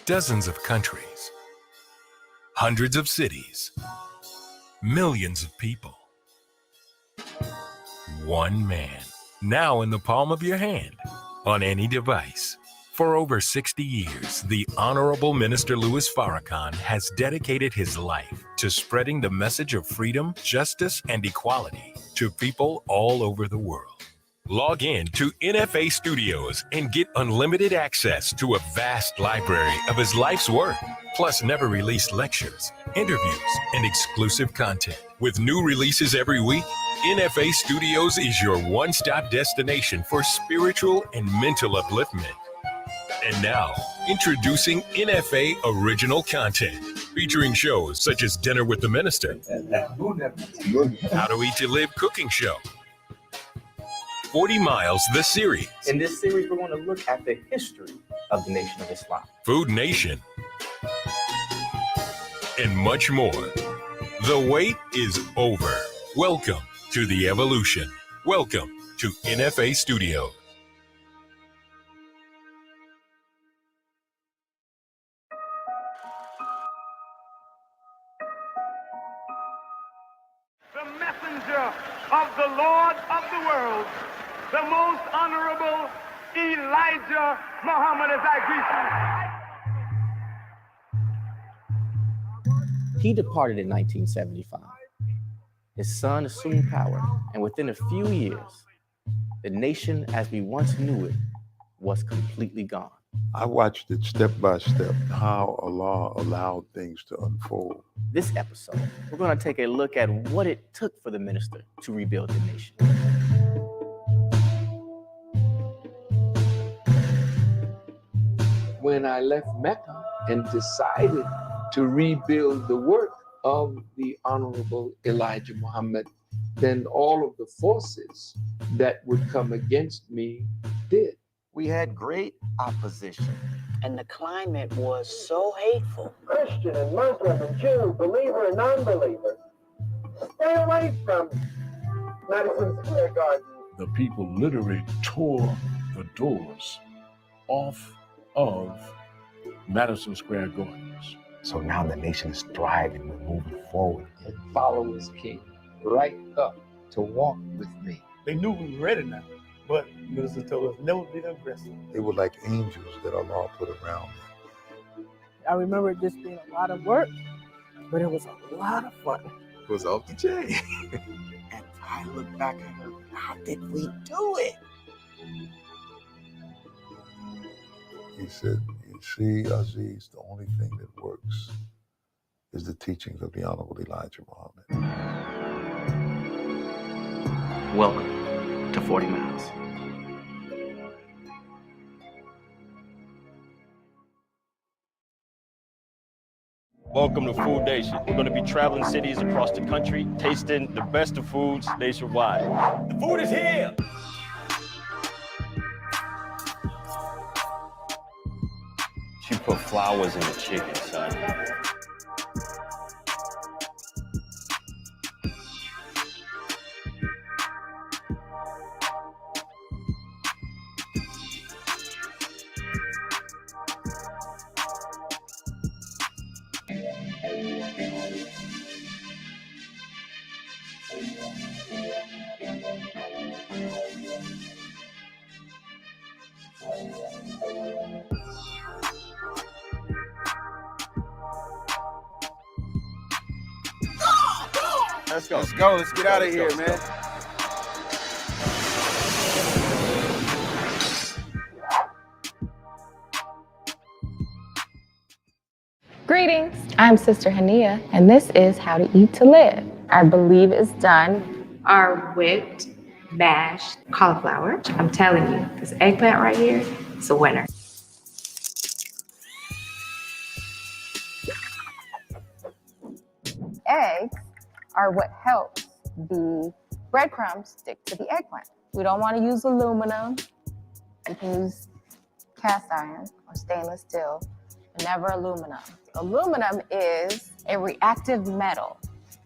dozens of countries, hundreds of cities, millions of people. One man, now in the palm of your hand, on any device. For over 60 years, the Honorable Minister Louis Farrakhan has dedicated his life to spreading the message of freedom, justice, and equality to people all over the world. Log in to NFA Studios and get unlimited access to a vast library of his life's work, plus never-released lectures, interviews, and exclusive content. With new releases every week, NFA Studios is your one-stop destination for spiritual and mental upliftment. And now, introducing NFA Original Content, featuring shows such as Dinner with the Minister, How to Eat to Live Cooking Show, 40 Miles, the series. In this series, we're going to look at the history of the Nation of Islam, Food Nation, and much more. The wait is over. Welcome to the evolution. Welcome to NFA Studios. The messenger of the Lord of the world, the most honorable Elijah Muhammad, as I greet you. He departed in 1975. His son assumed power, and within a few years, the nation as we once knew it was completely gone. I watched it step by step, how Allah allowed things to unfold. This episode, we're going to take a look at what it took for the minister to rebuild the nation. When I left Mecca and decided to rebuild the work of the Honorable Elijah Muhammad, then all of the forces that would come against me did. We had great opposition, and the climate was so hateful. Christian and Muslim and Jew, believer and non-believer, stay away from Madison Square Garden. The people literally tore the doors off of Madison Square Gardens. So now the nation is thriving, we're moving forward. And followers came right up to walk with me. They knew we were ready now, but Minister told us never be aggressive. They were like angels that Allah put around them. I remember this being a lot of work, but it was a lot of fun. It was off the chain. And I look back at her, how did we do it? He said, you see, Aziz, the only thing that works is the teachings of the Honorable Elijah Muhammad. Welcome to 40 Miles. Welcome to Food Nation. We're going to be traveling cities across the country, tasting the best of foods nationwide. The food is here! She put flowers in the chicken, son. Let's go. Let's go. Let's get out of here, man. Greetings, I'm Sister Hania, and this is How to Eat to Live. Our believe is done. Our whipped, mashed cauliflower. I'm telling you, this eggplant right here is a winner. Eggs are what helps the breadcrumbs stick to the eggplant. We don't want to use aluminum. You can use cast iron or stainless steel, but never aluminum. Aluminum is a reactive metal.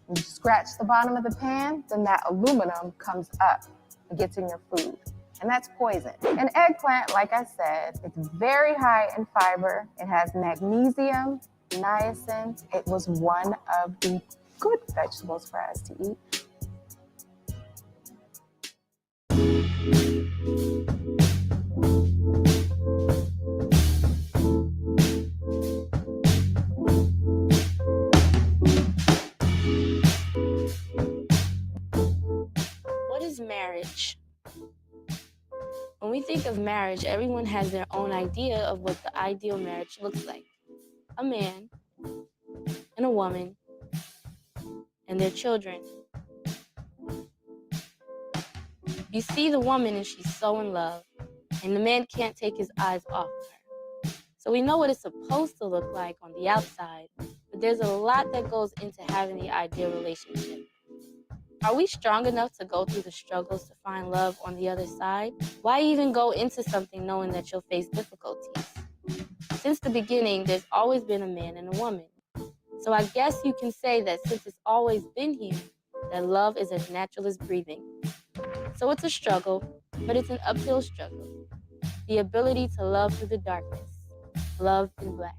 You scratch the bottom of the pan, then that aluminum comes up and gets in your food. and that's poison. An eggplant, like I said, it's very high in fiber. It has magnesium, niacin. It was one of the good vegetables for us to eat. What is marriage? When we think of marriage, everyone has their own idea of what the ideal marriage looks like. A man and a woman and their children. You see the woman and she's so in love, and the man can't take his eyes off of her. So we know what it's supposed to look like on the outside, but there's a lot that goes into having the ideal relationship. Are we strong enough to go through the struggles to find love on the other side? Why even go into something knowing that you'll face difficulties? Since the beginning, there's always been a man and a woman. So I guess you can say that since it's always been here, that love is as natural as breathing. So it's a struggle, but it's an uphill struggle. The ability to love through the darkness. Love in black.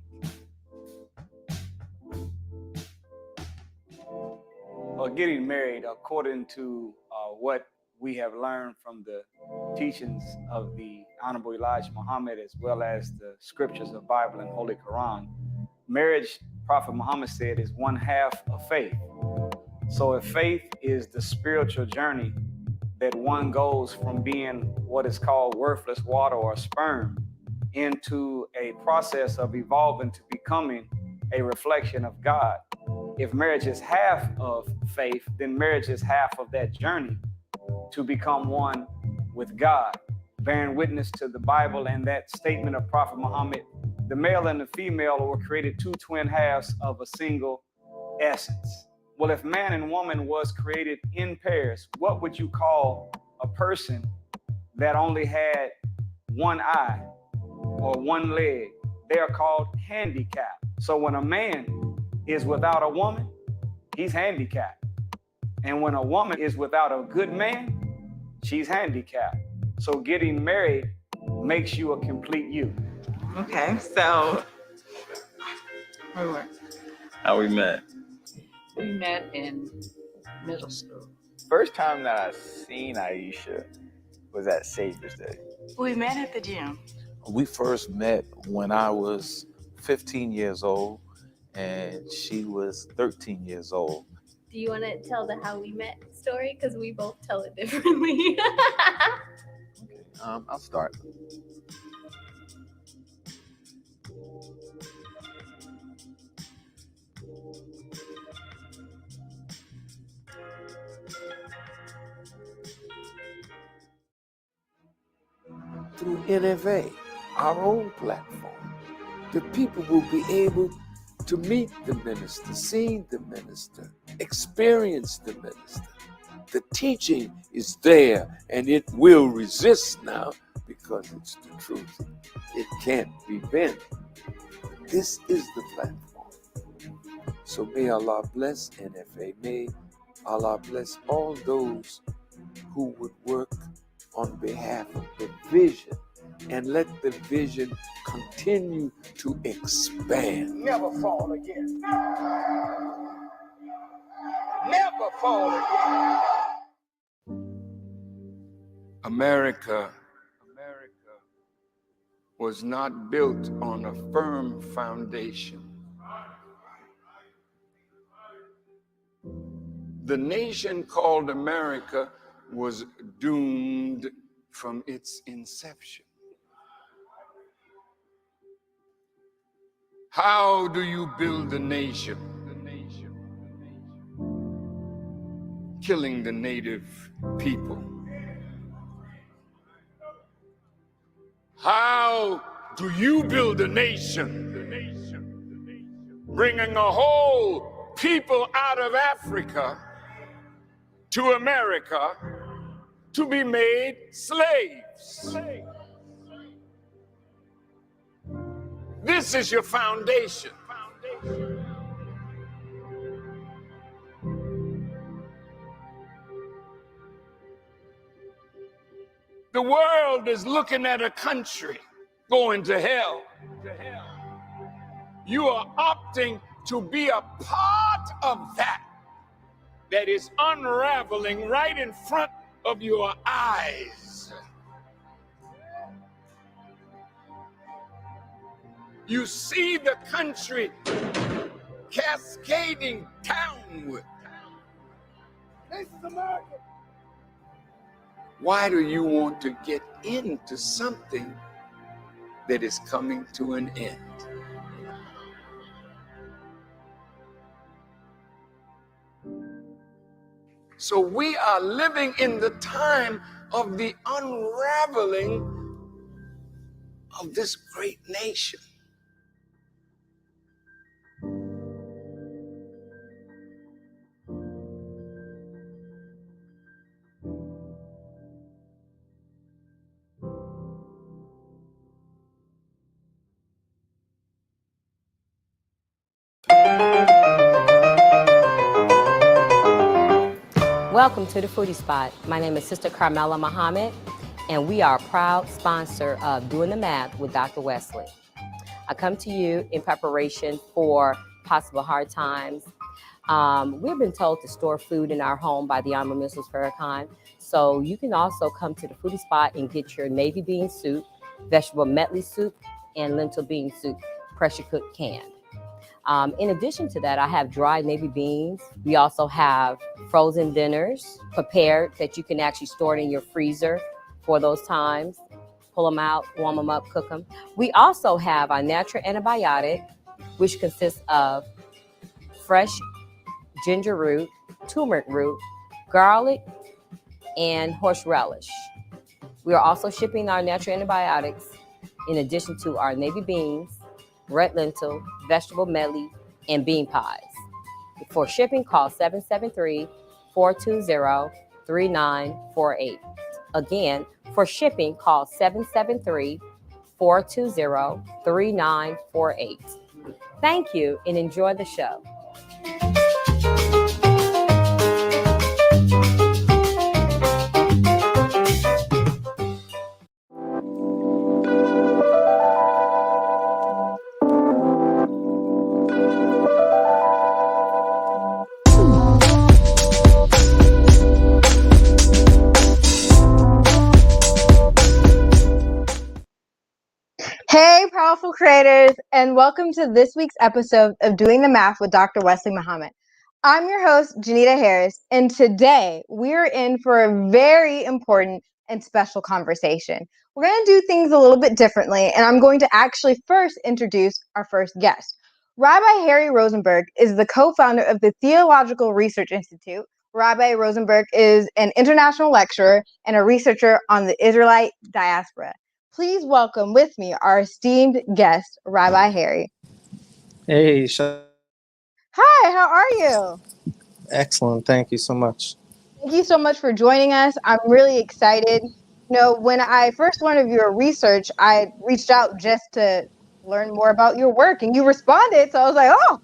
Getting married, according to what we have learned from the teachings of the Honorable Elijah Muhammad, as well as the scriptures of Bible and Holy Quran, marriage, Prophet Muhammad said, is one half of faith. So if faith is the spiritual journey that one goes from being what is called worthless water or sperm into a process of evolving to becoming a reflection of God. If marriage is half of faith, then marriage is half of that journey to become one with God, bearing witness to the Bible and that statement of Prophet Muhammad. The male and the female were created two twin halves of a single essence. Well, if man and woman was created in pairs, what would you call a person that only had one eye or one leg? They are called handicapped. So when a man is without a woman, he's handicapped. And when a woman is without a good man, she's handicapped. So getting married makes you a complete you. Okay, so where we were? How we met? We met in middle school. First time that I seen Aisha was at Savior's Day. We met at the gym. We first met when I was 15 years old and she was 13 years old. Do you want to tell the how we met story? Because we both tell it differently. I'll start. Through NFA, our own platform, the people will be able to meet the minister, see the minister, experience the minister. The teaching is there and it will resist now because it's the truth. It can't be bent. This is the platform. So may Allah bless NFA. May Allah bless all those who would work on behalf of the vision and let the vision continue to expand. Never fall again. Never fall again. America was not built on a firm foundation. The nation called America was doomed from its inception. How do you build a nation? Killing the native people. How do you build a nation? Bringing a whole people out of Africa to America to be made slaves. This is your foundation. The world is looking at a country going to hell, you are opting to be a part of that is unraveling right in front of your eyes. You see the country cascading downward. This is America. Why do you want to get into something that is coming to an end? So we are living in the time of the unraveling of this great nation. Welcome to the Foodie Spot. My name is Sister Carmela Muhammad, and we are a proud sponsor of Doing the Math with Dr. Wesley. I come to you in preparation for possible hard times. We've been told to store food in our home by the Honorable Minister Farrakhan, so you can also come to the Foodie Spot and get your navy bean soup, vegetable medley soup, and lentil bean soup, pressure cooked canned. In addition to that, I have dried navy beans. We also have frozen dinners prepared that you can actually store it in your freezer for those times. Pull them out, warm them up, cook them. We also have our natural antibiotic, which consists of fresh ginger root, turmeric root, garlic, and horseradish. We are also shipping our natural antibiotics in addition to our navy beans, red lentil, vegetable medley, and bean pies. For shipping, call 773-420-3948. Again, for shipping, call 773-420-3948. Thank you and enjoy the show. Hey, powerful creators, and welcome to this week's episode of Doing the Math with Dr. Wesley Muhammad. I'm your host, Janita Harris, and today we're in for a very important and special conversation. We're going to do things a little bit differently, and I'm going to actually first introduce our first guest. Rabbi Harry Rosenberg is the co-founder of the Theological Research Institute. Rabbi Rosenberg is an international lecturer and a researcher on the Israelite diaspora. Please welcome with me our esteemed guest, Rabbi Harry. Hey, Hi, how are you? excellent. Thank you so much. Thank you so much for joining us. I'm really excited. You know, when I first learned of your research, I reached out just to learn more about your work, and you responded. So I was like, oh,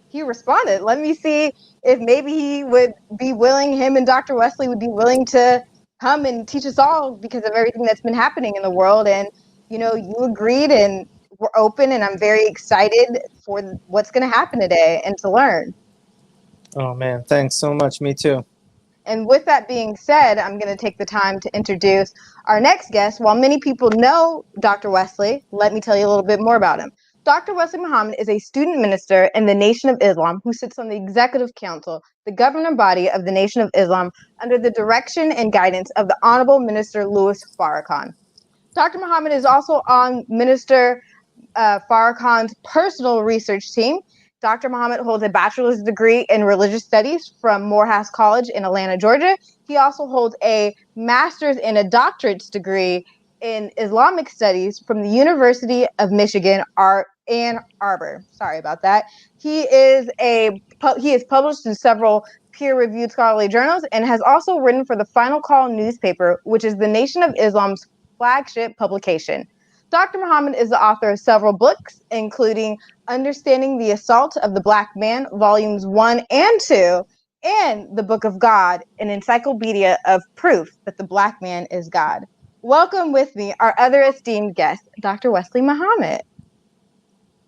he responded. Let me see if maybe he would be willing, him and Dr. Wesley would be willing to come and teach us all because of everything that's been happening in the world. And, you know, you agreed and we're open, and I'm very excited for what's going to happen today and to learn. Oh, man. Thanks so much. Me too. And with that being said, I'm going to take the time to introduce our next guest. While many people know Dr. Wesley, let me tell you a little bit more about him. Dr. Wesley Muhammad is a student minister in the Nation of Islam who sits on the Executive Council, the governing body of the Nation of Islam, under the direction and guidance of the Honorable Minister Louis Farrakhan. Dr. Muhammad is also on Minister Farrakhan's personal research team. Dr. Muhammad holds a bachelor's degree in religious studies from Morehouse College in Atlanta, Georgia. He also holds a master's and a doctorate's degree in Islamic studies from the University of Michigan, Ann Arbor. Sorry about that. He is published in several peer-reviewed scholarly journals and has also written for the Final Call newspaper, which is the Nation of Islam's flagship publication. Dr. Muhammad is the author of several books, including Understanding the Assault of the Black Man, Volumes 1 and 2, and The Book of God, an encyclopedia of proof that the Black man is God. welcome with me our other esteemed guest, Dr. Wesley Muhammad.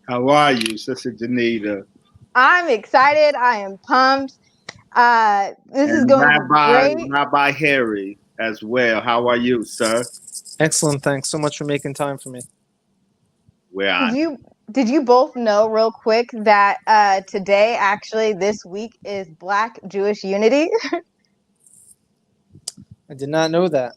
How are you, Sister Janita? I'm excited. I am pumped. This is And going to be great. Rabbi Harry as well. How are you, sir? Excellent. Thanks so much for making time for me. We're on. Did you both know real quick that today, actually, this week is Black Jewish Unity? I did not know that.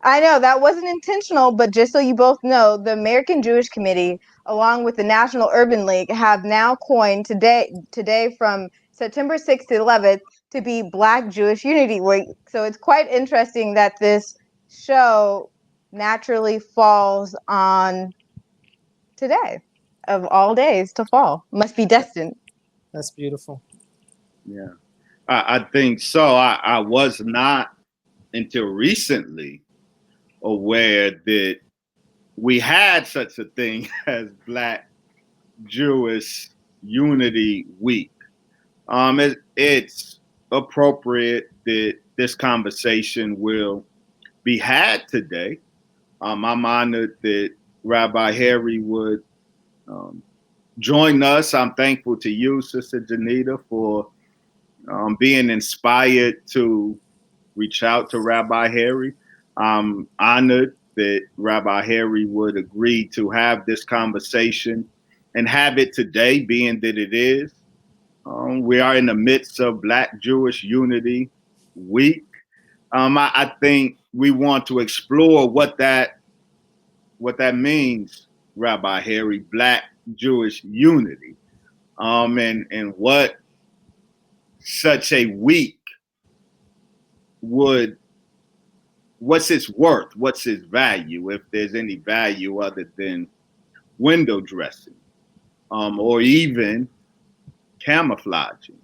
I know that wasn't intentional, but just so you both know, the American Jewish Committee, along with the National Urban League, have now coined today from September 6th to 11th to be Black Jewish Unity Week. So it's quite interesting that this show naturally falls on today, of all days to fall. Must be destined. That's beautiful. Yeah, I think so. I was not until recently aware that we had such a thing as Black Jewish Unity Week. It's appropriate that this conversation will be had today. I'm honored that Rabbi Harry would join us. I'm thankful to you, Sister Janita, for being inspired to reach out to Rabbi Harry. I'm honored that Rabbi Harry would agree to have this conversation and have it today, being that it is. We are in the midst of Black Jewish Unity Week. I think we want to explore what that means, Rabbi Harry, Black Jewish Unity, and what such a week what's its worth, what's its value, if there's any value other than window dressing, or even camouflaging.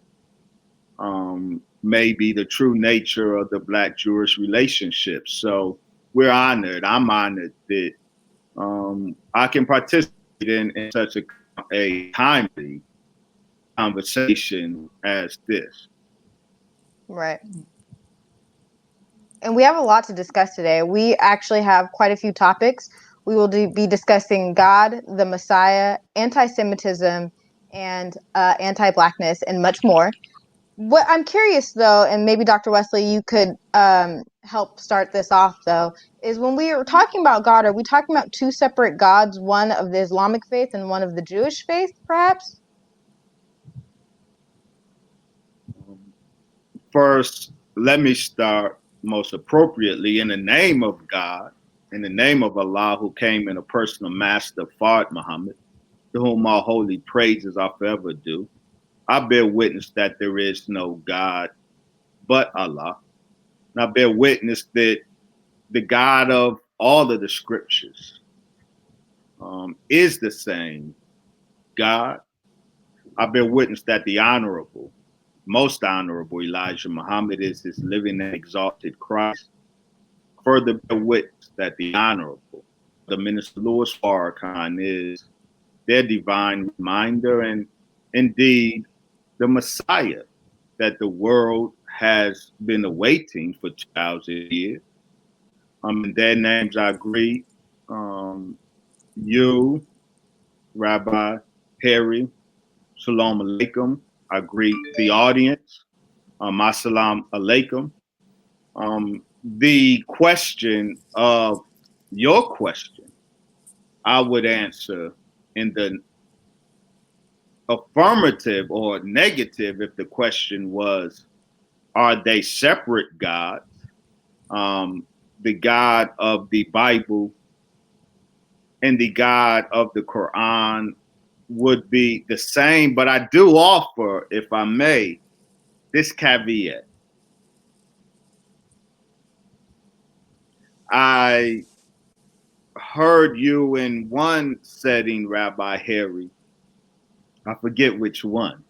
Maybe the true nature of the Black Jewish relationship. So we're honored. I'm honored that I can participate in such a timely conversation as this. Right. And we have a lot to discuss today. We actually have quite a few topics. We will be discussing God, the Messiah, anti-Semitism, and anti-Blackness, and much more. What I'm curious, though, and maybe Dr. Wesley, you could help start this off, though, is when we are talking about God, are we talking about two separate gods, one of the Islamic faith and one of the Jewish faith, perhaps? First, let me start most appropriately in the name of God, in the name of Allah, who came in a personal master, Fard Muhammad, to whom all holy praises are forever due. I bear witness that there is no God but Allah. And I bear witness that the God of all of the scriptures is the same God. I bear witness that the honorable, most honorable Elijah Muhammad is his living and exalted Christ. Further bear witness that the honorable, the Minister Louis Farrakhan, is their divine reminder and indeed the Messiah that the world has been awaiting for 2,000 years. In their names I greet you, Rabbi Harry, Shalom Alaikum. I greet the audience. Assalamu alaikum. The question of your question, I would answer in the affirmative or negative if the question was, are they separate gods? The God of the Bible and the God of the Quran would be the same, but I do offer, if I may, this caveat. I heard you in one setting, Rabbi Harry, I forget which one.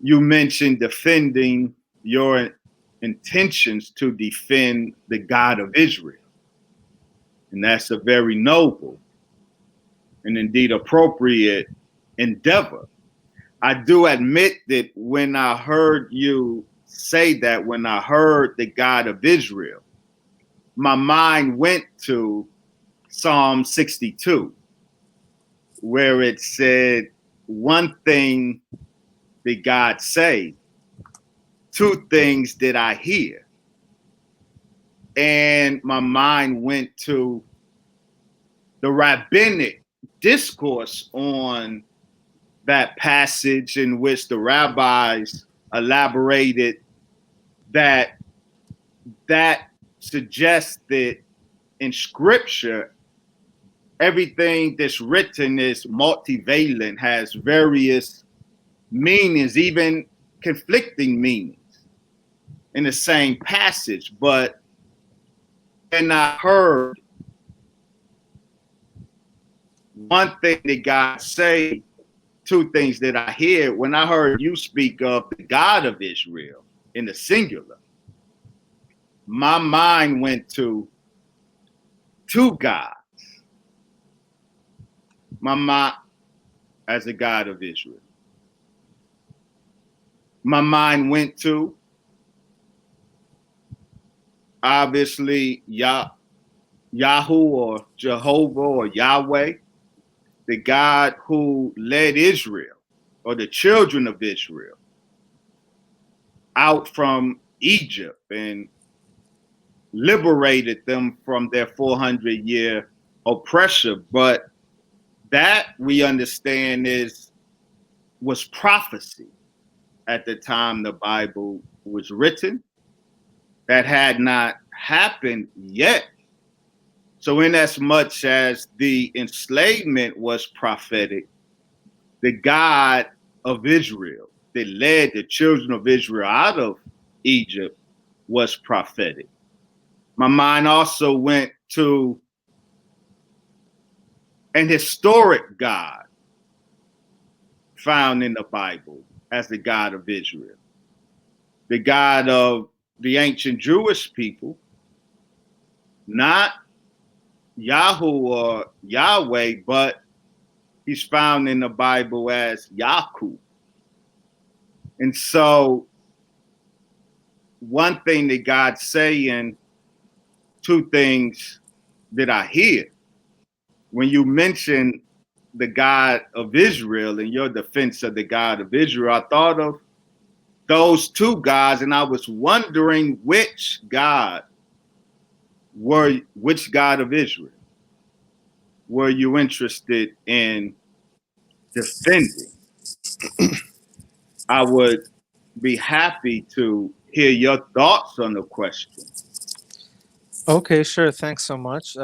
You mentioned defending your intentions to defend the God of Israel. And that's a very noble and indeed appropriate endeavor. I do admit that when I heard you say that, when I heard the God of Israel, my mind went to Psalm 62, where it said, one thing did God say, two things did I hear. And my mind went to the rabbinic discourse on that passage, in which the rabbis elaborated that suggests that in scripture, everything that's written is multivalent, has various meanings, even conflicting meanings in the same passage. But when I heard one thing that God say, two things that I hear, when I heard you speak of the God of Israel in the singular, my mind went to two gods. My mind as the God of Israel. My mind went to, obviously, Yahoo or Jehovah or Yahweh, the God who led Israel or the children of Israel out from Egypt and liberated them from their 400-year oppression. But that, we understand, was prophecy at the time the Bible was written. That had not happened yet. So in as much as the enslavement was prophetic, the God of Israel that led the children of Israel out of Egypt was prophetic. My mind also went to an historic God found in the Bible as the God of Israel, the God of the ancient Jewish people, not Yahoo or Yahweh, but he's found in the Bible as Yaku. And so one thing that God's saying, two things that I hear. When you mention the God of Israel and your defense of the God of Israel, I thought of those two gods, and I was wondering which God of Israel were you interested in defending? I would be happy to hear your thoughts on the question. Okay, sure. Thanks so much.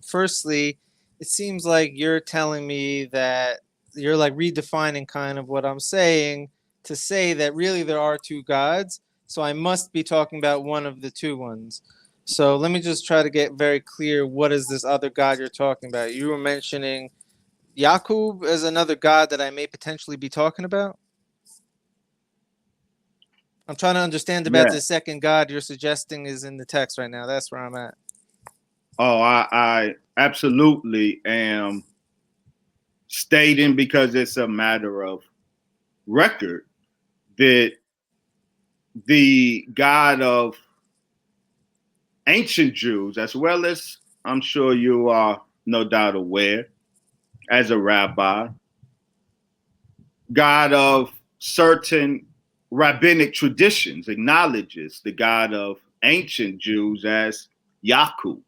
Firstly, it seems like you're telling me that you're like redefining kind of what I'm saying to say that really there are two gods. So I must be talking about one of the two ones. So let me just try to get very clear. What is this other God you're talking about? You were mentioning Yakub as another God that I may potentially be talking about. I'm trying to understand about the second God you're suggesting is in the text right now. That's where I'm at. Oh, I absolutely am stating, because it's a matter of record, that the God of ancient Jews, as well as I'm sure you are no doubt aware as a rabbi, God of certain rabbinic traditions, acknowledges the God of ancient Jews as Yaku.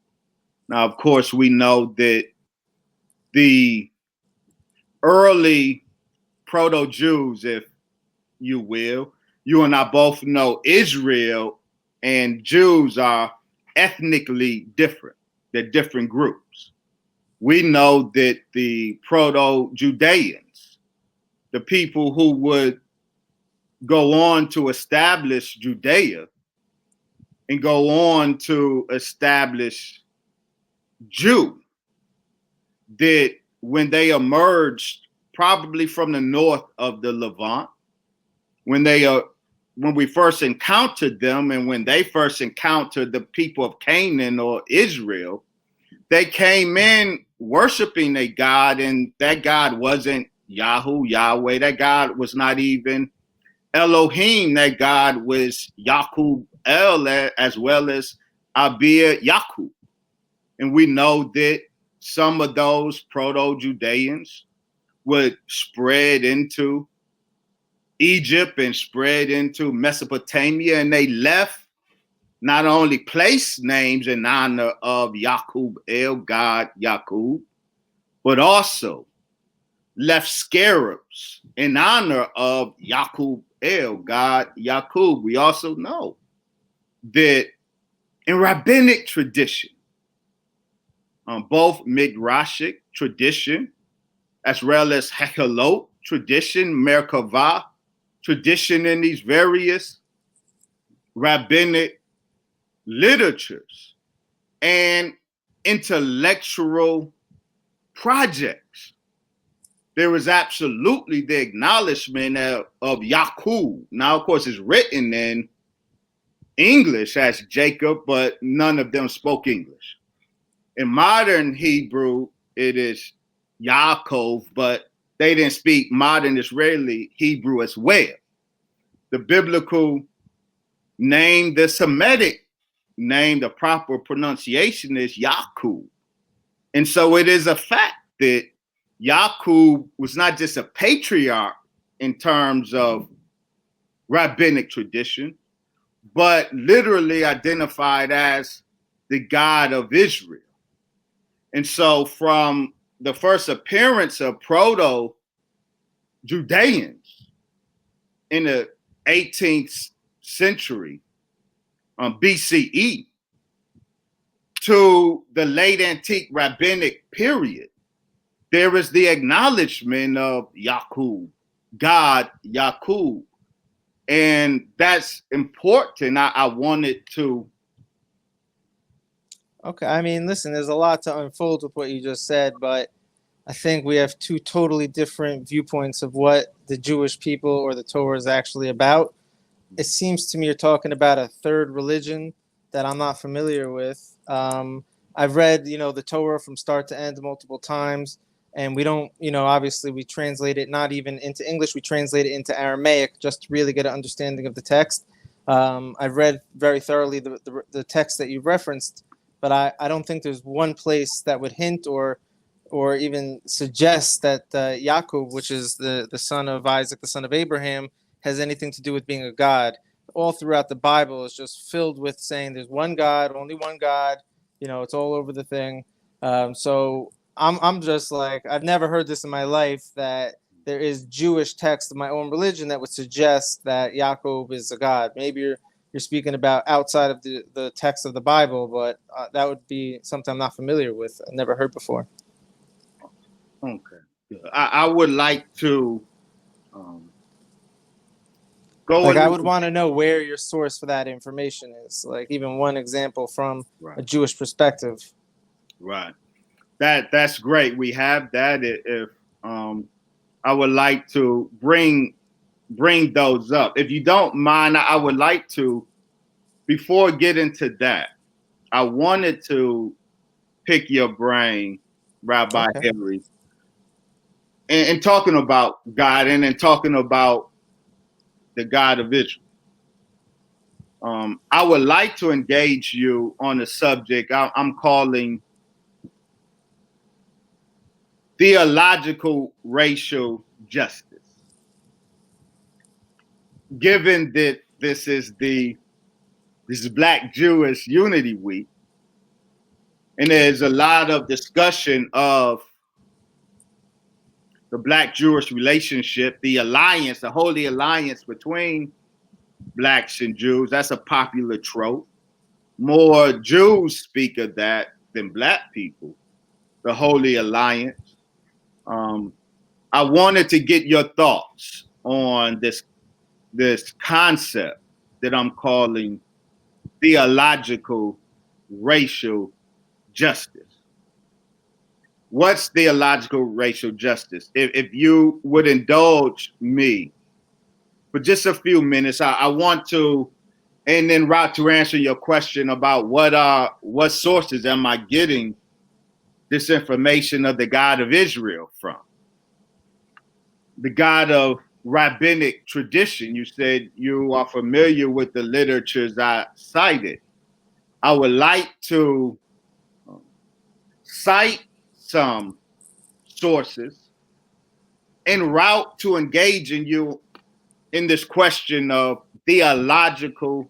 Now, of course, we know that the early proto-Jews, if you will, you and I both know Israel and Jews are ethnically different. They're different groups. We know that the proto-Judeans, the people who would go on to establish Judea and go on to establish Jew, that when they emerged probably from the north of the Levant, when we first encountered them and when they first encountered the people of Canaan or Israel, they came in worshiping a God, and that God wasn't Yahoo, Yahweh. That God was not even Elohim. That God was Yakub El, as well as Abir Yakub. And we know that some of those Proto-Judeans would spread into Egypt and spread into Mesopotamia, and they left not only place names in honor of Yaqub El, God Yaqub, but also left scarabs in honor of Yaqub El, God Yaqub. We also know that in rabbinic tradition, both Midrashic tradition as well as Hekhelot tradition, Merkavah tradition, in these various rabbinic literatures and intellectual projects, there is absolutely the acknowledgement of Yaqub. Now, of course, it's written in English as Jacob, but none of them spoke English. In modern Hebrew, it is Yaakov, but they didn't speak modern Israeli Hebrew as well. The biblical name, the Semitic name, the proper pronunciation is Yaqub. And so it is a fact that Yaqub was not just a patriarch in terms of rabbinic tradition, but literally identified as the God of Israel. And so from the first appearance of Proto-Judeans in the 18th century BCE to the late antique rabbinic period, there is the acknowledgement of Yaqub, God Yaqub. And that's important. I wanted to. Okay, I mean, listen, there's a lot to unfold with what you just said, but I think we have two totally different viewpoints of what the Jewish people or the Torah is actually about. It seems to me you're talking about a third religion that I'm not familiar with. I've read, the Torah from start to end multiple times, and we don't, obviously we translate it not even into English, we translate it into Aramaic just to really get an understanding of the text. I've read very thoroughly the text that you referenced, but I don't think there's one place that would hint or even suggest that Yaakov, which is the son of Isaac, the son of Abraham, has anything to do with being a god. All throughout the Bible is just filled with saying there's one God, only one God. It's all over the thing. So I'm just like, I've never heard this in my life, that there is Jewish text of my own religion that would suggest that Yaakov is a god. Maybe you're speaking about outside of the text of the Bible, but that would be something I'm not familiar with. I've never heard before. Okay. I would like to go. Like, I would want to know where your source for that information is. Like, even one example from a Jewish perspective. Right. That's great. We have that. If I would like to bring those up. If you don't mind, I would like to, before getting to that, I wanted to pick your brain, Rabbi Henry, and talking about God and talking about the God of Israel. I would like to engage you on a subject I'm calling theological racial justice. Given that this is Black Jewish Unity Week, and there's a lot of discussion of the Black Jewish relationship, the alliance, the holy alliance between Blacks and Jews. That's a popular trope. More Jews speak of that than Black people, the holy alliance. I wanted to get your thoughts on this concept that I'm calling theological racial justice. What's theological racial justice? If you would indulge me for just a few minutes, I want to, and then Rob, to answer your question about what sources am I getting this information of the God of Israel from? The God of rabbinic tradition. You said you are familiar with the literatures I cited. I would like to cite some sources en route to engaging you in this question of theological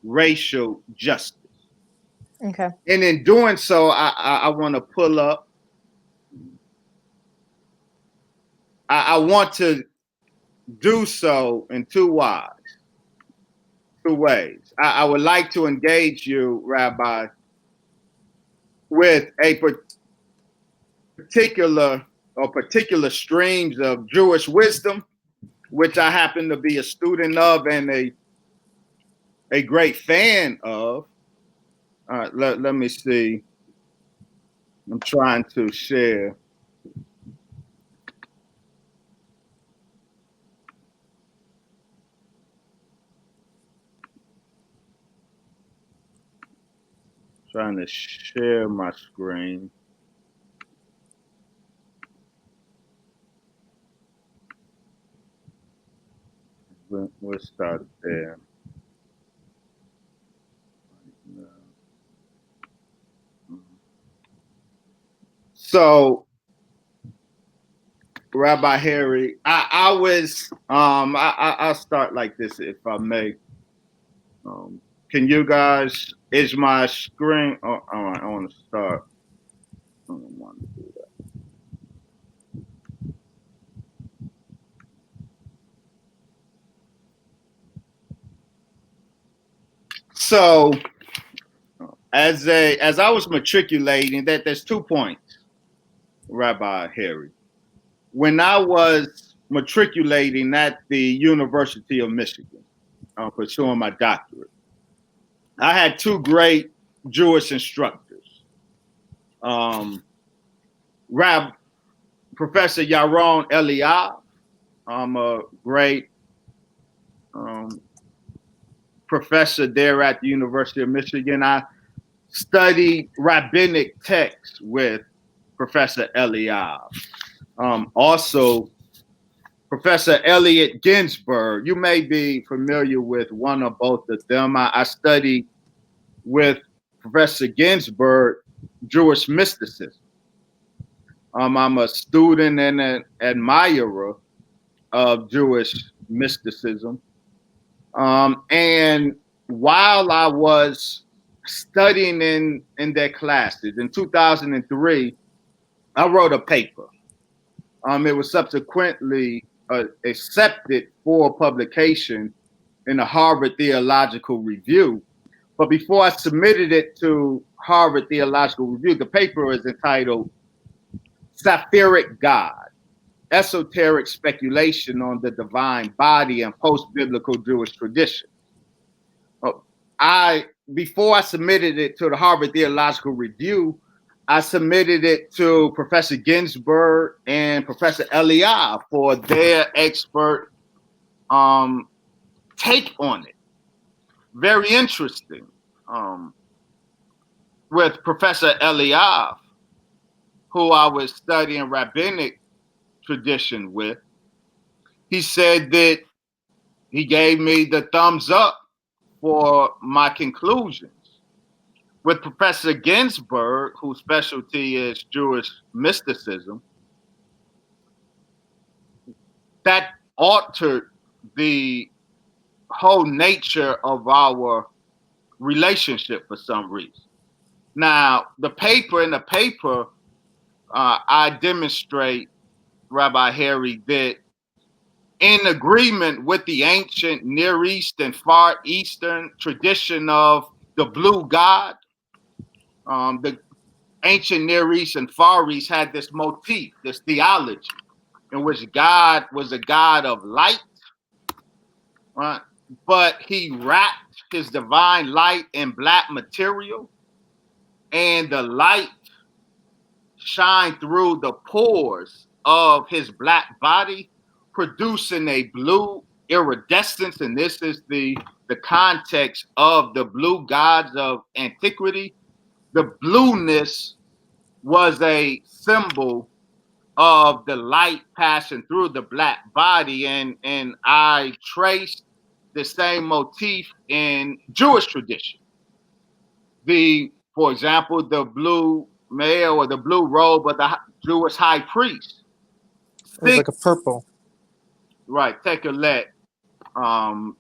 racial justice. Okay. And in doing so, I want to pull up. I want to do so in two ways. I would like to engage you, Rabbi, with a particular streams of Jewish wisdom, which I happen to be a student of and a great fan of. All right, let me see. I'm trying to share. Trying to share my screen. We'll start there. So, Rabbi Harry, I'll start like this if I may. Can you guys, is my screen, oh, all right, I want to start. I don't want to do that. So, as I was matriculating, there's 2 points, Rabbi Harry. When I was matriculating at the University of Michigan, pursuing my doctorate, I had 2 great Jewish instructors. Professor Yaron Eliav, a great professor there at the University of Michigan. I studied rabbinic texts with Professor Eliav. Also, Professor Elliot Ginsberg. You may be familiar with one or both of them. I studied with Professor Ginsberg Jewish mysticism. I'm a student and an admirer of Jewish mysticism. And while I was studying in their classes in 2003, I wrote a paper. It was subsequently accepted for publication in the Harvard Theological Review. But before I submitted it to Harvard Theological Review, the paper is entitled Sapphiric God, Esoteric Speculation on the Divine Body and Post-Biblical Jewish Tradition. Before I submitted it to the Harvard Theological Review, I submitted it to Professor Ginsberg and Professor Eliav for their expert take on it. Very interesting. With Professor Eliav, who I was studying rabbinic tradition with, he said that he gave me the thumbs up for my conclusions. With Professor Ginsberg, whose specialty is Jewish mysticism, that altered the whole nature of our relationship for some reason. Now, in the paper, I demonstrate, Rabbi Harry, that in agreement with the ancient Near East and Far Eastern tradition of the blue god, the ancient Near East and Far East had this motif, this theology, in which God was a God of light, right? But he wrapped his divine light in black material, and the light shined through the pores of his black body, producing a blue iridescence. And this is the context of the blue gods of antiquity. The blueness was a symbol of the light passing through the black body, and I traced the same motif in Jewish tradition. For example, the blue mail or the blue robe of the Jewish high priest. It was like a purple. Right, take a look.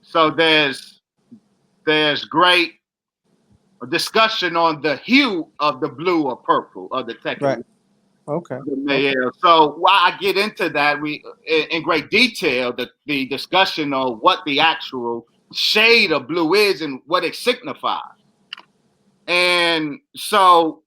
So there's great discussion on the hue of the blue or purple of the tekel. Right. Okay. So while I get into that, we in great detail the discussion of what the actual shade of blue is and what it signifies. And so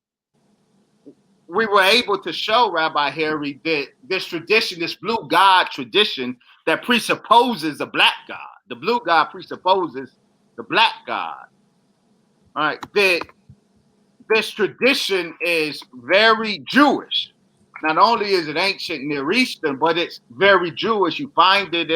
we were able to show Rabbi Harry that this tradition, this blue God tradition that presupposes a black God, the blue God presupposes the black God. All right, that this tradition is very Jewish. Not only is it ancient Near Eastern, but it's very Jewish. You find it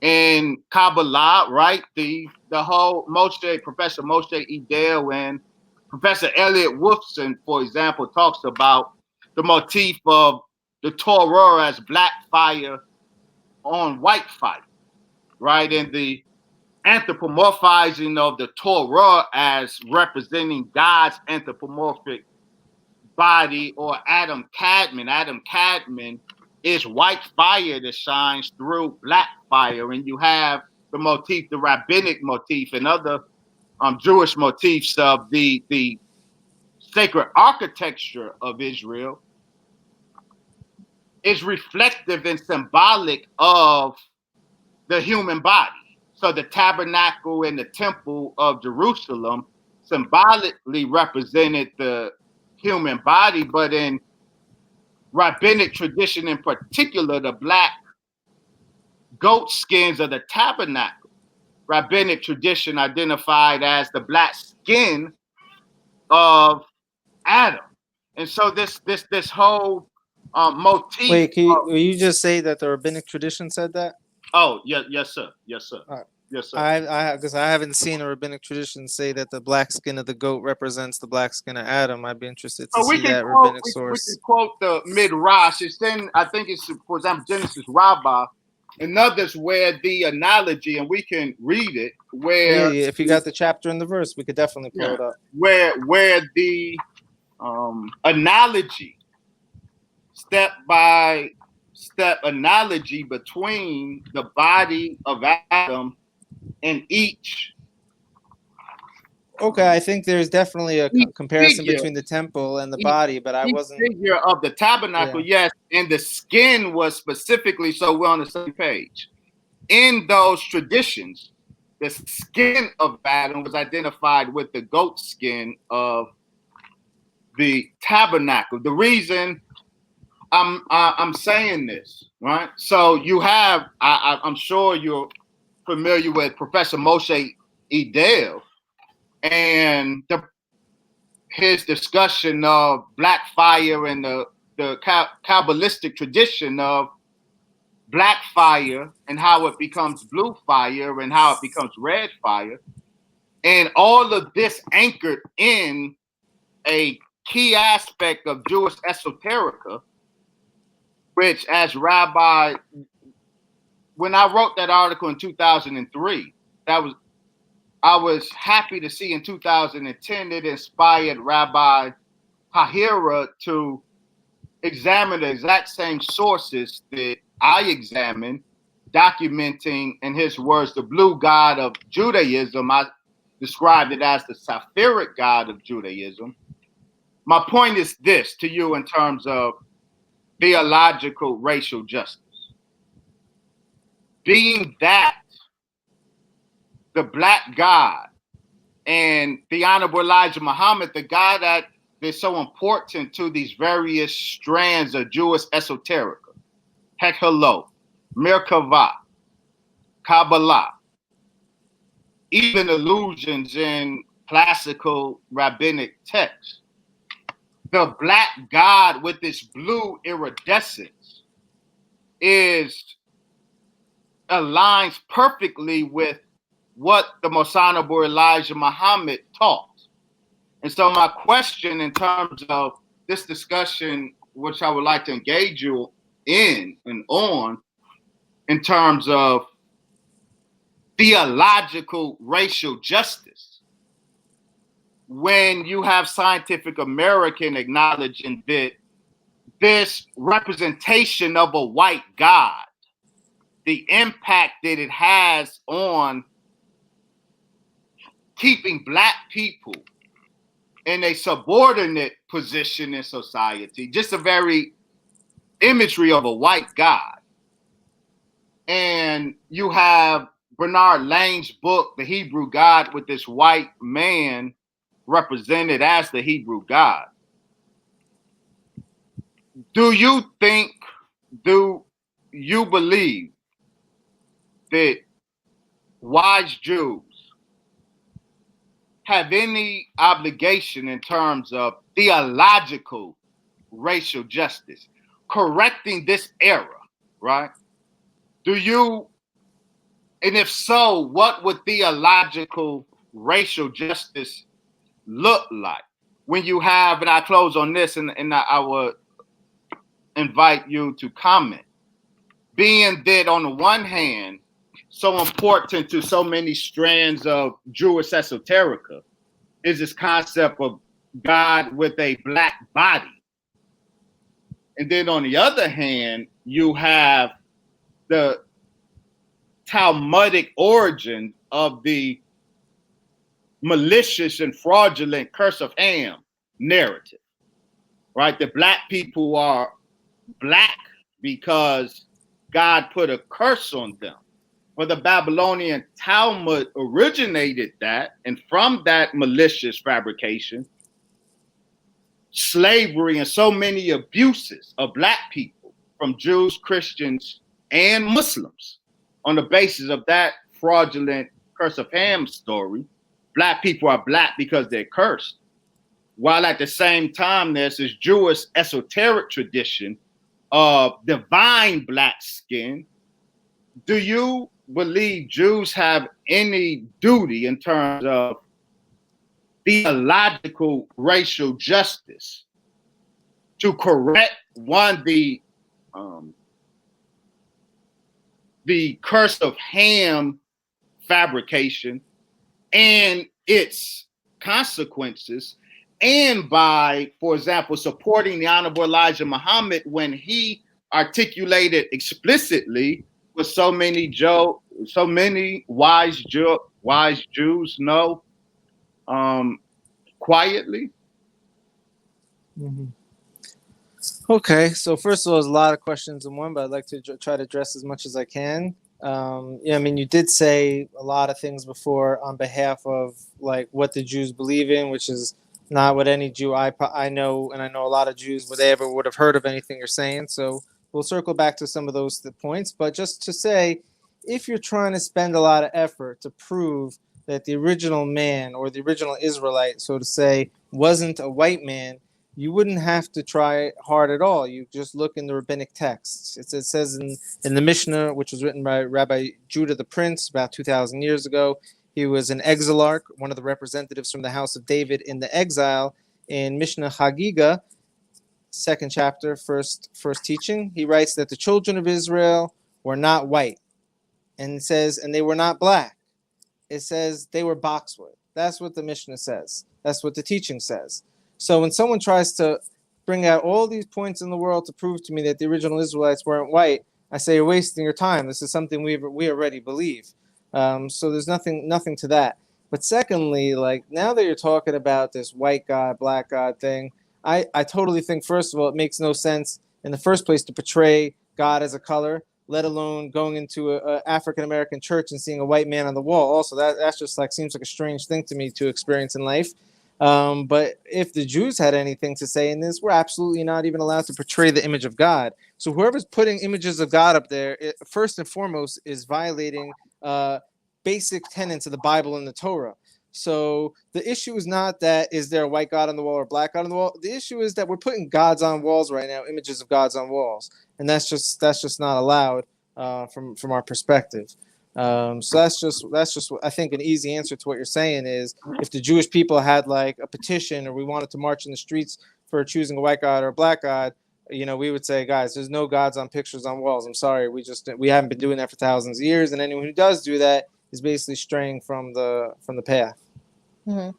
in Kabbalah, right? The whole Professor Moshe Idel and Professor Elliot Wolfson, for example, talks about the motif of the Torah as black fire on white fire, right? And the anthropomorphizing of the Torah as representing God's anthropomorphic body, or Adam Kadmon. Adam Kadmon is white fire that shines through black fire. And you have the motif, the rabbinic motif, and other Jewish motifs of the sacred architecture of Israel is reflective and symbolic of the human body. So the tabernacle and the temple of Jerusalem symbolically represented the human body, but in rabbinic tradition in particular, the black goat skins of the tabernacle, rabbinic tradition identified as the black skin of Adam. And so this whole motif. Wait, will you just say that the rabbinic tradition said that? Oh, yes, sir. Yes, sir. Yes, sir. Because I haven't seen a rabbinic tradition say that the black skin of the goat represents the black skin of Adam. I'd be interested to see that rabbinic source. We can quote the Midrash. It's in, I think it's, for example, Genesis Rabbi, and others where the analogy, and we can read it, where if you got the chapter and the verse, we could definitely pull it up. Where the analogy, step by step analogy between the body of Adam and each. Okay, I think there's definitely a comparison between the temple and the body, but I wasn't. Figure of the tabernacle, yes, and the skin was specifically, so we're on the same page. In those traditions, the skin of Adam was identified with the goat skin of the tabernacle. The reason I'm saying this, right? So you have, I'm sure you're familiar with Professor Moshe Idel and his discussion of black fire and the Kabbalistic tradition of black fire and how it becomes blue fire and how it becomes red fire. And all of this anchored in a key aspect of Jewish esoterica, which as Rabbi, when I wrote that article in 2003, I was happy to see in 2010 it inspired Rabbi Tahira to examine the exact same sources that I examined, documenting, in his words, the blue God of Judaism. I described it as the sapphiric God of Judaism. My point is this to you in terms of theological racial justice. Being that the black God and the Honorable Elijah Muhammad, the God that is so important to these various strands of Jewish esoterica, Hekelo, Merkava, Kabbalah, even allusions in classical rabbinic texts. The black God with this blue iridescence aligns perfectly with what the Most Honorable Elijah Muhammad taught. And so my question in terms of this discussion, which I would like to engage you in and on, in terms of theological racial justice, when you have Scientific American acknowledging that this representation of a white God, the impact that it has on keeping Black people in a subordinate position in society, just a very imagery of a white God. And you have Bernard Lane's book, The Hebrew God, with this white man represented as the Hebrew God. Do you believe that wise Jews have any obligation in terms of theological racial justice, correcting this error, right? And if so, what would theological racial justice look like? When you have, and I close on this, and I would invite you to comment, being that on the one hand, so important to so many strands of Jewish esoterica is this concept of God with a Black body. And then on the other hand, you have the Talmudic origin of the malicious and fraudulent curse of Ham narrative, right? The Black people are Black because God put a curse on them. Well, the Babylonian Talmud originated that, and from that malicious fabrication, slavery and so many abuses of Black people from Jews, Christians, and Muslims. On the basis of that fraudulent curse of Ham story, Black people are Black because they're cursed. While at the same time, there's this Jewish esoteric tradition of divine Black skin. Do you believe Jews have any duty in terms of theological racial justice to correct the curse of Ham fabrication and its consequences, and by, for example, supporting the Honorable Elijah Muhammad when he articulated explicitly what so many wise Jews know quietly? Mm-hmm. Okay, so first of all, there's a lot of questions in one, but I'd like to try to address as much as I can. Yeah, I mean, you did say a lot of things before on behalf of like what the Jews believe in, which is not what any Jew I know, and I know a lot of Jews would ever would have heard of anything you're saying. So we'll circle back to some of those points. But just to say, if you're trying to spend a lot of effort to prove that the original man or the original Israelite, so to say, wasn't a white man, you wouldn't have to try hard at all. You just look in the rabbinic texts. It says in the Mishnah, which was written by Rabbi Judah the Prince about 2,000 years ago. He was an exilarch, one of the representatives from the house of David in the exile. In Mishnah Hagiga, second chapter, first teaching, he writes that the children of Israel were not white. And it says, and they were not Black. It says they were boxwood. That's what the Mishnah says. That's what the teaching says. So when someone tries to bring out all these points in the world to prove to me that the original Israelites weren't white, I say you're wasting your time. This is something we already believe. So there's nothing to that. But secondly, like now that you're talking about this white God, Black God thing, I totally think, first of all, it makes no sense in the first place to portray God as a color, let alone going into a African-American church and seeing a white man on the wall. Also, that's just like seems like a strange thing to me to experience in life. But if the Jews had anything to say in this, we're absolutely not even allowed to portray the image of God. So whoever's putting images of God up there, first and foremost, is violating basic tenets of the Bible and the Torah. So the issue is not that is there a white God on the wall or black God on the wall. The issue is that we're putting gods on walls right now, images of gods on walls, and that's just not allowed from our perspective. So that's just I think an easy answer to what you're saying is if the Jewish people had like a petition or we wanted to march in the streets for choosing a white God or a black God, you know, we would say, guys, there's no gods on pictures on walls. I'm sorry, we haven't been doing that for thousands of years, and anyone who does do that is basically straying from the path. Mm-hmm.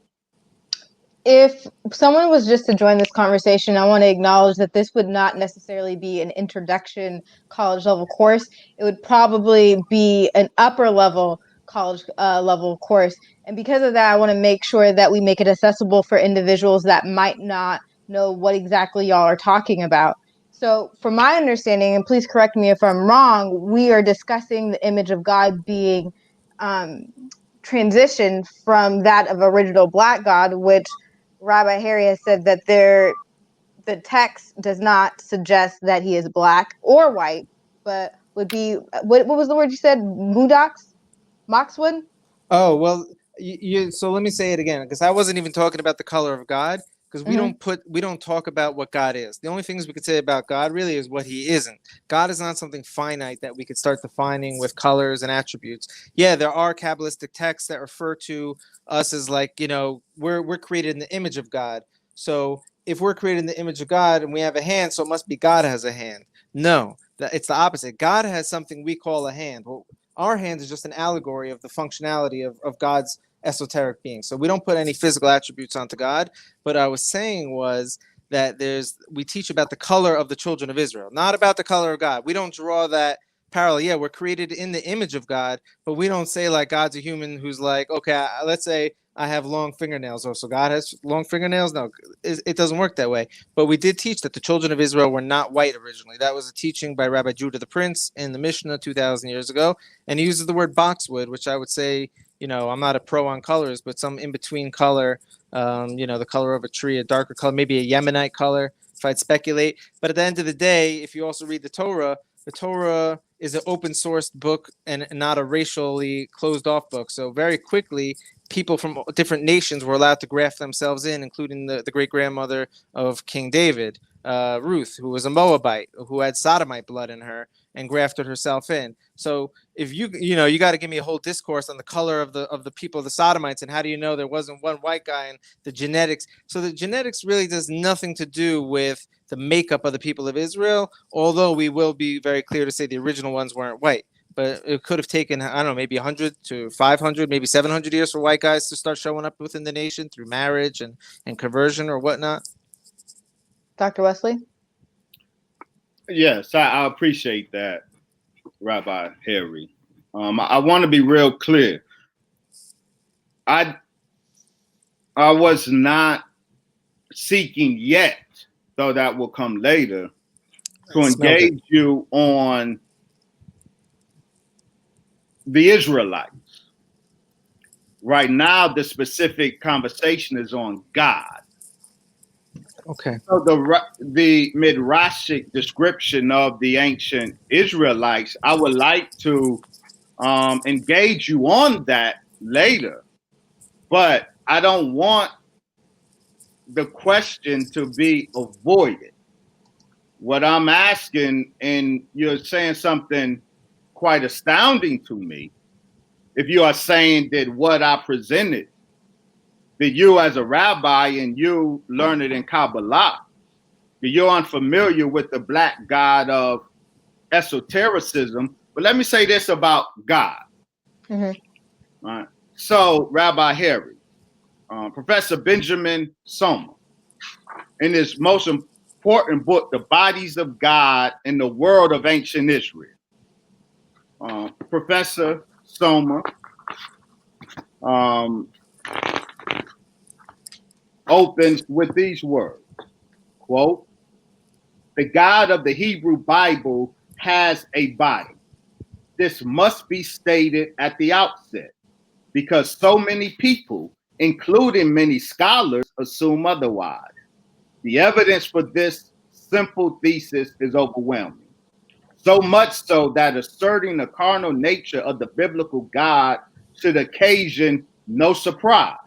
if someone was just to join this conversation, I want to acknowledge that this would not necessarily be an introduction college level course. It would probably be an upper level college level course. And because of that, I want to make sure that we make it accessible for individuals that might not know what exactly y'all are talking about. So from my understanding, and please correct me if I'm wrong, we are discussing the image of God being transitioned from that of original Black God, which Rabbi Harry has said that the text does not suggest that he is Black or white, but would be, what was the word you said? Mudox? Moxwood? Oh, well, so let me say it again, because I wasn't even talking about the color of God, because we don't talk about what God is. The only things we could say about God really is what he isn't. God is not something finite that we could start defining with colors and attributes. Yeah, there are Kabbalistic texts that refer to us as like, we're created in the image of God. So if we're created in the image of God and we have a hand, so it must be God has a hand. No, it's the opposite. God has something we call a hand. Well, our hand is just an allegory of the functionality of God's esoteric being. So we don't put any physical attributes onto God. What I was saying was that we teach about the color of the children of Israel, not about the color of God. We don't draw that parallel. Yeah, we're created in the image of God, but we don't say like God's a human who's like, okay, let's say I have long fingernails. Oh, so God has long fingernails? No, it doesn't work that way. But we did teach that the children of Israel were not white originally. That was a teaching by Rabbi Judah the Prince in the Mishnah 2,000 years ago. And he uses the word boxwood, which I would say, I'm not a pro on colors, but some in-between color, the color of a tree, a darker color, maybe a Yemenite color, if I'd speculate. But at the end of the day, if you also read the Torah is an open sourced book and not a racially closed off book. So very quickly, people from different nations were allowed to graft themselves in, including the great grandmother of King David, Ruth, who was a Moabite, who had sodomite blood in her and grafted herself in. So if you got to give me a whole discourse on the color of the people, the sodomites, and how do you know there wasn't one white guy, and the genetics. So the genetics really does nothing to do with the makeup of the people of Israel, although we will be very clear to say the original ones weren't white. But it could have taken, I don't know, maybe 100 to 500, maybe 700 years for white guys to start showing up within the nation through marriage and conversion or whatnot. Dr. Wesley? Yes, I appreciate that, Rabbi Harry. I want to be real clear. I was not seeking yet, though that will come later, to engage you on the Israelites. Right now, the specific conversation is on God. Okay. So the midrashic description of the ancient Israelites, I would like to engage you on that later, but I don't want the question to be avoided. What I'm asking, and you're saying something quite astounding to me, if you are saying that what I presented, that you as a rabbi and you learn it in Kabbalah, that you're unfamiliar with the Black God of esotericism. But let me say this about God. Mm-hmm. All right. So, Rabbi Harry, Professor Benjamin Sommer, in his most important book, The Bodies of God in the World of Ancient Israel, Professor Sommer opens with these words, quote, "The God of the Hebrew Bible has a body. This must be stated at the outset because so many people, including many scholars, assume otherwise. The evidence for this simple thesis is overwhelming. So much so that asserting the carnal nature of the biblical God should occasion no surprise.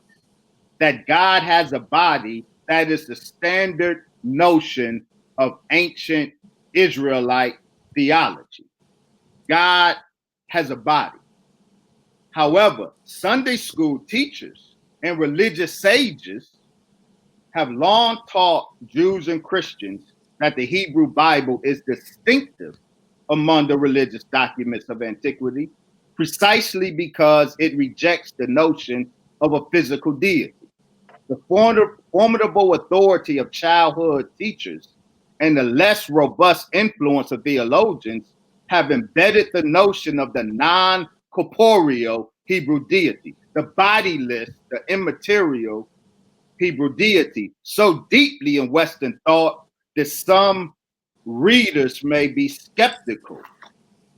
That God has a body, that is the standard notion of ancient Israelite theology. God has a body. However, Sunday school teachers and religious sages have long taught Jews and Christians that the Hebrew Bible is distinctive among the religious documents of antiquity, precisely because it rejects the notion of a physical deity. The formidable authority of childhood teachers and the less robust influence of theologians have embedded the notion of the non-corporeal Hebrew deity, the bodiless, the immaterial Hebrew deity, so deeply in Western thought that some readers may be skeptical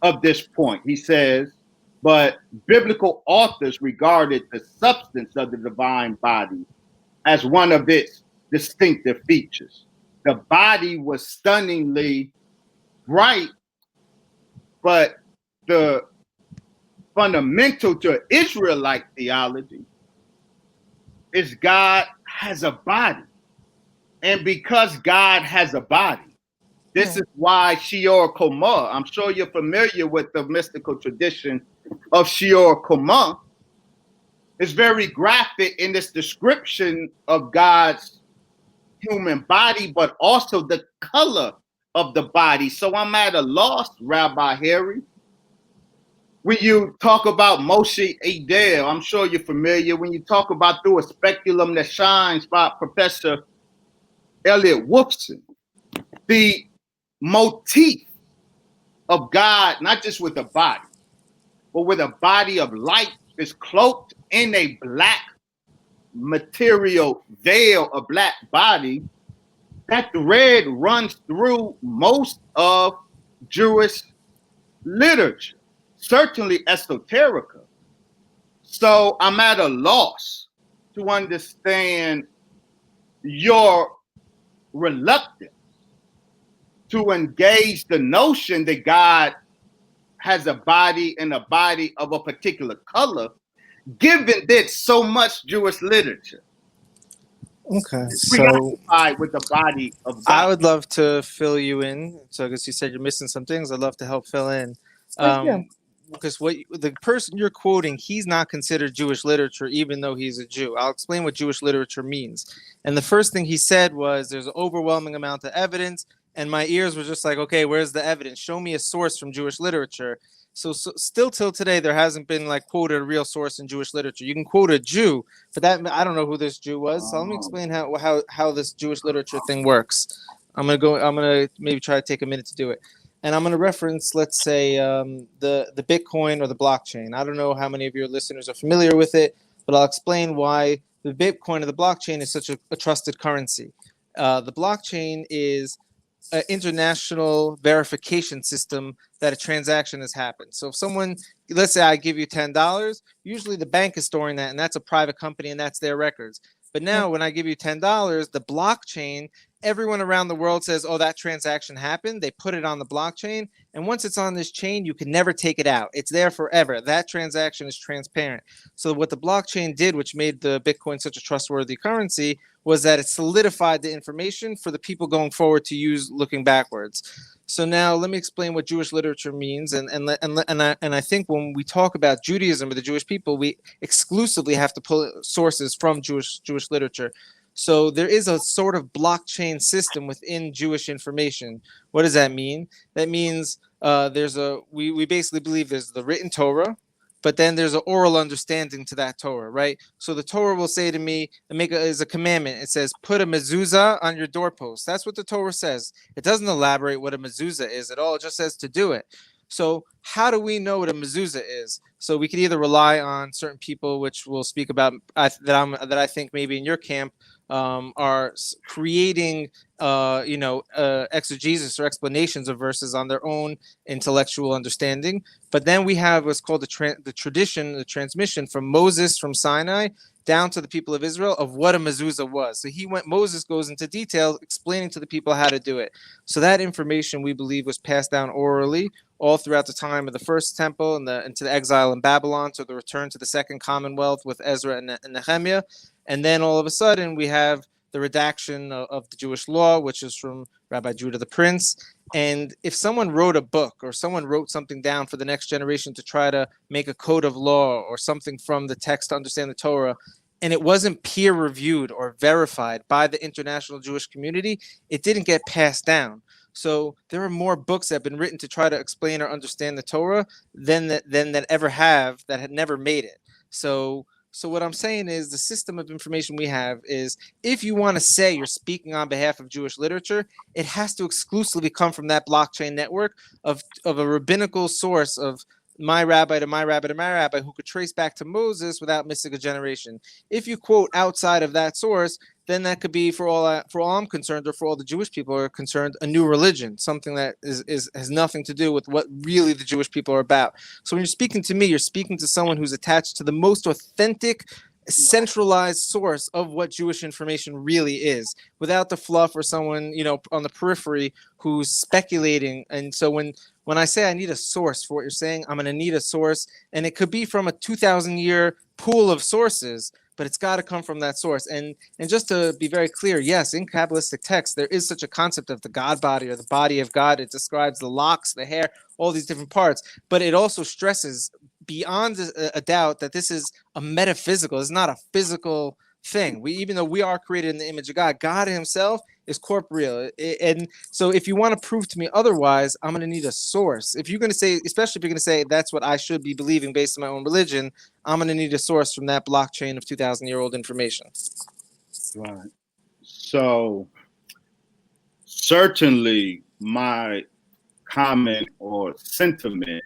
of this point. He says, but biblical authors regarded the substance of the divine body as one of its distinctive features. The body was stunningly bright, but the fundamental to Israelite theology is God has a body. And because God has a body, this is why Shior Koma, I'm sure you're familiar with the mystical tradition of Shior Koma, is very graphic in its description of God's human body, but also the color of the body. So I'm at a loss, Rabbi Harry. When you talk about Moshe Idel, I'm sure you're familiar. When you talk about Through a Speculum That Shines by Professor Elliot Wolfson, the motif of God, not just with a body, but with a body of light, is cloaked in a black material veil, a black body. That thread runs through most of Jewish literature, certainly esoterica. So I'm at a loss to understand your reluctance to engage the notion that God has a body and a body of a particular color, given that so much Jewish literature Okay, is so preoccupied with the body of God. I would love to fill you in. So I guess you said you're missing some things. I'd love to help fill in. Because what the person you're quoting, he's not considered Jewish literature, even though he's a Jew. I'll explain what Jewish literature means. And the first thing he said was, there's an overwhelming amount of evidence. And my ears were just like, okay, where's the evidence? Show me a source from Jewish literature. So still till today, there hasn't been like quoted a real source in Jewish literature. You can quote a Jew, but that I don't know who this Jew was. So let me explain how this Jewish literature thing works. I'm gonna maybe try to take a minute to do it. And I'm going to reference, let's say, the Bitcoin or the blockchain. I don't know how many of your listeners are familiar with it, but I'll explain why the Bitcoin or the blockchain is such a trusted currency. The blockchain is an international verification system that a transaction has happened. So if someone, let's say I give you $10, usually the bank is storing that, and that's a private company, and that's their records. But now when I give you $10, the blockchain, everyone around the world says, oh, that transaction happened. They put it on the blockchain. And once it's on this chain, you can never take it out. It's there forever. That transaction is transparent. So what the blockchain did, which made the Bitcoin such a trustworthy currency, was that it solidified the information for the people going forward to use looking backwards. So now let me explain what Jewish literature means. And I think when we talk about Judaism or the Jewish people, we exclusively have to pull sources from Jewish literature. So there is a sort of blockchain system within Jewish information. What does that mean? That means we basically believe there's the written Torah, but then there's an oral understanding to that Torah, right? So the Torah will say to me, is a commandment. It says, put a mezuzah on your doorpost. That's what the Torah says. It doesn't elaborate what a mezuzah is at all. It just says to do it. So how do we know what a mezuzah is? So we could either rely on certain people, which we'll speak about that I think maybe in your camp are creating exegesis or explanations of verses on their own intellectual understanding. But then we have what's called the transmission from Moses from Sinai down to the people of Israel of what a mezuzah was. So Moses goes into detail explaining to the people how to do it. So that information we believe was passed down orally all throughout the time of the first temple and into the exile in Babylon, to the return to the second commonwealth with Ezra and Nehemiah. And then all of a sudden we have the redaction of the Jewish law, which is from Rabbi Judah the Prince. And if someone wrote a book or someone wrote something down for the next generation to try to make a code of law or something from the text to understand the Torah, and it wasn't peer reviewed or verified by the international Jewish community, it didn't get passed down. So there are more books that have been written to try to explain or understand the Torah than that ever have that had never made it. So So what I'm saying is the system of information we have is if you want to say you're speaking on behalf of Jewish literature, it has to exclusively come from that blockchain network of a rabbinical source of my rabbi to my rabbi to my rabbi who could trace back to Moses without missing a generation. If you quote outside of that source, then that could be, for all I'm concerned, or for all the Jewish people are concerned, a new religion, something that has nothing to do with what really the Jewish people are about. So when you're speaking to me, you're speaking to someone who's attached to the most authentic, centralized source of what Jewish information really is, without the fluff or someone, you know, on the periphery who's speculating. And so when I say I need a source for what you're saying, I'm going to need a source, and it could be from a 2,000-year pool of sources, but it's got to come from that source. And just to be very clear, yes, in Kabbalistic texts, there is such a concept of the God body or the body of God. It describes the locks, the hair, all these different parts, but it also stresses beyond a doubt that this is a metaphysical, it's not a physical thing. Even though we are created in the image of God, God himself is corporeal. And so if you want to prove to me otherwise, I'm going to need a source. If you're going to say, especially if you're going to say that's what I should be believing based on my own religion, I'm going to need a source from that blockchain of 2,000-year-old information. Right. So certainly my comment or sentiment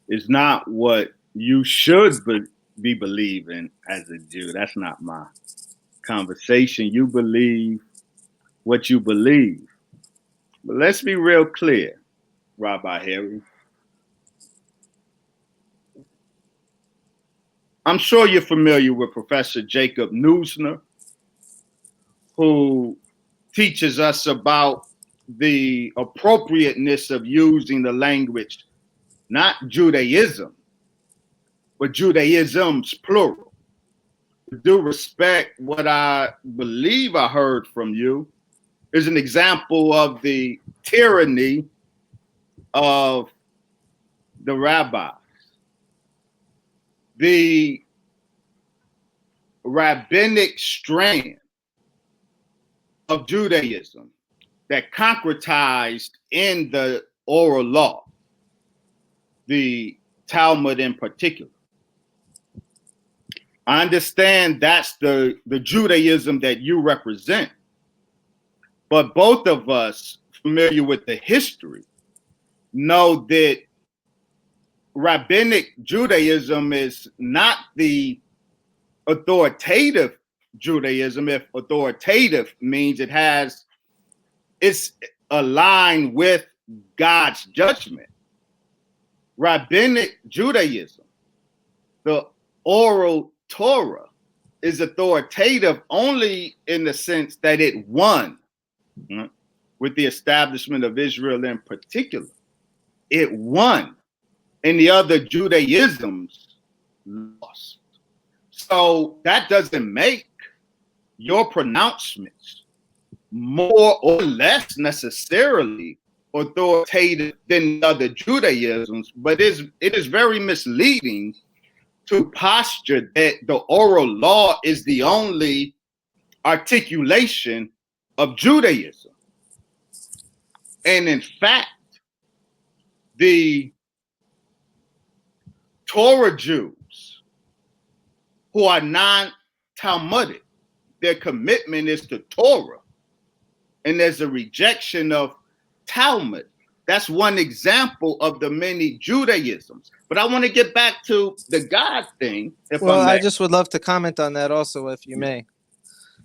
is not what you should be believing as a Jew. That's not my conversation. You believe what you believe. But let's be real clear, Rabbi Harry. I'm sure you're familiar with Professor Jacob Neusner, who teaches us about the appropriateness of using the language, not Judaism, but Judaism's plural. With due respect, what I believe I heard from you is an example of the tyranny of the rabbis. The rabbinic strand of Judaism that concretized in the oral law, the Talmud in particular. I understand that's the Judaism that you represent, but both of us familiar with the history know that rabbinic Judaism is not the authoritative Judaism. If authoritative means it's aligned with God's judgment. Rabbinic Judaism, the oral Torah, is authoritative only in the sense that it won with the establishment of Israel in particular. It won, and the other Judaisms lost. So that doesn't make your pronouncements more or less necessarily authoritative than other Judaisms, but it is very misleading to posture that the oral law is the only articulation of Judaism. And in fact, the Torah Jews who are non-Talmudic, their commitment is to Torah, and there's a rejection of Talmud. That's one example of the many Judaisms. But I want to get back to the God thing. Well, I just would love to comment on that also, if you may.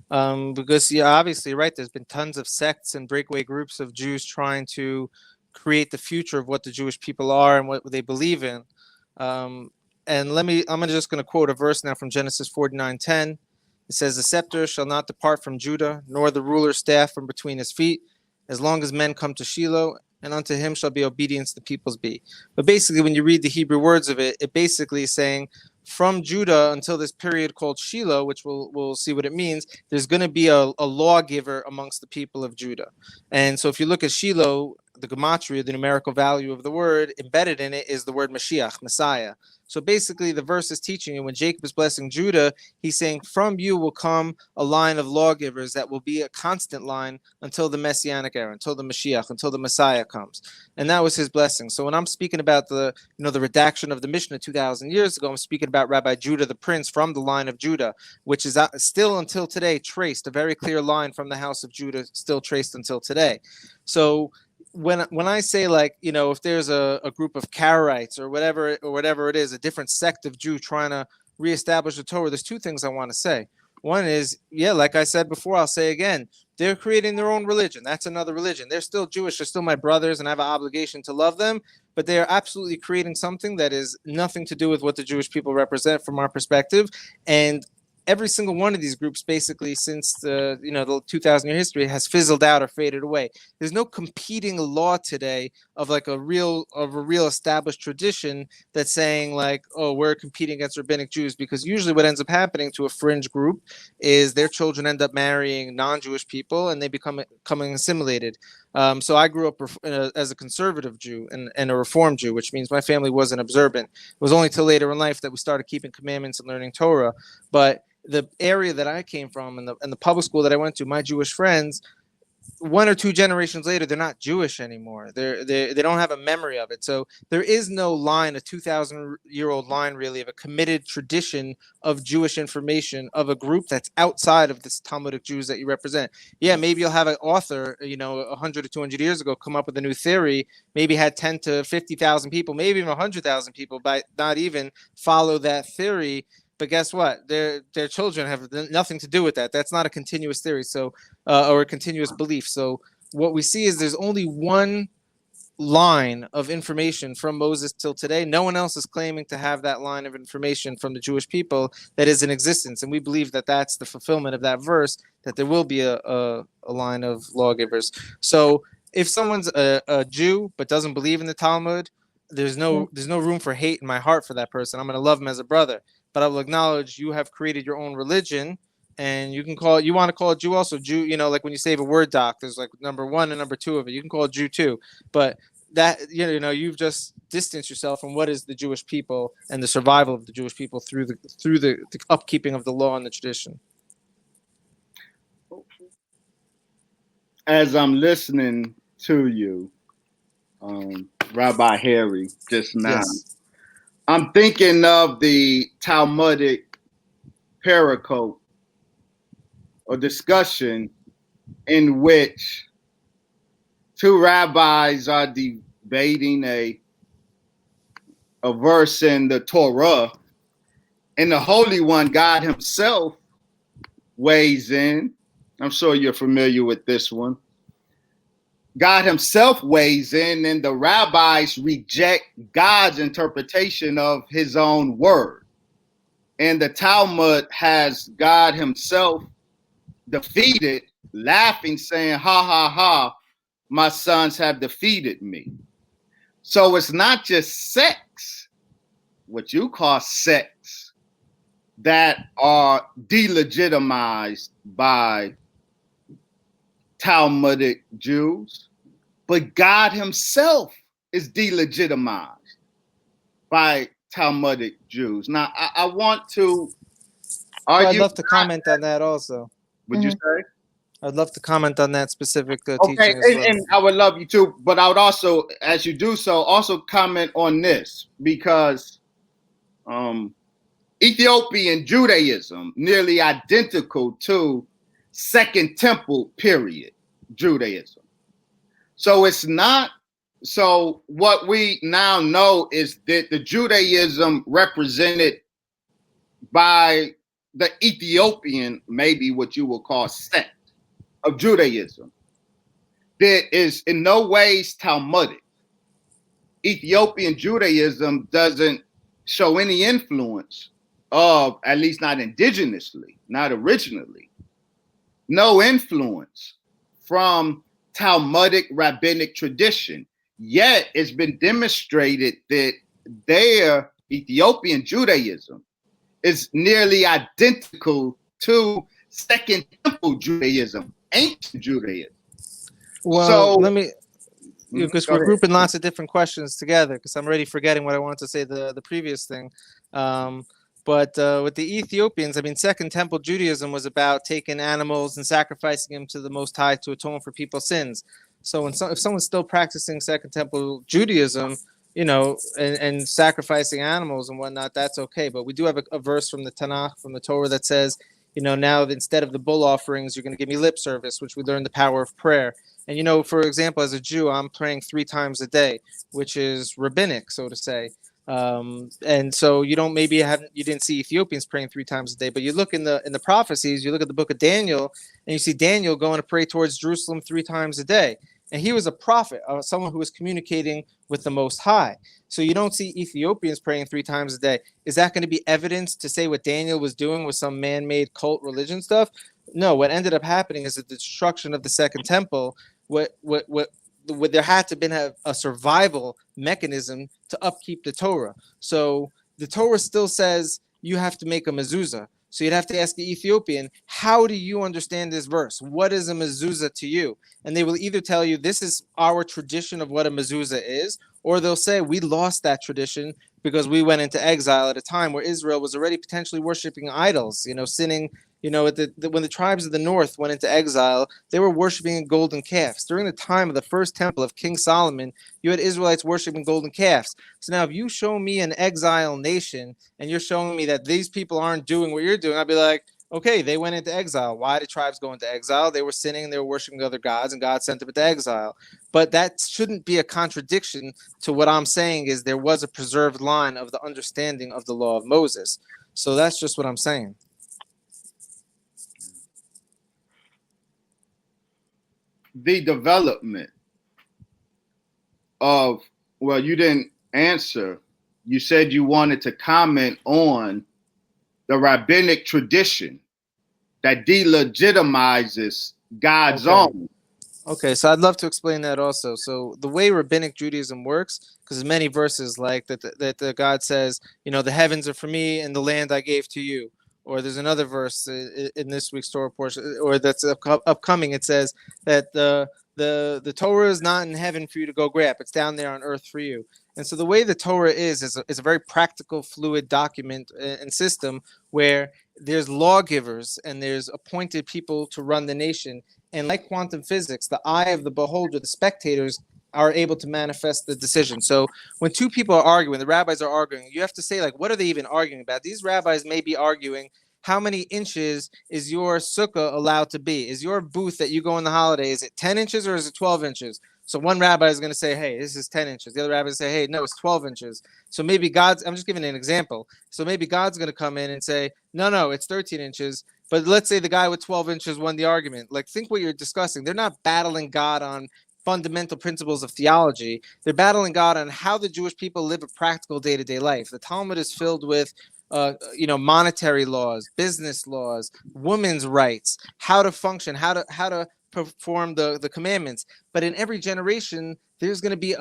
Because, yeah, obviously, right, there's been tons of sects and breakaway groups of Jews trying to create the future of what the Jewish people are and what they believe in. And I'm just going to quote a verse now from Genesis 49:10. It says, "The scepter shall not depart from Judah, nor the ruler's staff from between his feet, as long as men come to Shiloh, and unto him shall be obedience the peoples be." But basically, when you read the Hebrew words of it, it basically is saying from Judah until this period called Shiloh, which we'll see what it means, there's going to be a lawgiver amongst the people of Judah. And so if you look at Shiloh, the gematria, the numerical value of the word embedded in it is the word Mashiach, Messiah. So basically the verse is teaching you when Jacob is blessing Judah, he's saying from you will come a line of lawgivers that will be a constant line until the Messianic era, until the Mashiach, until the Messiah comes. And that was his blessing. So when I'm speaking about the redaction of the Mishnah 2,000 years ago, I'm speaking about Rabbi Judah the Prince from the line of Judah, which is still until today traced, a very clear line from the house of Judah, still traced until today. So when I say, like, if there's a group of Karaites or whatever it is, a different sect of Jew trying to reestablish the Torah, there's two things I want to say. One is, like I said before, I'll say again, they're creating their own religion. That's another religion. They're still Jewish. They're still my brothers, and I have an obligation to love them. But they are absolutely creating something that is nothing to do with what the Jewish people represent from our perspective. And every single one of these groups, basically, since the 2,000-year history, has fizzled out or faded away. There's no competing law today of a real established tradition that's saying, like, oh, we're competing against rabbinic Jews, because usually what ends up happening to a fringe group is their children end up marrying non-Jewish people and they becoming assimilated. So I grew up as a conservative Jew and a Reform Jew, which means my family wasn't observant. It was only till later in life that we started keeping commandments and learning Torah. But the area that I came from and the public school that I went to, my Jewish friends, 1 or 2 generations later, they're not Jewish anymore. They don't have a memory of it. So there is no line, a 2,000-year-old line, really, of a committed tradition of Jewish information of a group that's outside of this Talmudic Jews that you represent. Yeah, maybe you'll have an author, 100 or 200 years ago, come up with a new theory, maybe had 10 to 50,000 people, maybe even 100,000 people, but not even follow that theory. But guess what? Their children have nothing to do with that. That's not a continuous theory, or a continuous belief. So what we see is there's only one line of information from Moses till today. No one else is claiming to have that line of information from the Jewish people that is in existence. And we believe that that's the fulfillment of that verse, that there will be a line of lawgivers. So if someone's a Jew but doesn't believe in the Talmud, there's no room for hate in my heart for that person. I'm going to love him as a brother. But I will acknowledge you have created your own religion, and you want to call it Jew also. Jew, like when you save a Word doc, there's like number 1 and number 2 of it. You can call it Jew too. But that, you've just distanced yourself from what is the Jewish people and the survival of the Jewish people through the upkeeping of the law and the tradition. As I'm listening to you, Rabbi Harry, just now, yes. I'm thinking of the Talmudic pericope or discussion in which 2 rabbis are debating a verse in the Torah, and the Holy One, God himself, weighs in. I'm sure you're familiar with this one. God himself weighs in, and the rabbis reject God's interpretation of his own word. And the Talmud has God himself defeated, laughing, saying, ha, ha, ha, my sons have defeated me. So it's not just sects, what you call sects, that are delegitimized by Talmudic Jews, but God himself is delegitimized by Talmudic Jews. Now, I want to argue. I'd love to comment on that also. Would you say? I'd love to comment on that specific teaching Okay, as well. And I would love you to, but I would also, as you do so, also comment on this, because Ethiopian Judaism, nearly identical to Second Temple period Judaism. So it's not, so what we now know is that the Judaism represented by the Ethiopian, maybe what you will call sect of Judaism, that is in no ways Talmudic. Ethiopian Judaism doesn't show any influence of, at least not indigenously, not originally, no influence from Talmudic rabbinic tradition. Yet it's been demonstrated that their Ethiopian Judaism is nearly identical to Second Temple Judaism, ancient Judaism. Well, so, let me because Go we're ahead. grouping lots of different questions together, because I'm already forgetting what I wanted to say the previous thing. But with the Ethiopians, I mean, Second Temple Judaism was about taking animals and sacrificing them to the Most High to atone for people's sins. So if someone's still practicing Second Temple Judaism, and sacrificing animals and whatnot, that's okay. But we do have a verse from the Tanakh, from the Torah, that says, now that instead of the bull offerings, you're going to give me lip service, which we learn the power of prayer. And, for example, as a Jew, I'm praying 3 times a day, which is rabbinic, so to say. And so you didn't see Ethiopians praying 3 times a day, but you look in the prophecies, you look at the book of Daniel, and you see Daniel going to pray towards Jerusalem 3 times a day. And he was a prophet, someone who was communicating with the Most High. So you don't see Ethiopians praying 3 times a day. Is that going to be evidence to say what Daniel was doing was some man-made cult religion stuff? No, what ended up happening is that the destruction of the Second Temple, what there had to been a survival mechanism to upkeep the Torah. So the Torah still says you have to make a mezuzah. So you'd have to ask the Ethiopian, how do you understand this verse? What is a mezuzah to you? And they will either tell you this is our tradition of what a mezuzah is, or they'll say we lost that tradition because we went into exile at a time where Israel was already potentially worshiping idols, sinning. When the tribes of the north went into exile, they were worshiping golden calves. During the time of the first temple of King Solomon, you had Israelites worshiping golden calves. So now if you show me an exile nation and you're showing me that these people aren't doing what you're doing, I'd be like, okay, they went into exile. Why did tribes go into exile? They were sinning, they were worshiping other gods, and God sent them into exile. But that shouldn't be a contradiction to what I'm saying is there was a preserved line of the understanding of the law of Moses. So that's just what I'm saying. The development of, well, you didn't answer. You said you wanted to comment on the rabbinic tradition that delegitimizes God's own. Okay, so I'd love to explain that also. So the way rabbinic Judaism works, because there's many verses like that the God says, the heavens are for me and the land I gave to you. Or there's another verse in this week's Torah portion, or that's upcoming. It says that the Torah is not in heaven for you to go grab; it's down there on earth for you. And so the way the Torah is a very practical, fluid document and system where there's lawgivers and there's appointed people to run the nation. And like quantum physics, the eye of the beholder, the spectators, are able to manifest the decision. So when 2 people are arguing, the rabbis are arguing, you have to say, like, what are they even arguing about? These rabbis may be arguing, how many inches is your sukkah allowed to be? Is your booth that you go on the holiday, is it 10 inches or is it 12 inches? So one rabbi is going to say, hey, this is 10 inches. The other rabbi is going to say, hey, no, it's 12 inches. So maybe I'm just giving an example. So maybe God's going to come in and say, no, it's 13 inches. But let's say the guy with 12 inches won the argument. Like, think what you're discussing. They're not battling God on fundamental principles of theology. They're battling God on how the Jewish people live a practical day-to-day life. The Talmud is filled with monetary laws, business laws, women's rights, how to function, how to perform the commandments. But in every generation, there's going to be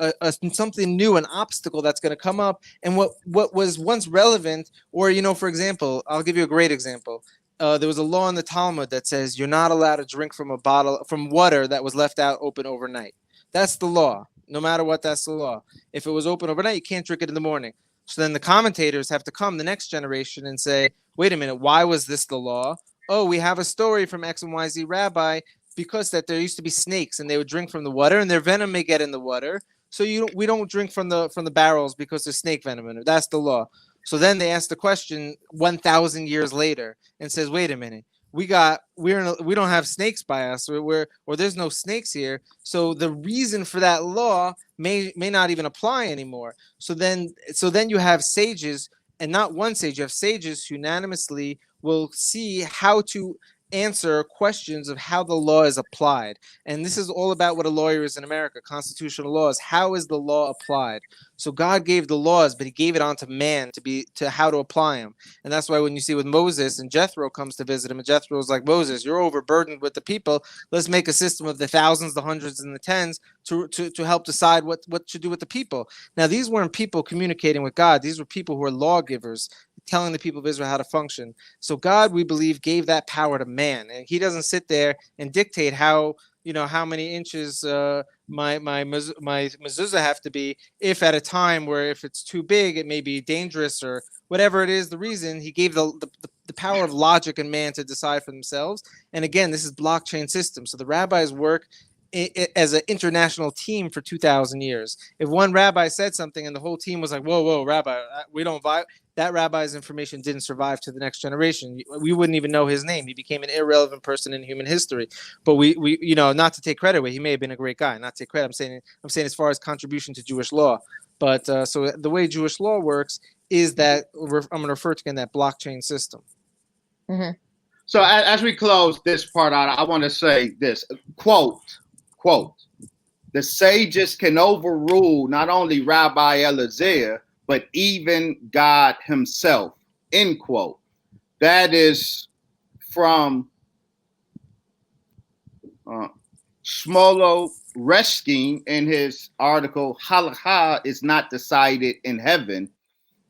something new, an obstacle that's going to come up. And what was once relevant, or, for example, I'll give you a great example. There was a law in the Talmud that says you're not allowed to drink from water that was left out open overnight. That's the law. No matter what, that's the law. If it was open overnight, you can't drink it in the morning. So then the commentators have to come the next generation and say, wait a minute, why was this the law? Oh, we have a story from X and YZ rabbi because that there used to be snakes and they would drink from the water and their venom may get in the water. So we don't drink from the barrels because there's snake venom in it. That's the law. So then they ask the question 1,000 years later and says, wait a minute, we don't have snakes by us, or there's no snakes here. So the reason for that law may not even apply anymore. So then you have sages, and not one sage, you have sages who unanimously will see how to answer questions of how the law is applied. And this is all about what a lawyer is in America, constitutional laws. How is the law applied? So God gave the laws, but he gave it onto man to how to apply them. And that's why when you see with Moses and Jethro comes to visit him, and Jethro is like, Moses, you're overburdened with the people. Let's make a system of the thousands, the hundreds, and the tens to help decide what to do with the people. Now, these weren't people communicating with God. These were people who were lawgivers, telling the people of Israel how to function. So God, we believe, gave that power to man. And he doesn't sit there and dictate how how many inches my mezuzah have to be, if at a time where if it's too big, it may be dangerous or whatever it is. The reason he gave the power of logic and man to decide for themselves. And again, this is blockchain system. So the rabbis work as an international team for 2,000 years. If one rabbi said something and the whole team was like, whoa, rabbi, we don't vibe, that rabbi's information didn't survive to the next generation. We wouldn't even know his name. He became an irrelevant person in human history. But we not to take credit away, he may have been a great guy, not to take credit. I'm saying as far as contribution to Jewish law. But so the way Jewish law works is that I'm going to refer to again that blockchain system. Mm-hmm. So as we close this part out, I want to say this quote, the sages can overrule not only Rabbi Elazar, but even God himself, end quote. That is from Shmuel Reskin in his article, Halakha is not decided in heaven,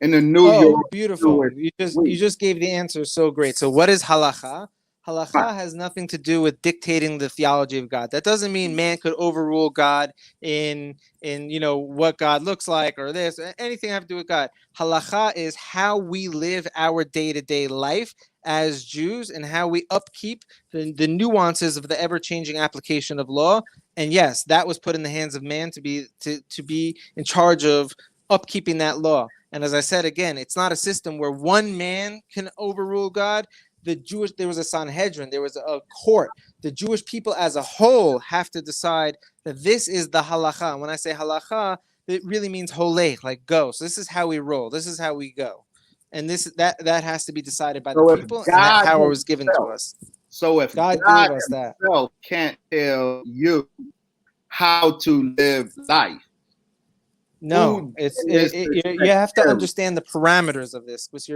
in the New York. Beautiful. You just gave the answer so great. So what is halakha? Halakha has nothing to do with dictating the theology of God. That doesn't mean man could overrule God in what God looks like or this, anything have to do with God. Halakha is how we live our day-to-day life as Jews and how we upkeep the nuances of the ever-changing application of law. And yes, that was put in the hands of man to be in charge of upkeeping that law. And as I said again, it's not a system where one man can overrule God. There was a Sanhedrin, there was a court. The Jewish people as a whole have to decide that this is the halakha. And when I say halakha, it really means holech, like go. So this is how we roll. This is how we go. And that has to be decided by the people, and that power was given to us. So if God gave us that, can't tell you how to live life. No, you have to understand the parameters of this, because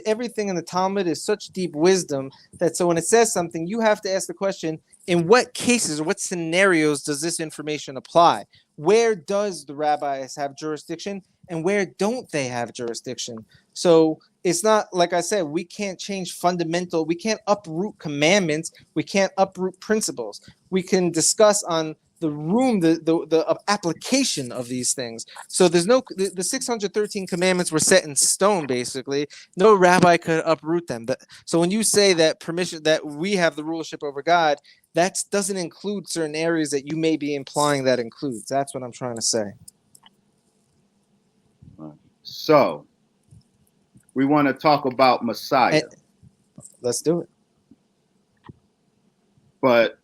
everything in the Talmud is such deep wisdom that so when it says something, you have to ask the question: in what cases or what scenarios does this information apply? Where does the rabbis have jurisdiction, and where don't they have jurisdiction? So it's not, like I said, we can't change we can't uproot commandments, we can't uproot principles. We can discuss on the application of these things. So there's the 613 commandments were set in stone, basically. No rabbi could uproot them. So when you say that that we have the rulership over God, that doesn't include certain areas that you may be implying that includes. That's what I'm trying to say. So we want to talk about Messiah. Let's do it. But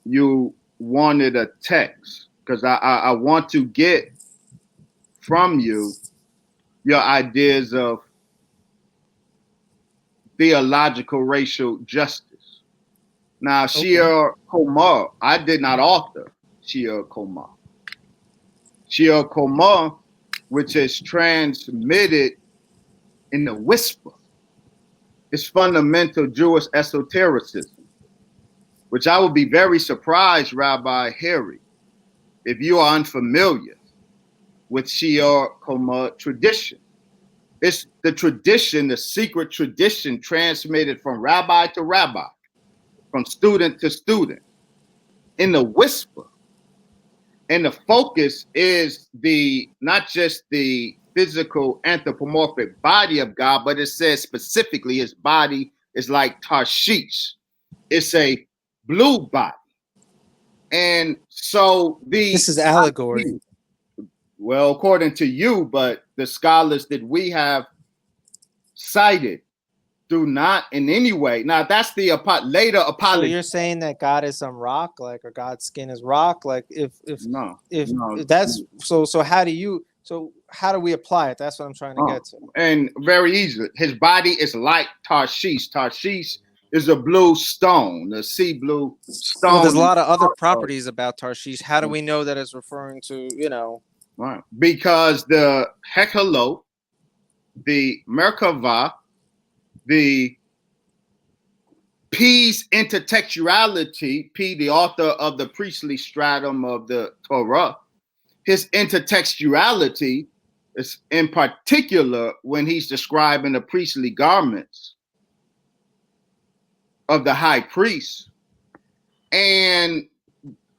you wanted a text, because I want to get from you your ideas of theological racial justice. Now, Shir Komar, I did not author Shir Komar. Shir Komar, which is transmitted in the whisper, is fundamental Jewish esotericism, which I would be very surprised, Rabbi Harry, if you are unfamiliar with Shir Komar tradition. It's the tradition, the secret tradition transmitted from rabbi to rabbi, from student to student, in the whisper. And the focus is not just the physical anthropomorphic body of God, but it says specifically his body is like Tarshish. It's a blue body. And so this is allegory. Well, according to you, but the scholars that we have cited do not in any way. Now, that's the later apology. So you're saying that God is some rock, or God's skin is rock? Like if that's so how do we apply it? That's what I'm trying to get to. And very easy. His body is like Tarshish. Tarshish is a blue stone, the sea blue stone. Well, there's a lot of other properties about Tarshish. How do we know that it's referring to, Right. Because the Hekalo, the Merkava, the P's intertextuality, P, the author of the priestly stratum of the Torah, his intertextuality is in particular when he's describing the priestly garments of the high priest. And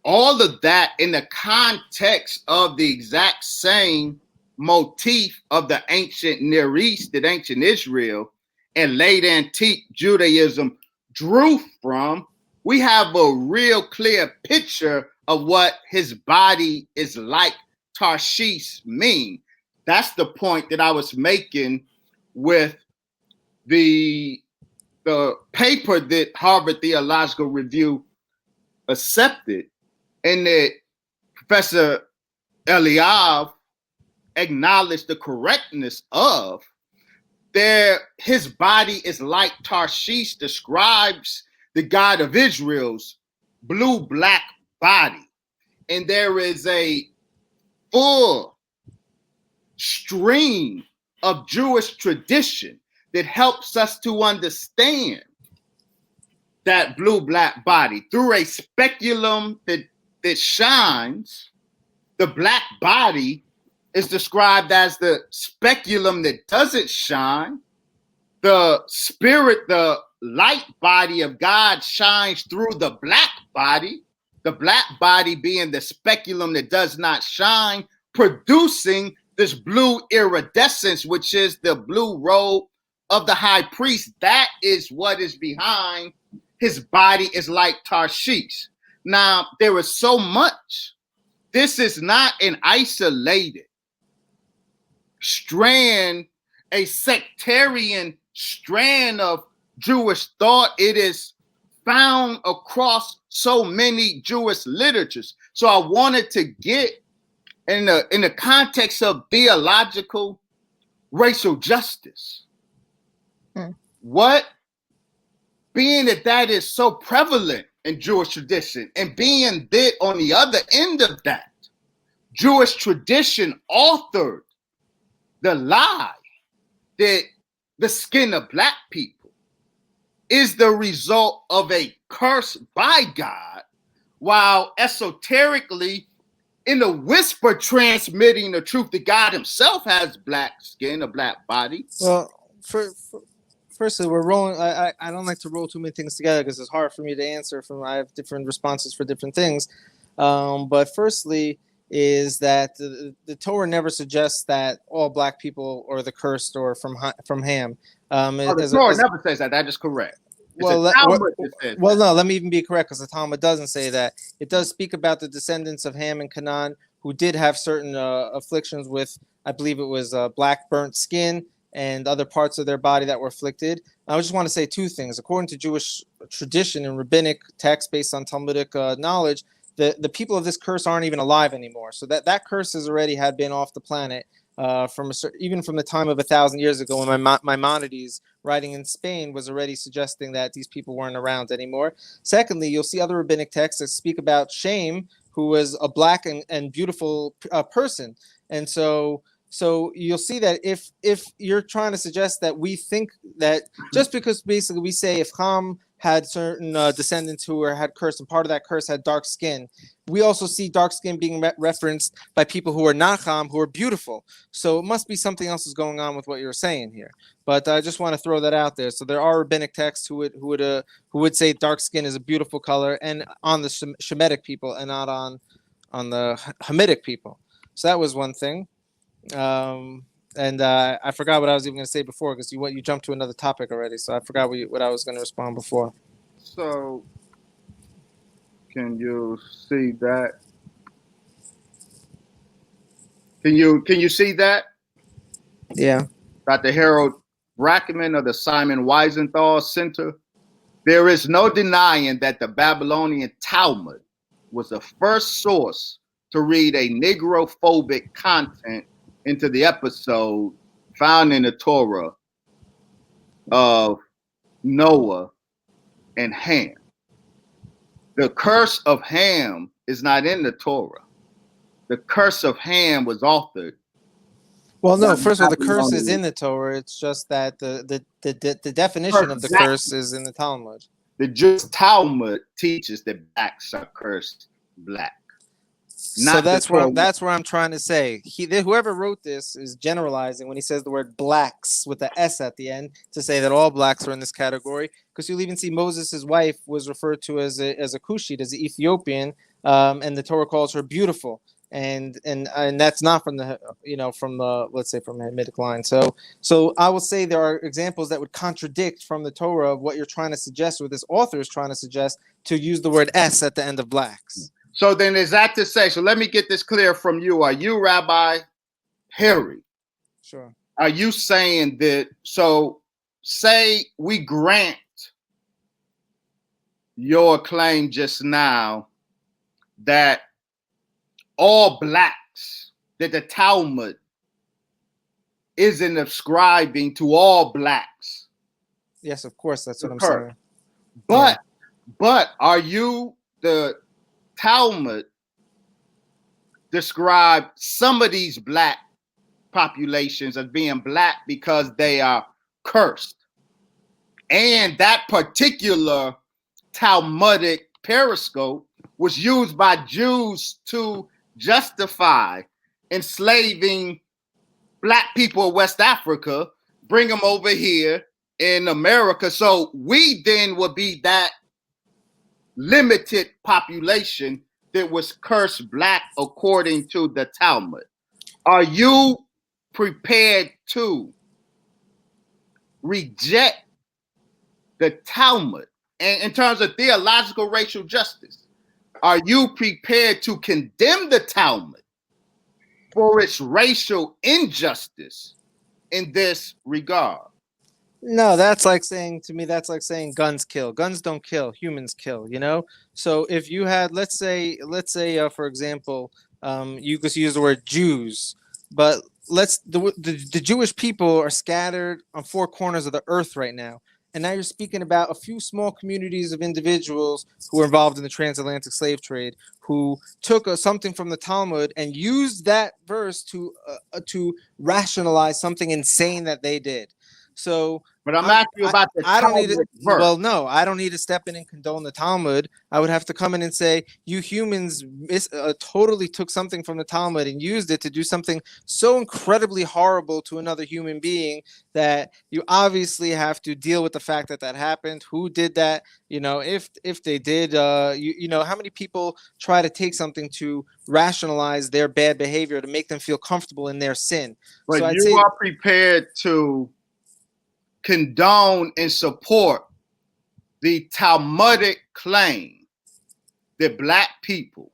all of that in the context of the exact same motif of the ancient Near East that ancient Israel and late antique Judaism drew from, we have a real clear picture of what his body is like Tarshish mean. That's the point that I was making with the paper that Harvard Theological Review accepted, and that Professor Eliav acknowledged the correctness of. His body is like Tarshish describes the God of Israel's blue-black body. And there is a full stream of Jewish tradition that helps us to understand that blue-black body. Through a speculum that shines, the black body is described as the speculum that doesn't shine. The spirit, the light body of God shines through the black body being the speculum that does not shine, producing this blue iridescence, which is the blue robe of the high priest. That is what is behind his body is like Tarshish. Now, there is so much. This is not an isolated strand, a sectarian strand of Jewish thought. It is found across so many Jewish literatures. So I wanted to get in the context of theological racial justice. What, being that is so prevalent in Jewish tradition, and being that on the other end of that, Jewish tradition authored the lie that the skin of black people is the result of a curse by God, while esoterically, in a whisper, transmitting the truth that God himself has black skin, a black body. Well, firstly, we're rolling. I don't like to roll too many things together because it's hard for me to answer. I have different responses for different things. But firstly, is that the Torah never suggests that all black people are the cursed or from Ham. The Torah never says that. That is correct. No, let me even be correct, because the Talmud doesn't say that. It does speak about the descendants of Ham and Canaan who did have certain afflictions with, I believe it was black burnt skin and other parts of their body that were afflicted. I just want to say two things. According to Jewish tradition and rabbinic texts based on Talmudic knowledge, the people of this curse aren't even alive anymore. So that curse has already had been off the planet even from the time of 1,000 years ago, when Maimonides, writing in Spain, was already suggesting that these people weren't around anymore. Secondly, you'll see other rabbinic texts that speak about Shem, who was a black and beautiful person. And so you'll see that if you're trying to suggest that we think that just because basically we say if Ham had certain descendants who had curse, and part of that curse had dark skin, we also see dark skin being referenced by people who are not Ham, who are beautiful. So it must be something else is going on with what you're saying here. But I just want to throw that out there. So there are rabbinic texts who would say dark skin is a beautiful color, and on the Shemitic people, and not on the Hamitic people. So that was one thing. And I forgot what I was even going to say before, because you jumped to another topic already. So I forgot what I was going to respond before. So can you see that? Can you see that? Yeah. Dr. Harold Brackman of the Simon Wiesenthal Center. There is no denying that the Babylonian Talmud was the first source to read a Negrophobic content into the episode found in the Torah of Noah and Ham. The curse of Ham is not in the Torah. The curse of Ham was authored. Well, no, first of all, the curse is in the Torah. It's just that the definition of the curse is in the Talmud. The Jewish Talmud teaches that blacks are cursed black. not the Torah. That's where I'm trying to say. Whoever wrote this is generalizing when he says the word blacks with the S at the end to say that all blacks are in this category. Because you'll even see Moses' wife was referred to as a Cushite, as an Ethiopian, and the Torah calls her beautiful. And that's not from the let's say from the Hamitic line. So I will say there are examples that would contradict from the Torah of what you're trying to suggest, or this author is trying to suggest, to use the word S at the end of blacks. So then is that to say, so let me get this clear from you. Are you, Rabbi Harry? Sure. Are you saying that, so say we grant your claim just now that all blacks, that the Talmud isn't ascribing to all blacks? Yes, of course, that's what I'm saying. But are you, the Talmud describe some of these black populations as being black because they are cursed, and that particular Talmudic periscope was used by Jews to justify enslaving black people of West Africa, bring them over here in America. So we then would be that limited population that was cursed black according to the Talmud. Are you prepared to reject the Talmud? And in terms of theological racial justice, are you prepared to condemn the Talmud for its racial injustice in this regard? No, that's like saying guns kill. Guns don't kill, humans kill, you know? So if you had, let's say, for example, you could use the word Jews, but the Jewish people are scattered on four corners of the earth right now. And now you're speaking about a few small communities of individuals who were involved in the transatlantic slave trade, who took something from the Talmud and used that verse to rationalize something insane that they did. So, but I'm asking you about the I don't need Talmud to. verse. Well, no, I don't need to step in and condone the Talmud. I would have to come in and say, you humans totally took something from the Talmud and used it to do something so incredibly horrible to another human being that you obviously have to deal with the fact that that happened. Who did that? You know, if they did, you know, how many people try to take something to rationalize their bad behavior to make them feel comfortable in their sin? But so I'd you say, are prepared to condone and support the Talmudic claim that black people,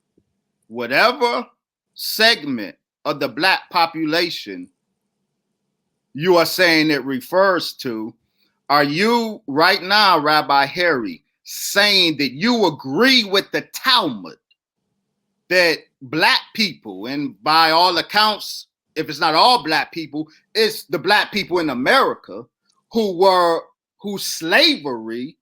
whatever segment of the black population you are saying it refers to, are you right now, Rabbi Harry, saying that you agree with the Talmud that black people, and by all accounts, if it's not all black people, it's the black people in America whose slavery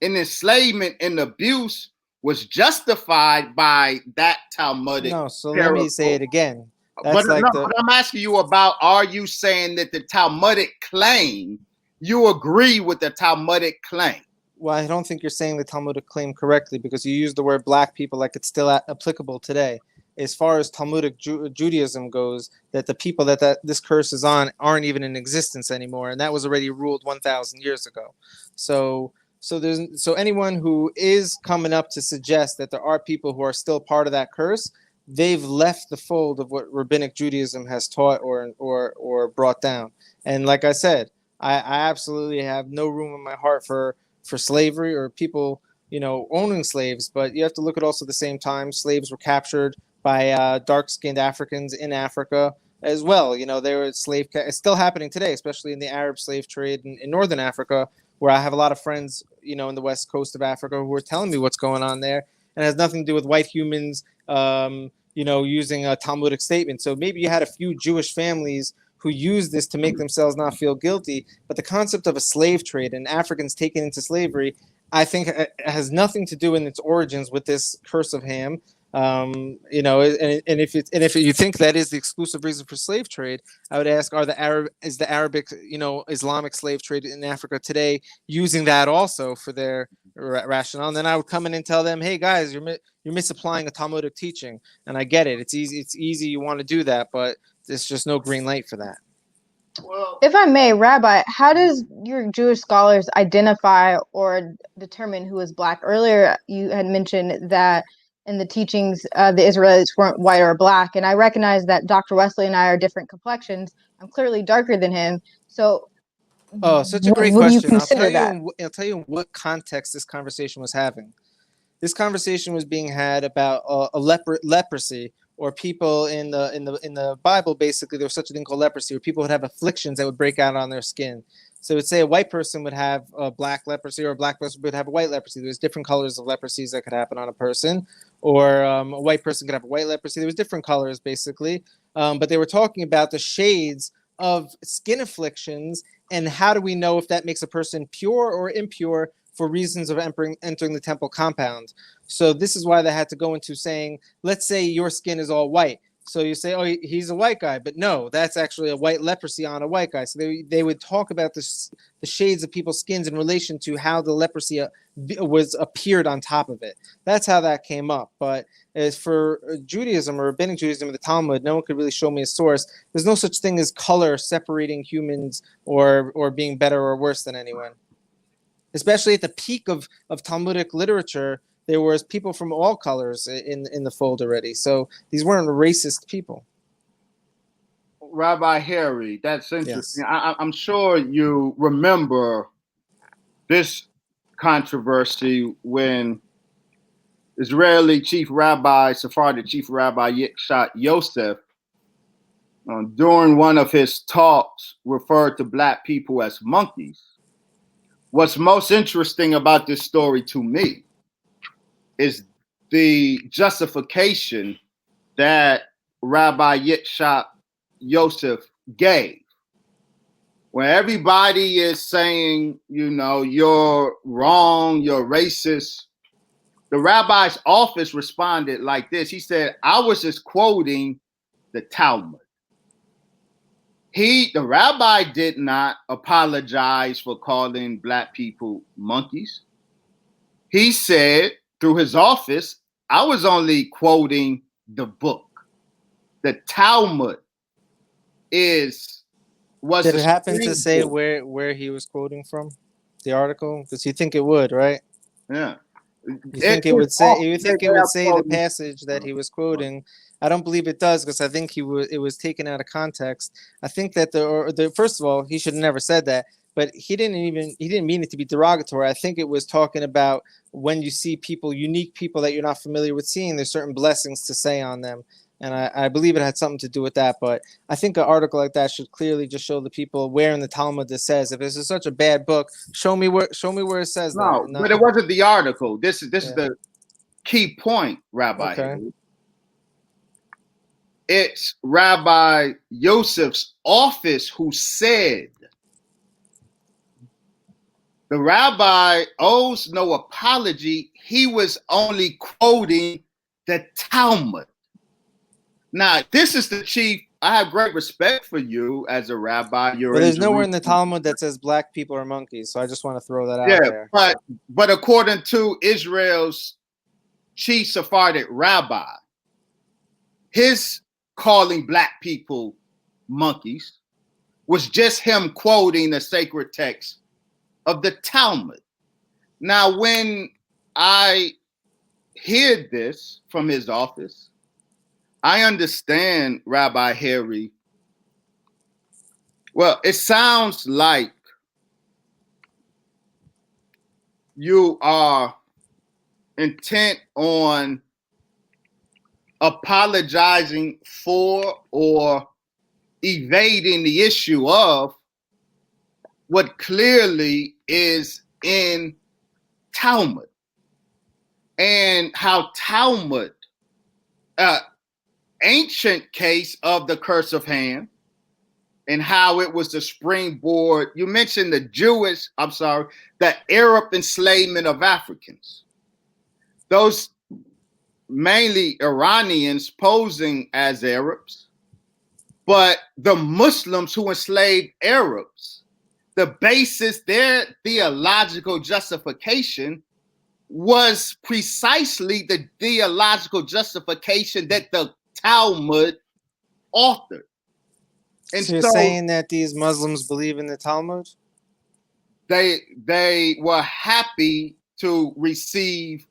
and enslavement and abuse was justified by that Talmudic? no, so let me say it again. But I'm asking you about, are you saying that the Talmudic claim, you agree with the Talmudic claim? Well, I don't think you're saying the Talmudic claim correctly, because you use the word black people like it's still applicable today. As far as Talmudic Judaism goes, that the people that this curse is on aren't even in existence anymore, and that was already ruled 1,000 years ago. So anyone who is coming up to suggest that there are people who are still part of that curse, they've left the fold of what Rabbinic Judaism has taught or brought down. And like I said, I absolutely have no room in my heart for slavery or people, you know, owning slaves. But you have to look at also the same time, slaves were captured by dark-skinned Africans in Africa as well. You know, they were it's still happening today, especially in the Arab slave trade in Northern Africa, where I have a lot of friends, you know, in the west coast of Africa who are telling me what's going on there. And it has nothing to do with white humans, you know, using a Talmudic statement. So maybe you had a few Jewish families who use this to make themselves not feel guilty. But the concept of a slave trade and Africans taken into slavery, I think it has nothing to do in its origins with this curse of Ham. You know, and if you think that is the exclusive reason for slave trade, I would ask, is the Arabic, you know, Islamic slave trade in Africa today using that also for their rationale, and then I would come in and tell them, hey guys, you're misapplying a Talmudic teaching, and I get it. It's easy. You want to do that, but there's just no green light for that. If I may, Rabbi, how does your Jewish scholars identify or determine who is Black? Earlier, you had mentioned that in the teachings, the Israelites weren't white or Black, and I recognize that Dr. Wesley and I are different complexions. I'm clearly darker than him, so Oh, such a great would you question. I'll consider that? tell you in what context this conversation was having. This conversation was being had about leprosy, or people in the Bible. Basically, there was such a thing called leprosy, where people would have afflictions that would break out on their skin. So it would say a white person would have a black leprosy, or a black person would have a white leprosy. There's different colors of leprosies that could happen on a person, or a white person could have a white leprosy. There was different colors, basically, but they were talking about the shades of skin afflictions, and how do we know if that makes a person pure or impure for reasons of entering the temple compound. So this is why they had to go into saying, let's say your skin is all white. So you say, oh, he's a white guy, but no, that's actually a white leprosy on a white guy. So they would talk about the shades of people's skins in relation to how the leprosy appeared on top of it. That's how that came up. But as for Judaism or Rabbinic Judaism or the Talmud, no one could really show me a source. There's no such thing as color separating humans or being better or worse than anyone. Especially at the peak of Talmudic literature, there was people from all colors in the fold already. So these weren't racist people. Rabbi Harry, that's interesting. Yes. I'm sure you remember this controversy when Israeli Chief Rabbi, Sephardic Chief Rabbi Yitzhak Yosef, during one of his talks, referred to Black people as monkeys. What's most interesting about this story to me is the justification that Rabbi Yitzhak Yosef gave. When everybody is saying, you know, you're wrong, you're racist, the rabbi's office responded like this. He said, I was just quoting the Talmud. The rabbi did not apologize for calling Black people monkeys. He said through his office, I was only quoting the book. The Talmud was. Did it happen to say where he was quoting from? The article? Because you think it would, right? Yeah. You think it would say the passage that he was quoting? I don't believe it does, because I think it was taken out of context. I think that first of all, he should have never said that, but he didn't mean it to be derogatory. I think it was talking about when you see people, unique people that you're not familiar with seeing, there's certain blessings to say on them. And I believe it had something to do with that. But I think an article like that should clearly just show the people where in the Talmud this says. If this is such a bad book, show me where it says that. No, but it wasn't the article. This is the key point, Rabbi. Okay. It's Rabbi Yosef's office who said, the rabbi owes no apology. He was only quoting the Talmud. Now, this is the chief. I have great respect for you as a rabbi. But there's nowhere in the Talmud that says Black people are monkeys, so I just want to throw that out there. But according to Israel's chief Sephardic rabbi, his calling Black people monkeys was just him quoting the sacred text of the Talmud. Now, when I hear this from his office, I understand, Rabbi Harry. Well, it sounds like you are intent on apologizing for or evading the issue of what clearly is in Talmud, and how Talmud, ancient case of the curse of Ham, and how it was the springboard. You mentioned the Arab enslavement of Africans. Those mainly Iranians posing as Arabs, but the Muslims who enslaved Arabs, the basis, their theological justification was precisely the theological justification that the Talmud authored. And so you're saying that these Muslims believe in the Talmud? They were happy to receive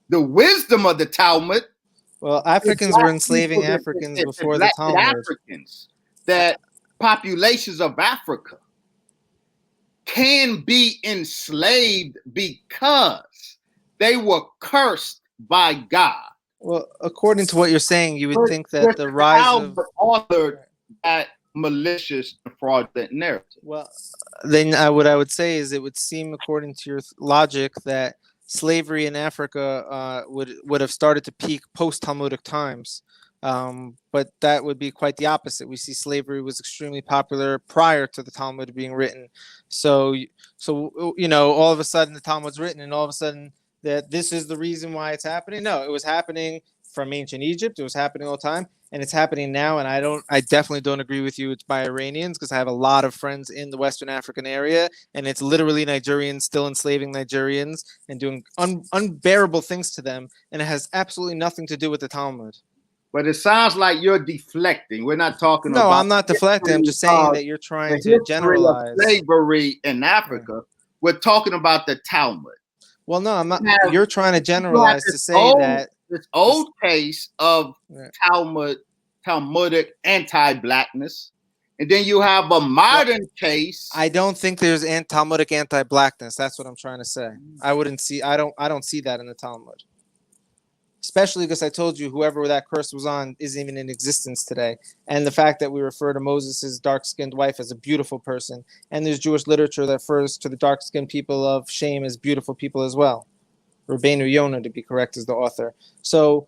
the wisdom of the Talmud. Well, Africans were enslaving Africans before the Talmud. Africans, that populations of Africa can be enslaved because they were cursed by God. Well, according to what you're saying, you would think that the rise of authored that malicious and fraudulent narrative. Well, then what I would say is it would seem, according to your logic, that slavery in Africa would have started to peak post-Talmudic times. But that would be quite the opposite. We see slavery was extremely popular prior to the Talmud being written. So you know, all of a sudden the Talmud's written, and all of a sudden that this is the reason why it's happening. No, it was happening from ancient Egypt. It was happening all the time, and it's happening now. And I definitely don't agree with you. It's by Iranians, because I have a lot of friends in the Western African area, and it's literally Nigerians still enslaving Nigerians and doing unbearable things to them, and it has absolutely nothing to do with the Talmud. But it sounds like you're deflecting. We're not talking about. No, I'm not deflecting. I'm just saying that you're trying to generalize slavery in Africa. We're talking about the Talmud. Well, no, I'm not. You're trying to generalize to say that this old case of Talmudic anti-blackness, and then you have a modern case. I don't think there's Talmudic anti-blackness. That's what I'm trying to say. I don't see that in the Talmud. Especially because I told you whoever that curse was on isn't even in existence today. And the fact that we refer to Moses' dark-skinned wife as a beautiful person. And there's Jewish literature that refers to the dark-skinned people of Shem as beautiful people as well. Rabbeinu Yonah, to be correct, is the author. So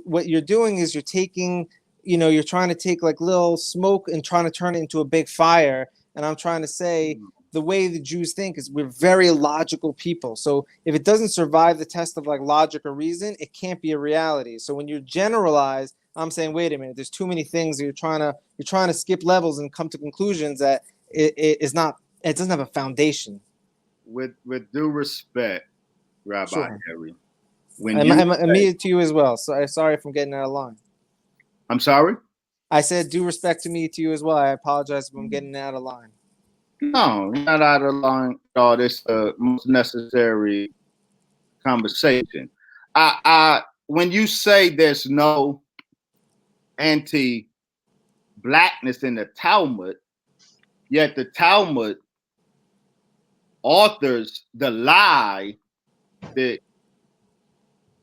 what you're doing is you're taking, you're trying to take like little smoke and trying to turn it into a big fire. And I'm trying to say, the way the Jews think is we're very logical people. So if it doesn't survive the test of like logic or reason, it can't be a reality. So when you generalize, I'm saying, wait a minute, there's too many things that you're trying to skip levels and come to conclusions that it doesn't have a foundation. With due respect, Rabbi Harry, I'm immediate to you as well. So I'm sorry if I'm getting out of line. I'm sorry? I said due respect to me to you as well. I apologize if I'm getting out of line. No, not out of line. God, it's the most necessary conversation. When you say there's no anti-blackness in the Talmud, yet the Talmud authors the lie that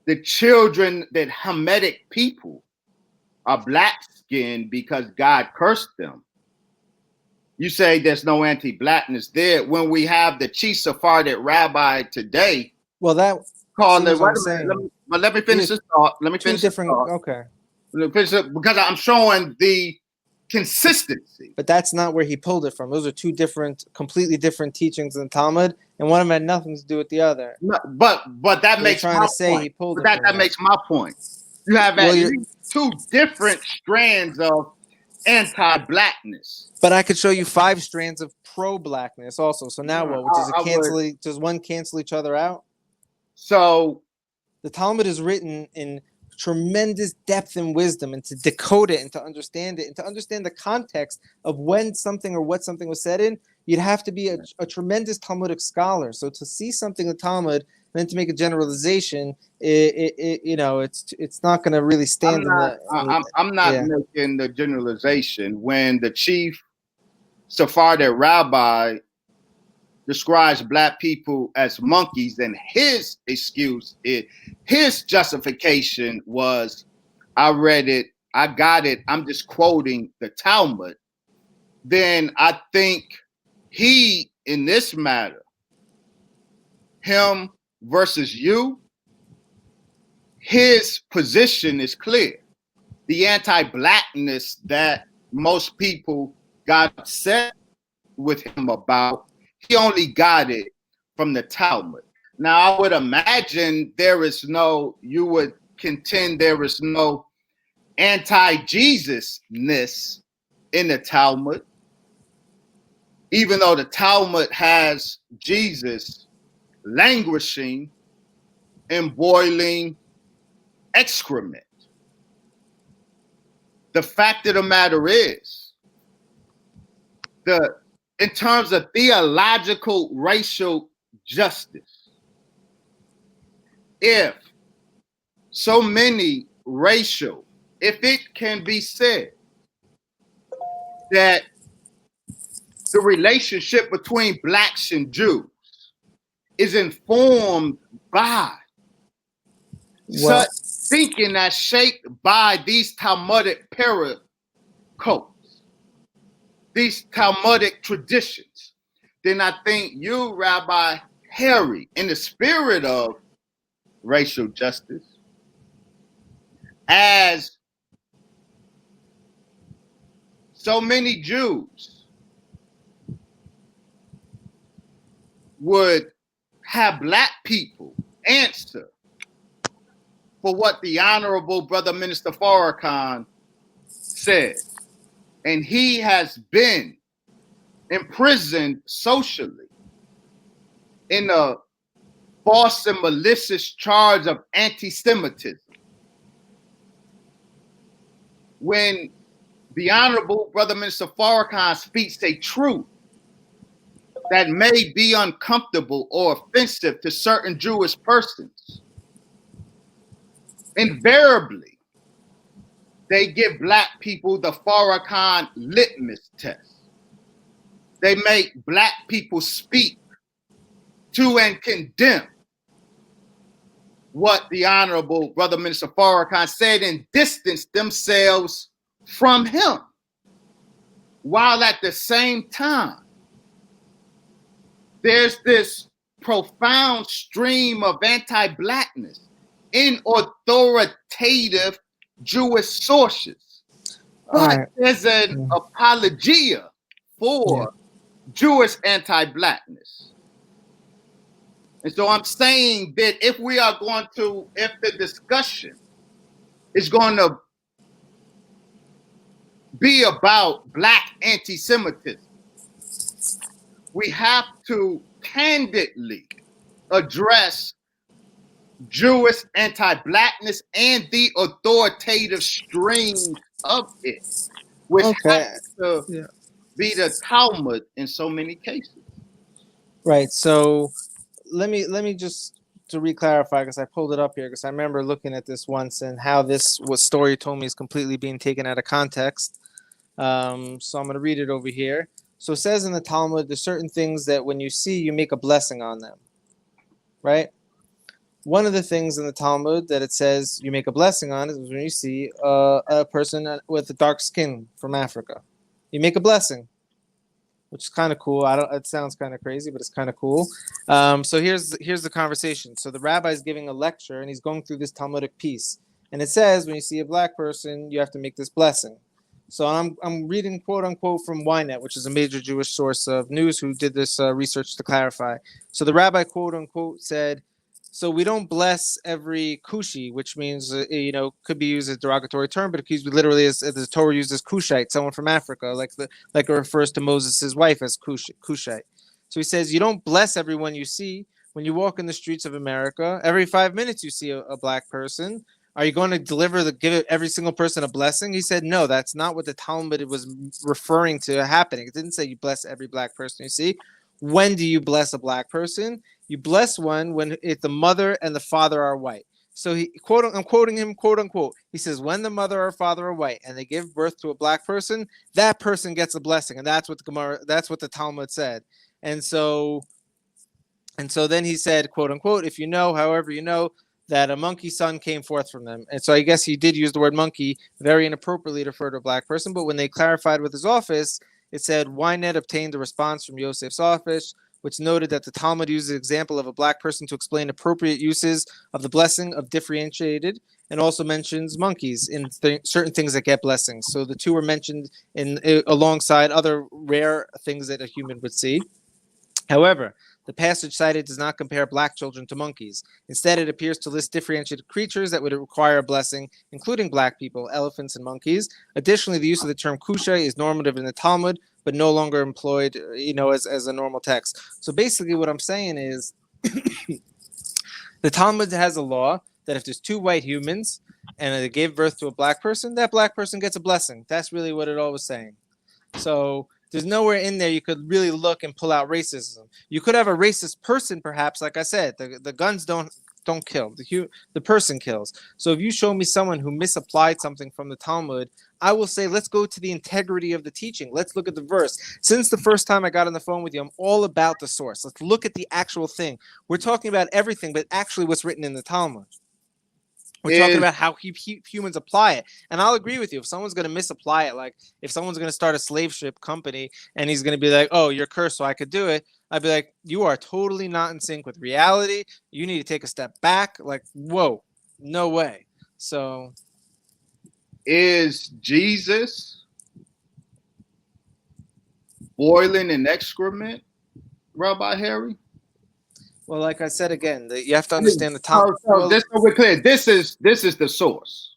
the children, that Hamitic people are black-skinned because God cursed them. You say there's no anti-blackness there when we have the chief Sephardic rabbi today. Well, that called it. Let me finish this thought. Let me finish this thought. Okay. Because I'm showing the consistency. But that's not where he pulled it from. Those are two completely different teachings in the Talmud, and one of them had nothing to do with the other. No, but that makes my point. He pulled that makes my point. You have two different strands of anti-blackness. But I could show you 5 strands of pro-blackness also. So now what? Does one cancel each other out? So the Talmud is written in tremendous depth and wisdom, and to decode it and to understand it and to understand the context of when something or what something was said in, you'd have to be a tremendous Talmudic scholar. So to see something in the Talmud and then to make a generalization, it's not going to really stand. I'm not making the generalization. When the chief Sephardic rabbi describes black people as monkeys, and his justification was, I read it, I got it, I'm just quoting the Talmud, then I think he, in this matter, him versus you, his position is clear. The anti-blackness that most people got upset with him about, he only got it from the Talmud. Now, I would imagine you would contend there is no anti-Jesus-ness in the Talmud, even though the Talmud has Jesus languishing in boiling excrement. The fact of the matter is, in terms of theological racial justice, if so many racial, if it can be said that the relationship between blacks and Jews is informed by such thinking that's shaped by these Talmudic paracodes, these Talmudic traditions, then I think you, Rabbi Harry, in the spirit of racial justice, as so many Jews would have black people answer for what the Honorable Brother Minister Farrakhan said. And he has been imprisoned socially in a false and malicious charge of anti-Semitism. When the Honorable Brother Minister Farrakhan speaks a truth that may be uncomfortable or offensive to certain Jewish persons, invariably, they give black people the Farrakhan litmus test. They make black people speak to and condemn what the Honorable Brother Minister Farrakhan said and distance themselves from him, while at the same time, there's this profound stream of anti-blackness in authoritative Jewish sources. But there's an apologia for Jewish anti-blackness. And so I'm saying that if the discussion is going to be about black anti-Semitism, we have to candidly address Jewish anti-blackness and the authoritative streams of it, which has to be the Talmud in so many cases. Right. So let me just to re-clarify, because I pulled it up here because I remember looking at this once and how this story you told me is completely being taken out of context. So I'm going to read it over here. So it says in the Talmud, there's certain things that when you see, you make a blessing on them, right? One of the things in the Talmud that it says you make a blessing on is when you see a person with a dark skin from Africa. You make a blessing, which is kind of cool. It sounds kind of crazy, but it's kind of cool. So here's the conversation. So the rabbi is giving a lecture, and he's going through this Talmudic piece. And it says when you see a black person, you have to make this blessing. So I'm reading quote unquote from Ynet, which is a major Jewish source of news who did this research to clarify. So the rabbi quote unquote said, so we don't bless every kushi, which means could be used as a derogatory term, but it could be literally as the Torah uses Kushite, someone from Africa, like it refers to Moses' wife as Kushite. So he says you don't bless everyone you see. When you walk in the streets of America, every 5 minutes you see a black person. Are you going to give every single person a blessing? He said, no, that's not what the Talmud was referring to happening. It didn't say you bless every black person you see. When do you bless a black person? You bless one when if the mother and the father are white. So I'm quoting him, quote unquote. He says, when the mother or father are white and they give birth to a black person, that person gets a blessing. And that's what the Talmud said. And so then he said, quote unquote, if you know, however you know, that a monkey's son came forth from them. And so I guess he did use the word monkey very inappropriately to refer to a black person. But when they clarified with his office, it said Ynet obtained a response from Yosef's office, which noted that the Talmud uses an example of a black person to explain appropriate uses of the blessing of differentiated, and also mentions monkeys in certain things that get blessings. So the two were mentioned alongside other rare things that a human would see. However, the passage cited does not compare black children to monkeys. Instead, it appears to list differentiated creatures that would require a blessing, including black people, elephants, and monkeys. Additionally, the use of the term kusha is normative in the Talmud, but no longer employed, as a normal text. So basically what I'm saying is the The Talmud has a law that if there's two white humans and they gave birth to a black person, that black person gets a blessing. That's really what it all was saying. So there's nowhere in there you could really look and pull out racism. You could have a racist person, perhaps, like I said. The guns don't kill. The person kills. So if you show me someone who misapplied something from the Talmud, I will say, let's go to the integrity of the teaching. Let's look at the verse. Since the first time I got on the phone with you, I'm all about the source. Let's look at the actual thing. We're talking about everything, but actually what's written in the Talmud. We're talking about how humans apply it. And I'll agree with you. If someone's going to misapply it, like if someone's going to start a slave ship company and he's going to be like, oh, you're cursed, so I could do it. I'd be like, you are totally not in sync with reality. You need to take a step back. Like, whoa, no way. So is Jesus boiling in excrement, Rabbi Harry? Well, like I said again, you have to understand the Talmud. Just so we're clear, this is the source.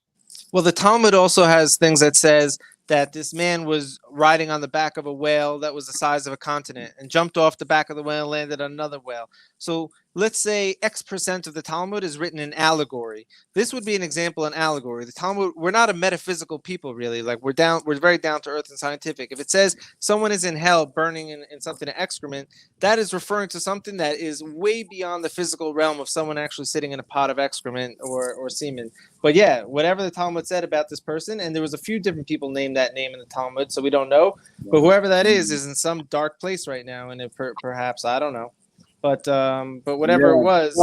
Well, the Talmud also has things that says that this man was riding on the back of a whale that was the size of a continent and jumped off the back of the whale and landed on another whale. So let's say X% of the Talmud is written in allegory. This would be an example in allegory. The Talmud, we're not a metaphysical people, really. Like we're very down to earth and scientific. If it says someone is in hell burning in something of excrement, that is referring to something that is way beyond the physical realm of someone actually sitting in a pot of excrement or semen. But yeah, whatever the Talmud said about this person, and there was a few different people named that name in the Talmud, so we don't know. But whoever that is in some dark place right now, and perhaps, I don't know. But whatever it was,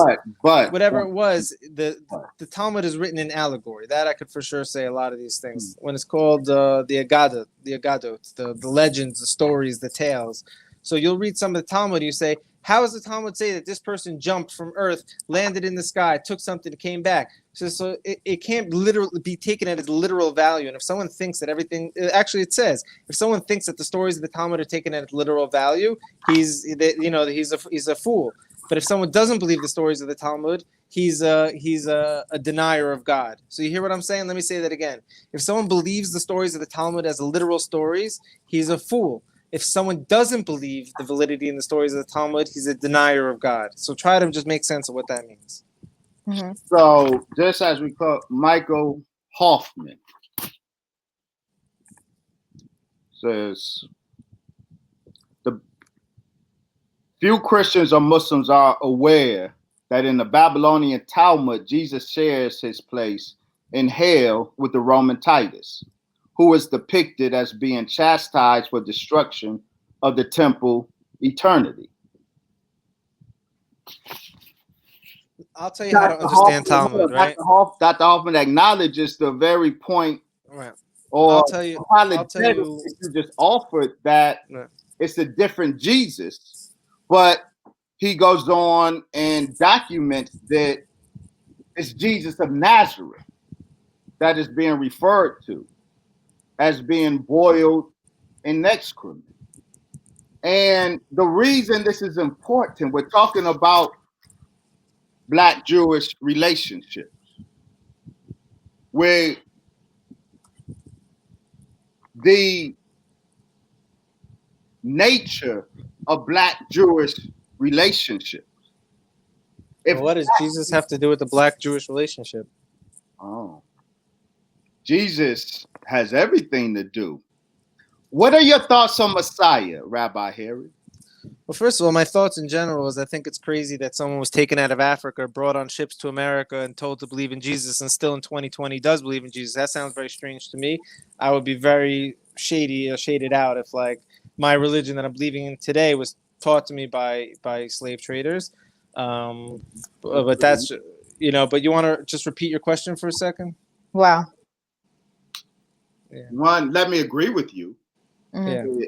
the Talmud is written in allegory. That I could for sure say a lot of these things. When it's called the Agadot, the legends, the stories, the tales. So you'll read some of the Talmud, you say, how does the Talmud say that this person jumped from earth, landed in the sky, took something, came back? So it can't literally be taken at its literal value. And if someone thinks that everything, actually it says, if someone thinks that the stories of the Talmud are taken at its literal value, he's a fool. But if someone doesn't believe the stories of the Talmud, he's a denier of God. So you hear what I'm saying? Let me say that again. If someone believes the stories of the Talmud as literal stories, he's a fool. If someone doesn't believe the validity in the stories of the Talmud, he's a denier of God. So try to just make sense of what that means. Mm-hmm. So just as we call Michael Hoffman says, the few Christians or Muslims are aware that in the Babylonian Talmud, Jesus shares his place in hell with the Roman Titus, who is depicted as being chastised for destruction of the temple eternity. I'll tell you how to understand Talmud, right? Dr. Hoffman acknowledges the very point, right? Or I'll tell you you just offered that it's a different Jesus, but he goes on and documents that it's Jesus of Nazareth that is being referred to as being boiled in excrement. And the reason this is important, we're talking about Black-Jewish relationships, where the nature of Black-Jewish relationships. What does Jesus have to do with the Black-Jewish relationship? Oh, Jesus has everything to do. What are your thoughts on Messiah, Rabbi Harry? Well, first of all, my thoughts in general is I think it's crazy that someone was taken out of Africa, brought on ships to America, and told to believe in Jesus, and still in 2020 does believe in Jesus. That sounds very strange to me. I would be very shaded out if, like, my religion that I'm believing in today was taught to me by slave traders. But that's, but you want to just repeat your question for a second? Wow. Yeah. One, let me agree with you. Mm-hmm. Yeah.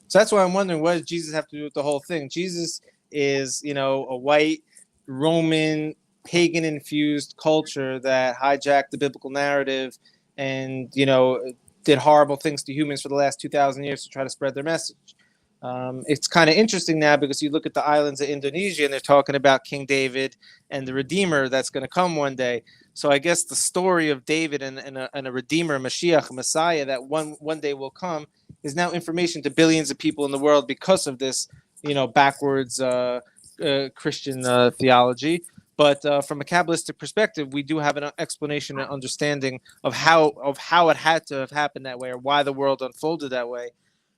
So that's why I'm wondering, what does Jesus have to do with the whole thing? Jesus is, a white Roman pagan-infused culture that hijacked the biblical narrative and, did horrible things to humans for the last 2,000 years to try to spread their message. It's kind of interesting now because you look at the islands of Indonesia and they're talking about King David and the Redeemer that's going to come one day. So I guess the story of David and a Redeemer, Mashiach, Messiah, that one day will come, is now information to billions of people in the world because of this, backwards Christian theology. But from a Kabbalistic perspective, we do have an explanation and understanding of how it had to have happened that way, or why the world unfolded that way.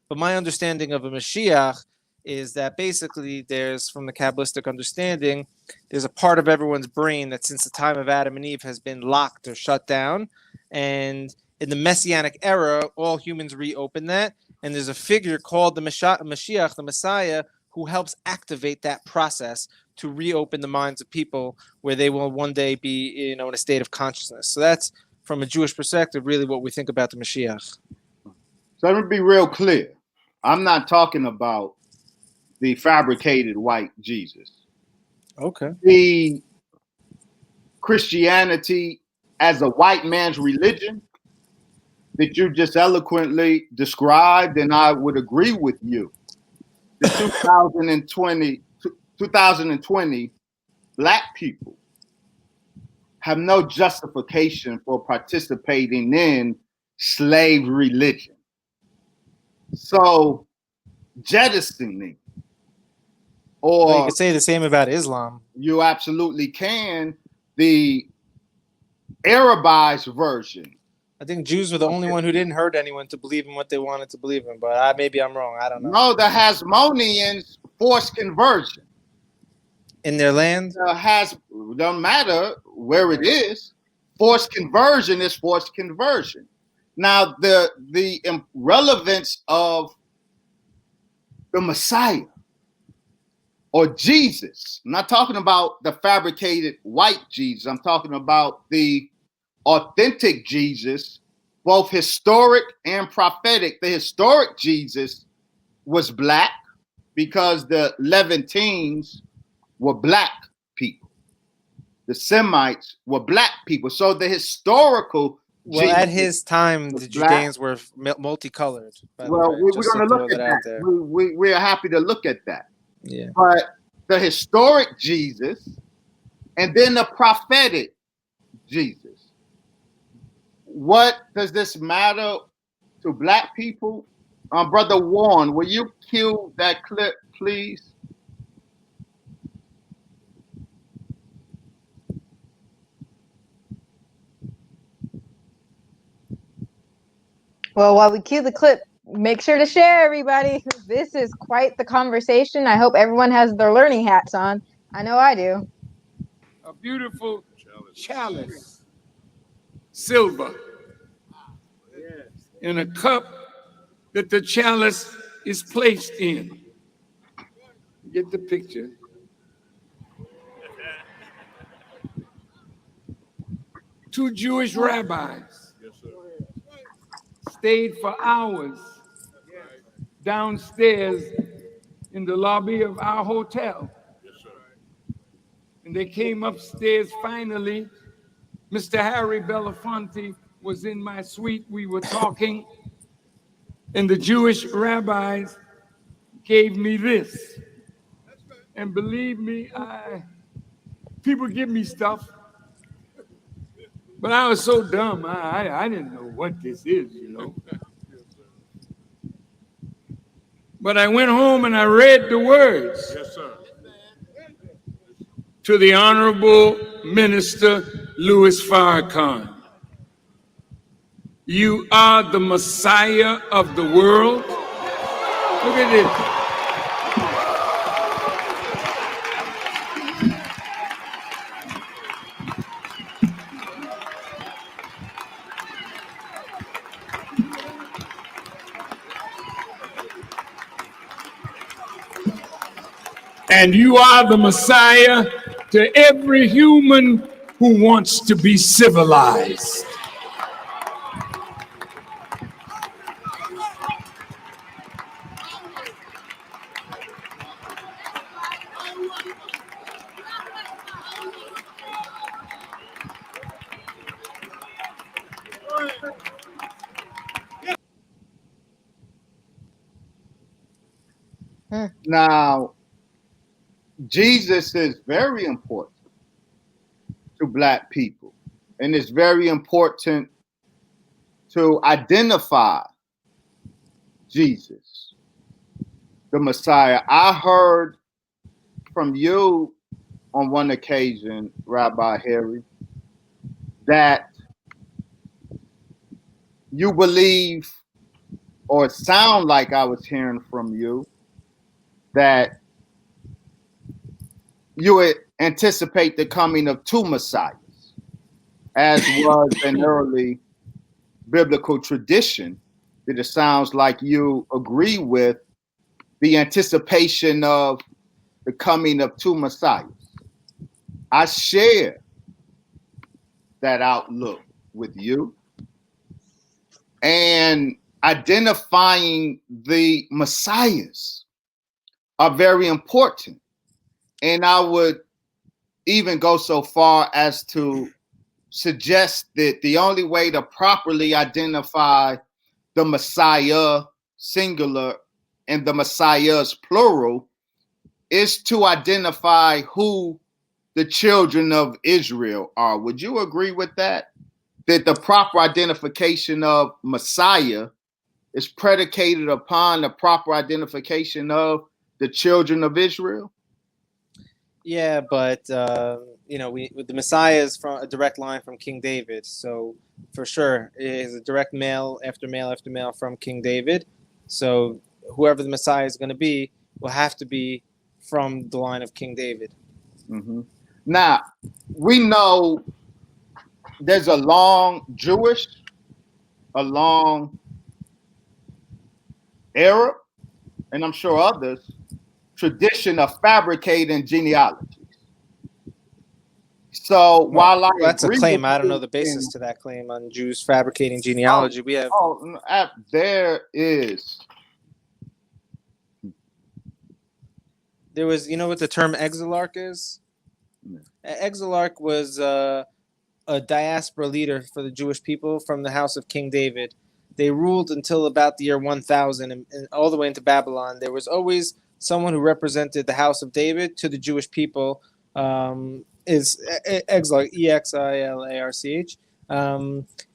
But my understanding of a Mashiach is that basically there's, from the Kabbalistic understanding, there's a part of everyone's brain that since the time of Adam and Eve has been locked or shut down. And in the Messianic era, all humans reopen that. And there's a figure called the Mashiach, the Messiah, who helps activate that process to reopen the minds of people where they will one day be, in a state of consciousness. So that's, from a Jewish perspective, really what we think about the Mashiach. So let me be real clear. I'm not talking about the fabricated white Jesus. Okay. The Christianity as a white man's religion that you just eloquently described, and I would agree with you. The 2020 Black people have no justification for participating in slave religion. So jettisoning, or well, you could say the same about Islam. You absolutely can. The Arabized version. I think Jews were the only one who didn't hurt anyone to believe in what they wanted to believe in, but maybe I'm wrong. I don't know. No, the Hasmoneans forced conversion. In their land? Don't matter where it is. Forced conversion is forced conversion. Now, the relevance of the Messiah or Jesus, I'm not talking about the fabricated white Jesus. I'm talking about the authentic Jesus, both historic and prophetic. The historic Jesus was Black because the Levantines were Black people. The Semites were Black people. So the historical Jesus at his time, the Judeans were multicolored. Well, we're going to look at that. We are happy to look at that. Yeah. But the historic Jesus and then the prophetic Jesus. What does this matter to Black people? Brother Warren, will you cue that clip, please? Well, while we cue the clip, make sure to share, everybody. This is quite the conversation. I hope everyone has their learning hats on. I know I do. A beautiful chalice, silver, in a cup that the chalice is placed in. Get the picture. Two Jewish rabbis stayed for hours downstairs in the lobby of our hotel. And they came upstairs finally. Mr. Harry Belafonte was in my suite. We were talking, and the Jewish rabbis gave me this. And believe me, people give me stuff, but I was so dumb, I didn't know what this is, But I went home and I read the words. Yes, sir. To the Honorable Minister Louis Farrakhan. You are the Messiah of the world. Look at this. And you are the Messiah to every human who wants to be civilized. Now, Jesus is very important to Black people, and it's very important to identify Jesus, the Messiah. I heard from you on one occasion, Rabbi Harry, that you believe, or it sound like I was hearing from you, that you would anticipate the coming of two messiahs, as was an early biblical tradition, that it sounds like you agree with the anticipation of the coming of two messiahs. I share that outlook with you, and identifying the messiahs are very important. And I would even go so far as to suggest that the only way to properly identify the Messiah singular and the Messiahs plural is to identify who the children of Israel are. Would you agree with that? That the proper identification of Messiah is predicated upon the proper identification of the children of Israel? Yeah, but the Messiah is from a direct line from King David, so for sure it is a direct male after male after male from King David. So whoever the Messiah is going to be will have to be from the line of King David. Mm-hmm. Now, we know there's a long Arab, and I'm sure others, tradition of fabricating genealogies. So while I that's a agree claim, with I don't you know the basis in, to that claim on Jews fabricating genealogy. We have there is. There was, you know what the term exilarch is? Yeah. Exilarch was a diaspora leader for the Jewish people from the house of King David. They ruled until about the year 1000 and all the way into Babylon. There was always someone who represented the house of David to the Jewish people. Is Exilarch, Exilarch.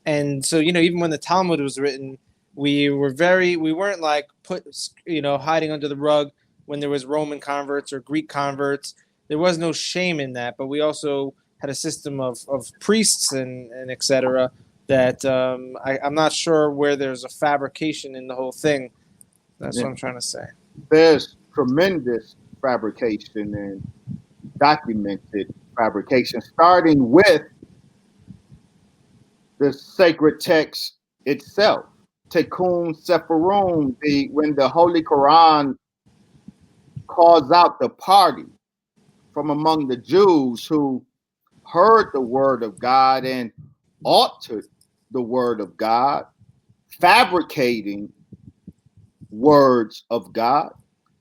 And so, even when the Talmud was written, we weren't like put, hiding under the rug when there was Roman converts or Greek converts. There was no shame in that, but we also had a system of priests and et cetera that I'm not sure where there's a fabrication in the whole thing. That's what I'm trying to say. There's tremendous fabrication and documented fabrication, starting with the sacred text itself. Tikkun Sepharim, when the Holy Quran calls out the party from among the Jews who heard the word of God and altered the word of God, fabricating words of God.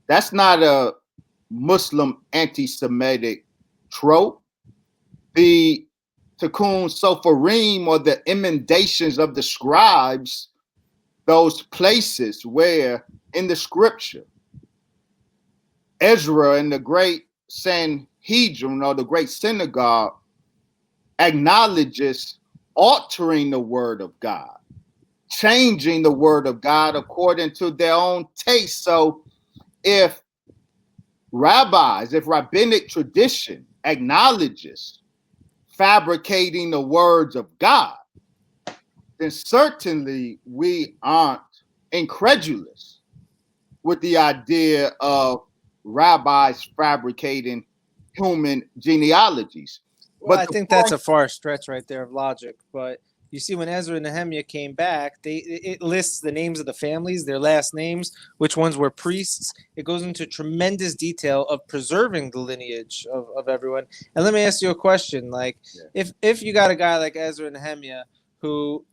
That's not a Muslim anti-Semitic trope. The Tikkun Sepharim, or the emendations of the scribes, those places where in the scripture Ezra and the great Sanhedrin, or the great synagogue, acknowledges altering the word of God, changing the word of God according to their own taste. So if rabbinic tradition acknowledges fabricating the words of God, then certainly we aren't incredulous with the idea of rabbis fabricating human genealogies. Well, I think that's a far stretch right there of logic. But you see, when Ezra and Nehemiah came back, it lists the names of the families, their last names, which ones were priests. It goes into tremendous detail of preserving the lineage of everyone. And let me ask you a question: like, if you got a guy like Ezra and Nehemiah who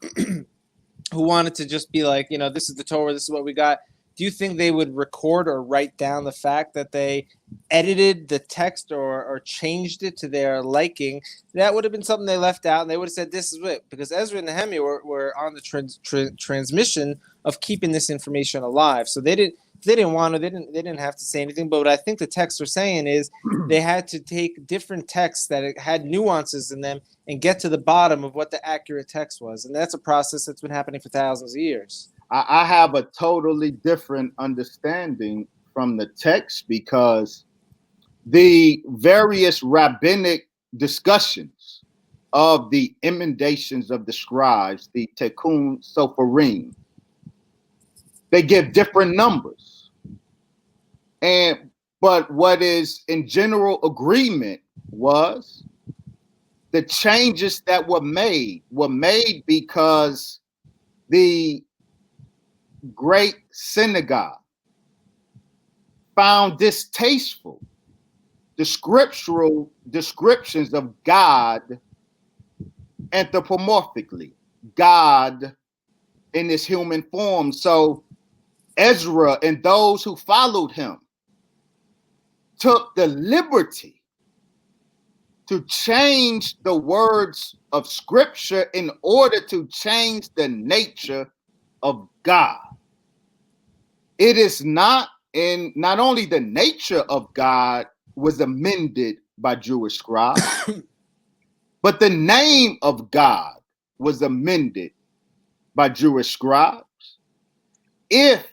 who wanted to just be like, this is the Torah, this is what we got. Do you think they would record or write down the fact that they edited the text or changed it to their liking? That would have been something they left out, and they would have said, this is it. Because Ezra and Nehemiah were on the transmission of keeping this information alive. So they didn't want to, they didn't have to say anything. But what I think the texts are saying is they had to take different texts that had nuances in them and get to the bottom of what the accurate text was. And that's a process that's been happening for thousands of years. I have a totally different understanding from the text, because the various rabbinic discussions of the emendations of the scribes, the Tikkun Soferim, they give different numbers. But what is in general agreement was the changes that were made because the great synagogue found distasteful the scriptural descriptions of God anthropomorphically, God in his human form. So Ezra and those who followed him took the liberty to change the words of scripture in order to change the nature of God. It is not only the nature of God was amended by Jewish scribes, but the name of God was amended by Jewish scribes. If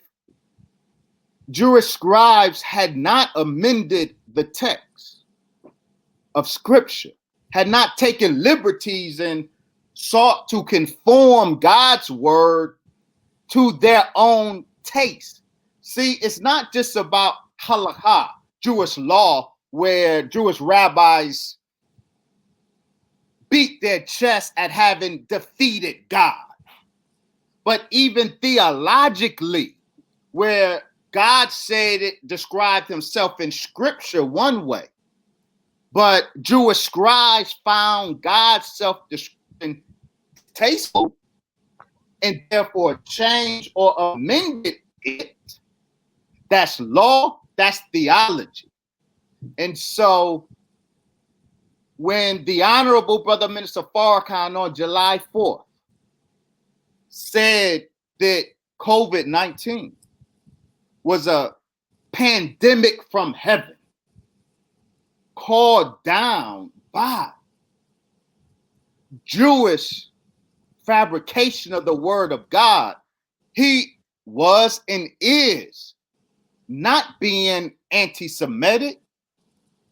Jewish scribes had not amended the text of scripture, had not taken liberties and sought to conform God's word to their own taste. See, it's not just about halakha, Jewish law, where Jewish rabbis beat their chest at having defeated God. But even theologically, where God said it, described himself in scripture one way, but Jewish scribes found God's self-description tasteful and therefore changed or amended it. That's law, that's theology. And so when the Honorable Brother Minister Farrakhan on July 4th said that COVID-19 was a pandemic from heaven called down by Jewish fabrication of the word of God, he was and is not being anti-Semitic.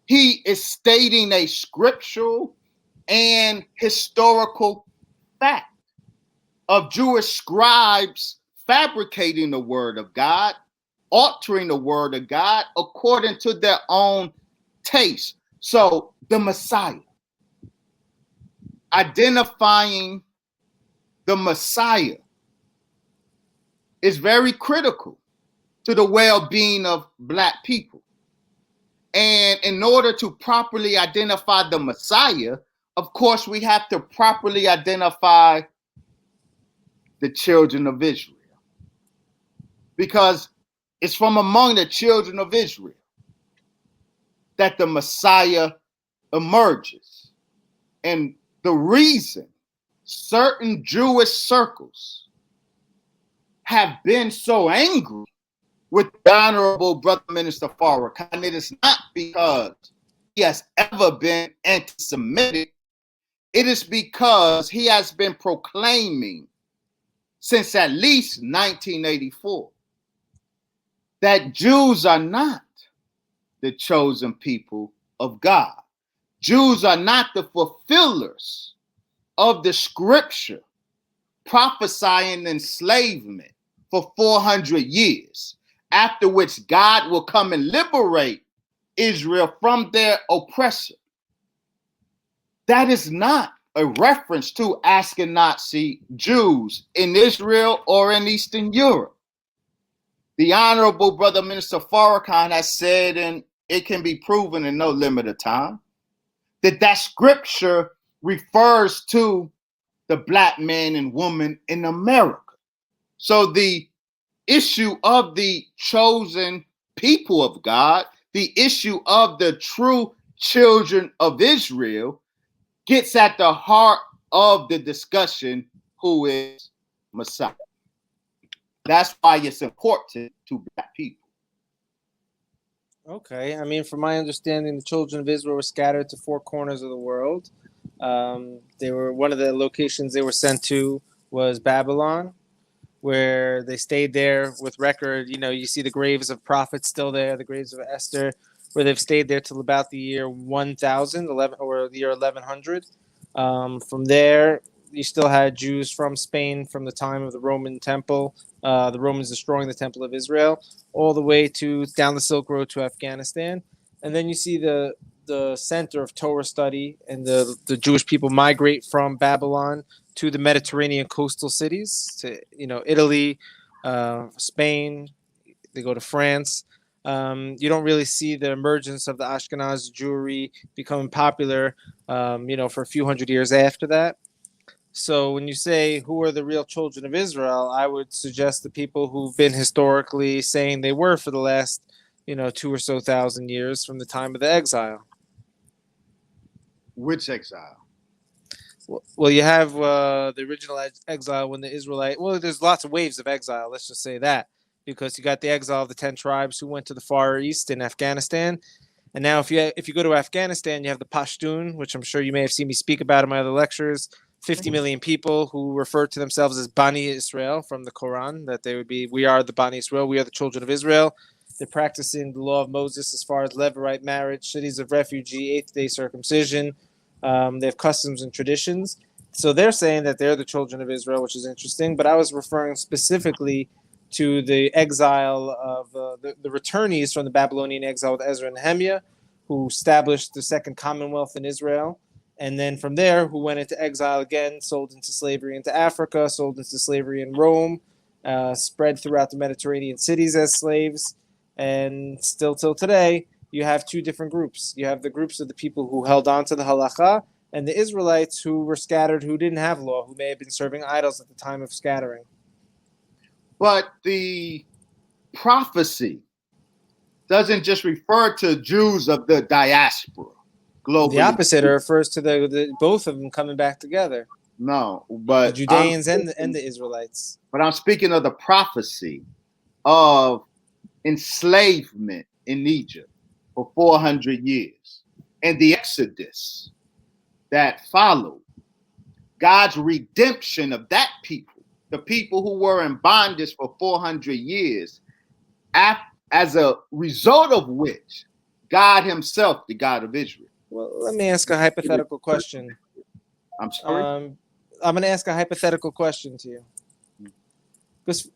He is stating a scriptural and historical fact of Jewish scribes fabricating the word of God, altering the word of God according to their own taste. So the Messiah, identifying the Messiah is very critical to the well-being of Black people. And in order to properly identify the Messiah, of course, we have to properly identify the children of Israel. Because it's from among the children of Israel that the Messiah emerges. And the reason certain Jewish circles have been so angry with the Honorable Brother Minister Farrakhan, it is not because he has ever been anti-Semitic. It is because he has been proclaiming since at least 1984 that Jews are not the chosen people of God. Jews are not the fulfillers of the scripture prophesying enslavement for 400 years, after which God will come and liberate Israel from their oppressor. That is not a reference to Ashkenazi Jews in Israel or in Eastern Europe. The Honorable Brother Minister Farrakhan has said, and it can be proven in no limited time, that scripture refers to the Black man and woman in America. So the issue of the chosen people of God, the issue of the true children of Israel, gets at the heart of the discussion, who is Messiah. That's why it's important to Black people. Okay, I mean, from my understanding, the children of Israel were scattered to 4 corners of the world. They were, one of the locations they were sent to was Babylon, where they stayed there with record. You know, you see the graves of prophets still there, the graves of Esther, where they've stayed there till about the year 1000, or the year 1100. From there, you still had Jews from Spain from the time of the Roman Temple, the Romans destroying the Temple of Israel, all the way to down the Silk Road to Afghanistan. And then you see the center of Torah study, and the Jewish people migrate from Babylon to the Mediterranean coastal cities, to Italy, Spain. They go to France. You don't really see the emergence of the Ashkenaz Jewry becoming popular, for a few hundred years after that. So when you say who are the real children of Israel, I would suggest the people who've been historically saying they were for the last, 2 or so thousand years from the time of the exile. Which exile? Well, you have the original exile when the Israelite. Well, there's lots of waves of exile. Let's just say that, because you got the exile of the 10 tribes who went to the Far East in Afghanistan, and now if you go to Afghanistan, you have the Pashtun, which I'm sure you may have seen me speak about in my other lectures. 50 million people who refer to themselves as Bani Israel from the Quran, that they would be, we are the Bani Israel, we are the children of Israel. They're practicing the law of Moses as far as Levirate marriage, cities of refugee, 8th-day circumcision. They have customs and traditions. So they're saying that they're the children of Israel, which is interesting. But I was referring specifically to the exile of the returnees from the Babylonian exile with Ezra and Nehemiah, who established the second commonwealth in Israel. And then from there, who went into exile again, sold into slavery into Africa, sold into slavery in Rome, spread throughout the Mediterranean cities as slaves. And still till today, you have two different groups. You have the groups of the people who held on to the halakha, and the Israelites who were scattered, who didn't have law, who may have been serving idols at the time of scattering. But the prophecy doesn't just refer to Jews of the diaspora globally. The opposite refers to the both of them coming back together. No, but the Judeans and the Israelites. But I'm speaking of the prophecy of enslavement in Egypt for 400 years and the Exodus that followed. God's redemption of that people, the people who were in bondage for 400 years, as a result of which God himself, the God of Israel. Well, let me ask a hypothetical question. I'm sorry? I'm going to ask a hypothetical question to you. Because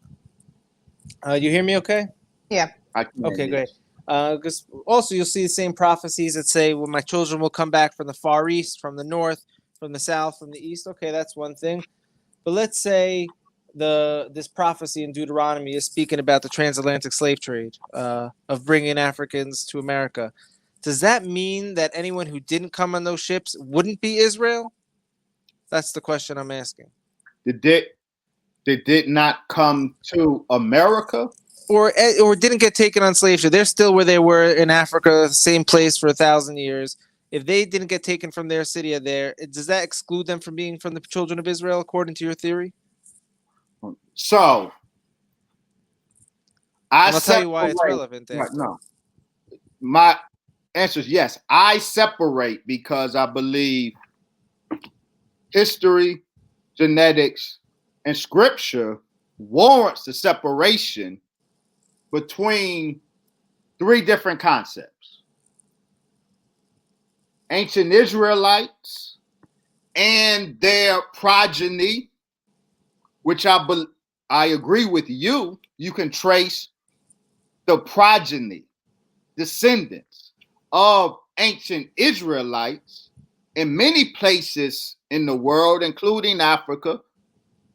you hear me okay? Yeah. Okay, great. Because also you'll see the same prophecies that say, well, my children will come back from the Far East, from the North, from the South, from the East. Okay, that's one thing. But let's say this prophecy in Deuteronomy is speaking about the transatlantic slave trade of bringing Africans to America. Does that mean that anyone who didn't come on those ships wouldn't be Israel? That's the question I'm asking. They did not come to America? Or didn't get taken on slave ship. They're still where they were in Africa, same place for 1,000 years. If they didn't get taken from their city or there, does that exclude them from being from the children of Israel, according to your theory? So, I'll tell you why it's relevant. No. My answer is yes. I separate because I believe history, genetics, and scripture warrants the separation between three different concepts: ancient Israelites and their progeny, which I agree with you. You can trace the progeny, descendants of ancient Israelites in many places in the world, including Africa,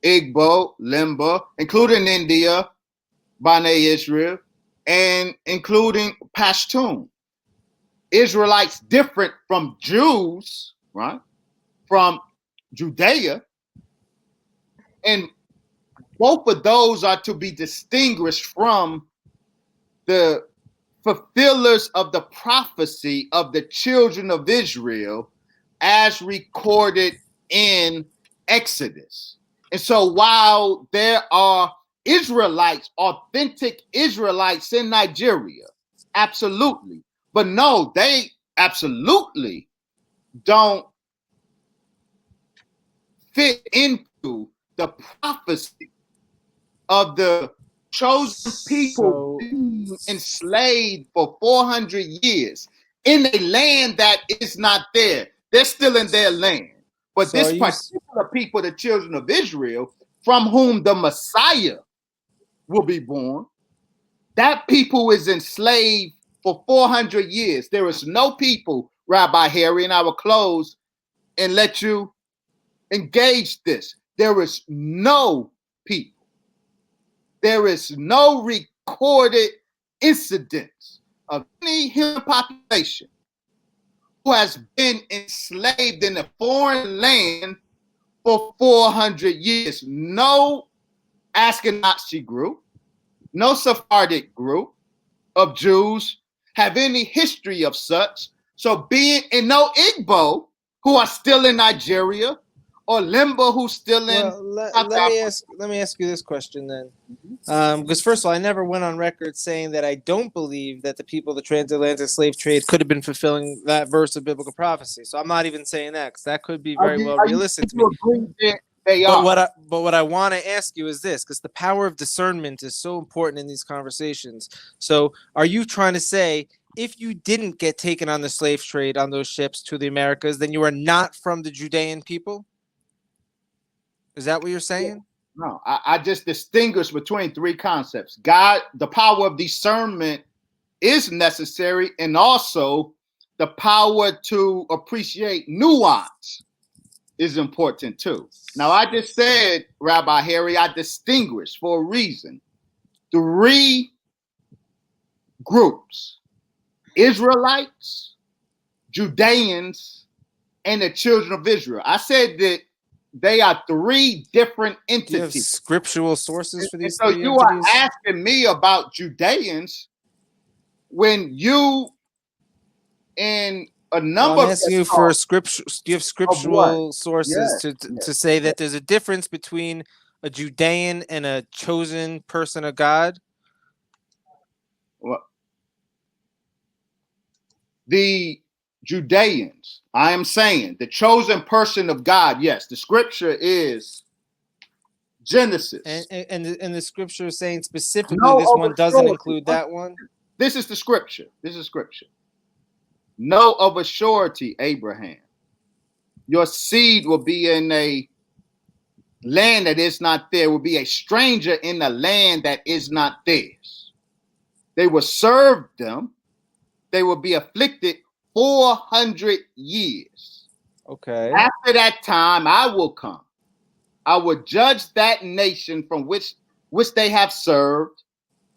Igbo, Limba, including India, Bani Israel, and including Pashtun. Israelites different from Jews, right? From Judea. And both of those are to be distinguished from the fulfillers of the prophecy of the children of Israel as recorded in Exodus. And so while there are Israelites, authentic Israelites in Nigeria, absolutely. But no, they absolutely don't fit into the prophecy of the chosen people enslaved for 400 years in a land that is not there. They're still in their land. But So this are you particular people, the children of Israel, from whom the Messiah will be born, that people is enslaved for 400 years. There is no people, Rabbi Harry, and I will close and let you engage this. There is no people. There is no recorded incidents of any human population who has been enslaved in a foreign land for 400 years. No Ashkenazi group, no Sephardic group of Jews have any history of such. So being in no Igbo who are still in Nigeria or Limba who's still in let me ask you this question then. Because first of all, I never went on record saying that I don't believe that the people of the transatlantic slave trade could have been fulfilling that verse of biblical prophecy. So I'm not even saying that, because that could be very well realistic to me. But what I want to ask you is this, because the power of discernment is so important in these conversations. So are you trying to say if you didn't get taken on the slave trade on those ships to the Americas, then you are not from the Judean people? Is that what you're saying? No, I just distinguish between three concepts. God, the power of discernment is necessary, and also the power to appreciate nuance is important too. Now, I just said, Rabbi Harry, I distinguish for a reason. Three groups: Israelites, Judeans, and the children of Israel. I said that they are three different entities. Do you have scriptural sources for these so three you entities? are asking me about Judeans when you in a number I'm asking you for scripture. Do you have scriptural sources Yes, to say that there's a difference between a Judean and a chosen person of God? Well, the Judeans, I am saying the chosen person of God. Yes, the scripture is Genesis. And the scripture is saying specifically No this one doesn't surety. include that one? This is the scripture. This is scripture. Know of a surety, Abraham, your seed will be in a land that is not there, will be a stranger in a land that is not theirs. They will serve them. They will be afflicted 400 years. Okay. After that time, I will come. I will judge that nation from which they have served,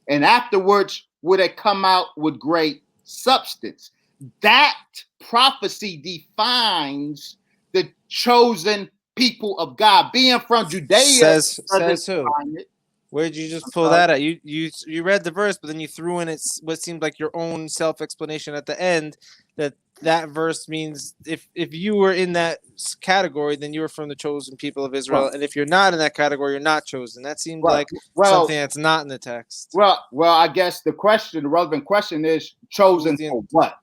and afterwards will they come out with great substance. That prophecy defines the chosen people of God. Being from Judea says who? Where did you just pull that out? You read the verse, but then you threw in what seemed like your own self-explanation at the end, that verse means if you were in that category, then you were from the chosen people of Israel, and if you're not in that category, you're not chosen. That seemed like something that's not in the text. Well, I guess the relevant question is chosen for what?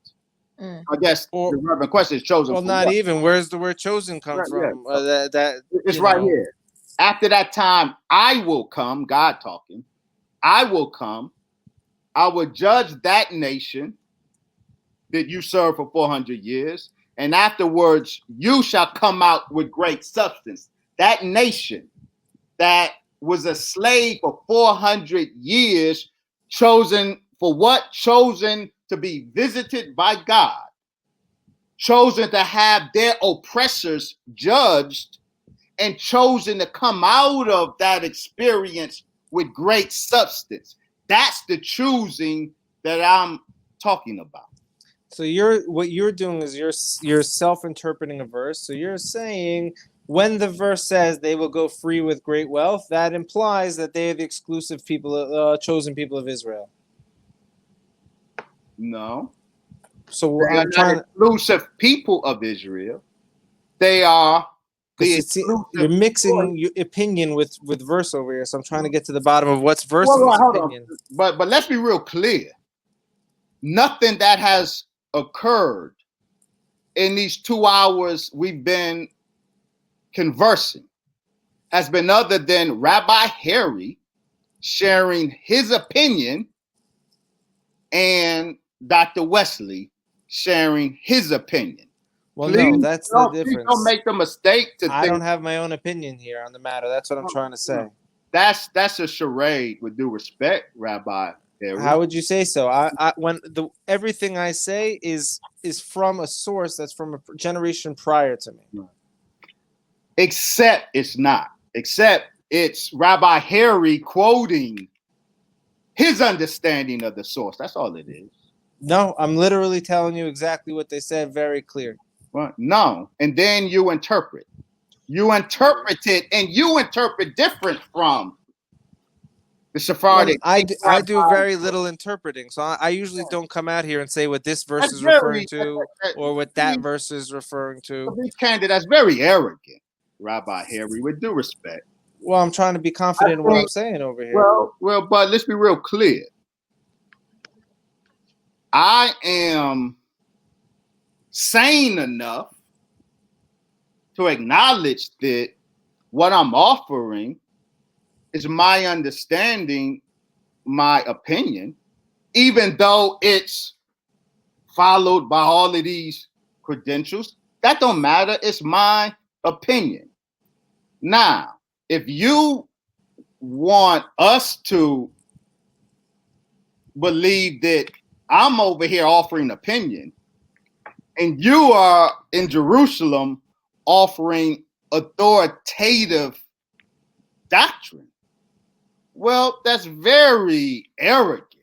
I guess the relevant question is chosen for what? Well, not even. Where's the word chosen come from? It's right here. After that time, I will come, God talking. I will come. I will judge that nation that you served for 400 years. And afterwards, you shall come out with great substance. That nation that was a slave for 400 years, chosen for what? Chosen to be visited by God. Chosen to have their oppressors judged, and chosen to come out of that experience with great substance. That's the choosing that I'm talking about. So what you're doing is you're self-interpreting a verse. So you're saying when the verse says they will go free with great wealth, that implies that they are the exclusive people, chosen people of Israel. No. So they are not exclusive people of Israel. They are. You're mixing your opinion with verse over here, so I'm trying to get to the bottom of what's verse and what's opinion. But let's be real clear. Nothing that has occurred in these 2 hours we've been conversing has been other than Rabbi Harry sharing his opinion and Dr. Wesley sharing his opinion. Well, Please no, that's the difference. Please don't make the mistake to I think don't have my own opinion here on the matter. That's what I'm trying to say. that's a charade. With due respect, Rabbi Harry. How would you say so? Everything I say is from a source that's from a generation prior to me. Except it's not. Except it's Rabbi Harry quoting his understanding of the source. That's all it is. No, I'm literally telling you exactly what they said, very clear. Well, no, and then you interpret. You interpret it, and you interpret different from the Sephardic. I do very little interpreting, so I usually don't come out here and say what this verse is referring to or what that verse is referring to. To be candid, that's very arrogant, Rabbi Harry, with due respect. Well, I'm trying to be confident in what I'm saying over here. Well, but let's be real clear. I am sane enough to acknowledge that what I'm offering is my understanding, my opinion, even though it's followed by all of these credentials. That don't matter. It's my opinion. Now, if you want us to believe that I'm over here offering opinion and you are in Jerusalem offering authoritative doctrine, well, that's very arrogant.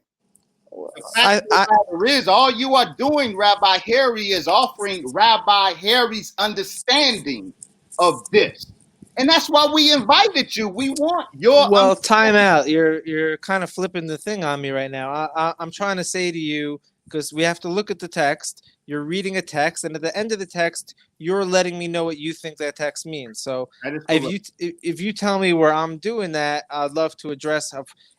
The matter is, all you are doing, Rabbi Harry, is offering Rabbi Harry's understanding of this. And that's why we invited you. We want your time out. You're kind of flipping the thing on me right now. I'm trying to say to you, because we have to look at the text. You're reading a text, and at the end of the text, you're letting me know what you think that text means. So if you tell me where I'm doing that, I'd love to address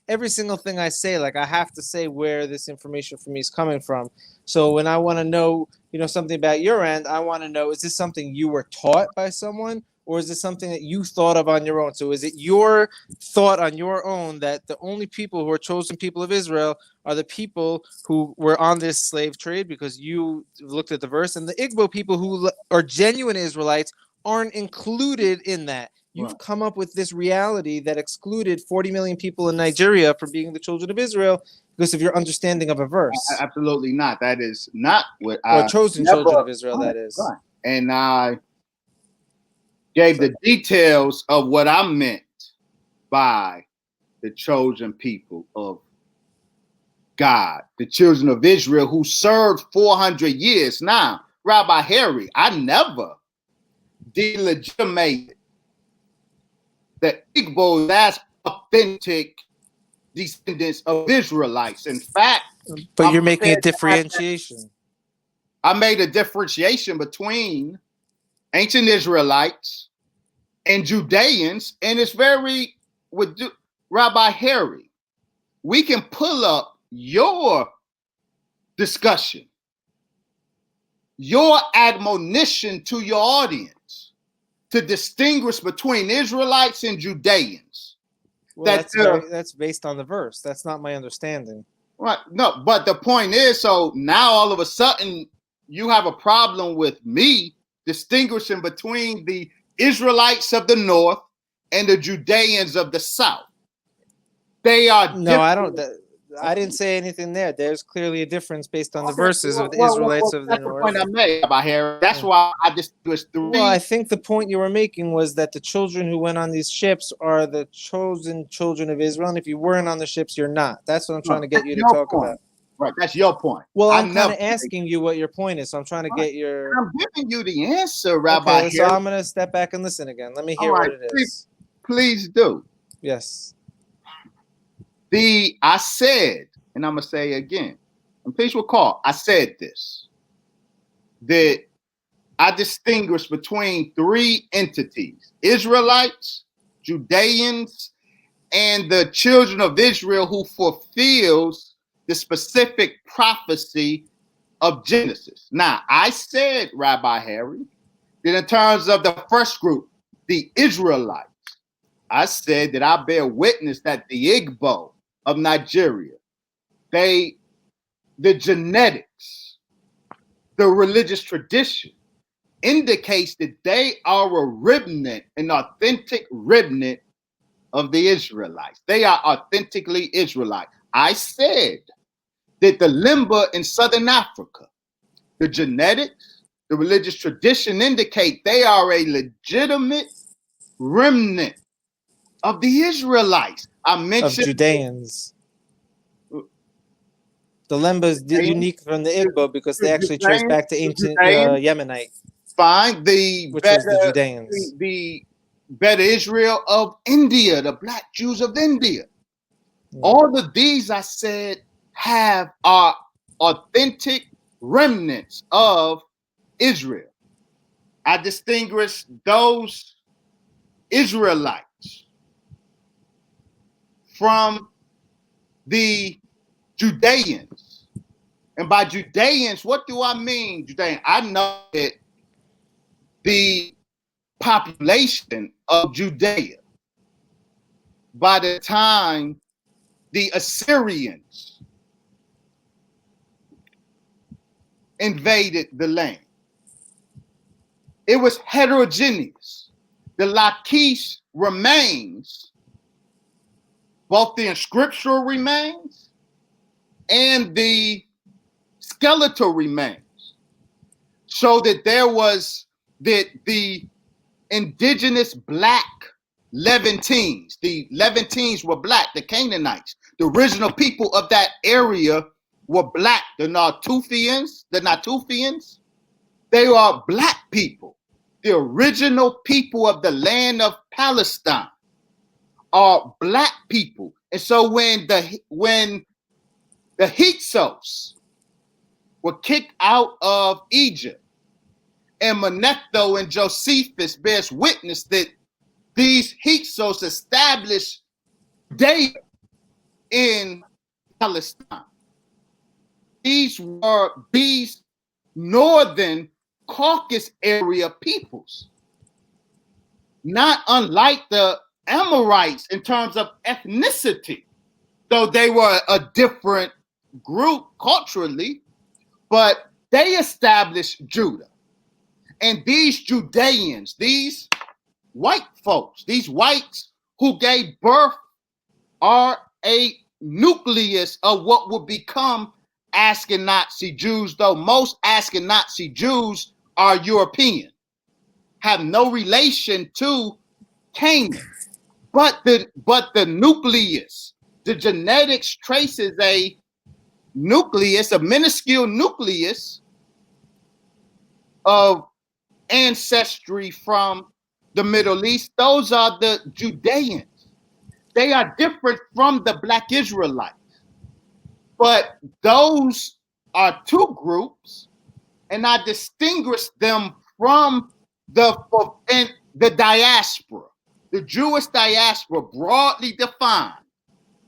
every single thing I say. Like, I have to say where this information for me is coming from. So when I want to know, something about your end, I want to know, is this something you were taught by someone? Or is it something that you thought of on your own? So is it your thought on your own that the only people who are chosen people of Israel are the people who were on this slave trade because you looked at the verse, and the Igbo people who are genuine Israelites aren't included in that? You've come up with this reality that excluded 40 million people in Nigeria from being the children of Israel because of your understanding of a verse. Absolutely not. That is not what or chosen children of Israel, that is. Right. And I gave the details of what I meant by the chosen people of God, the children of Israel who served 400 years. Now, Rabbi Harry, I never delegitimated the Igbo as authentic descendants of Israelites. In fact, but you're making a differentiation. I made a differentiation between ancient Israelites and Judeans, and it's very with Rabbi Harry. We can pull up your discussion, your admonition to your audience to distinguish between Israelites and Judeans. Well, that's based on the verse. That's not my understanding. Right. No, but the point is, so now all of a sudden you have a problem with me distinguishing between the Israelites of the north and the Judeans of the south. They are no, different. I don't. I didn't say anything there. There's clearly a difference based on the verses of the Israelites of the north. That's the point I made about Harry. That's why I distinguished three. Well, I think the point you were making was that the children who went on these ships are the chosen children of Israel, and if you weren't on the ships, you're not. That's what I'm trying to get you to talk about. Right, that's your point. Well, I'm kind of asking you what your point is, so I'm trying to get your. I'm giving you the answer, Rabbi. Okay, so I'm going to step back and listen again. Let me hear what it is. Please do. Yes. I said, and I'm going to say again, and please recall, I said this, that I distinguish between three entities: Israelites, Judeans, and the children of Israel who fulfills the specific prophecy of Genesis. Now, I said, Rabbi Harry, that in terms of the first group, the Israelites, I said that I bear witness that the Igbo of Nigeria, they the genetics, the religious tradition indicates that they are a remnant, an authentic remnant of the Israelites. They are authentically Israelite. I said that the Limba in Southern Africa, the genetics, the religious tradition indicate they are a legitimate remnant of the Israelites. I mentioned of Judeans. The Lemba is unique from the Igbo because they actually trace back to ancient Yemenite. Fine. The which better, was the Judeans. The better Israel of India, the Black Jews of India. All of these, I said, are authentic remnants of Israel. I distinguish those Israelites from the Judeans. And by Judeans, what do I mean, Judean? I know that the population of Judea, by the time the Assyrians invaded the land, it was heterogeneous. The Lachish remains, both the inscriptural remains and the skeletal remains, so that there was the indigenous Black Levantines. The Levantines were Black, the Canaanites. The original people of that area were Black. The Natufians, they are Black people. The original people of the land of Palestine are Black people. And so when the Hyksos were kicked out of Egypt, and Manetho and Josephus bears witness that these Hyksos established Judea in Palestine. These were these northern Caucasus area peoples, not unlike the Amorites in terms of ethnicity, though they were a different group culturally, but they established Judah. And these Judeans, these white folks, these whites who gave birth, are a nucleus of what would become Ashkenazi Jews, though most Ashkenazi Jews are European, have no relation to Canaan. But the nucleus, the genetics traces a nucleus, a minuscule nucleus of ancestry from the Middle East. Those are the Judeans. They are different from the Black Israelites. But those are two groups, and I distinguish them from the diaspora, the Jewish diaspora, broadly defined.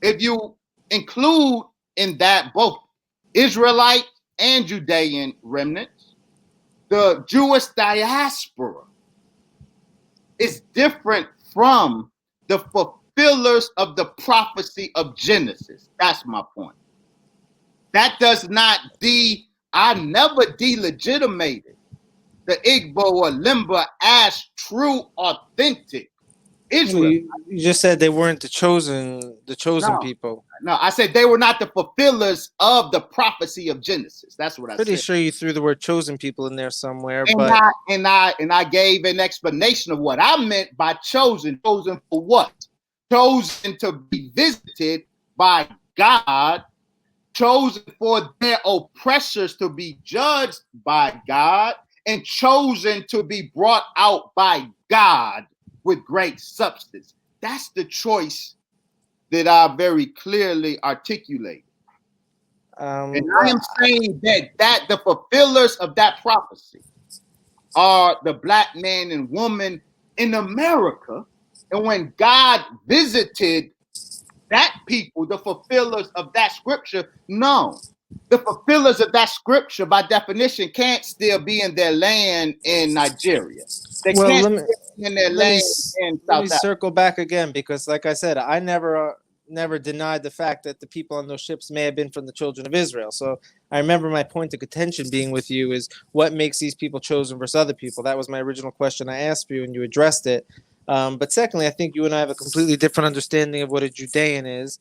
If you include in that both Israelite and Judean remnants, the Jewish diaspora is different from the fulfillers of the prophecy of Genesis. That's my point. That does not I never delegitimated the Igbo or Limba as true, authentic Israel. You just said they weren't the chosen people. No, I said they were not the fulfillers of the prophecy of Genesis. That's what I said. Pretty sure you threw the word chosen people in there somewhere, and I gave an explanation of what I meant by chosen. Chosen for what? Chosen to be visited by God, chosen for their oppressors to be judged by God, and chosen to be brought out by God with great substance. That's the choice that I very clearly articulated. And I am saying that the fulfillers of that prophecy are the Black man and woman in America. And when God visited that people, the fulfillers of that scripture, no. The fulfillers of that scripture, by definition, can't still be in their land in Nigeria. They can't be in their land in South Africa. Let me circle back again, because like I said, I never never denied the fact that the people on those ships may have been from the children of Israel. So I remember my point of contention being with you is what makes these people chosen versus other people. That was my original question I asked you, and you addressed it. But secondly, I think you and I have a completely different understanding of what a Judean is.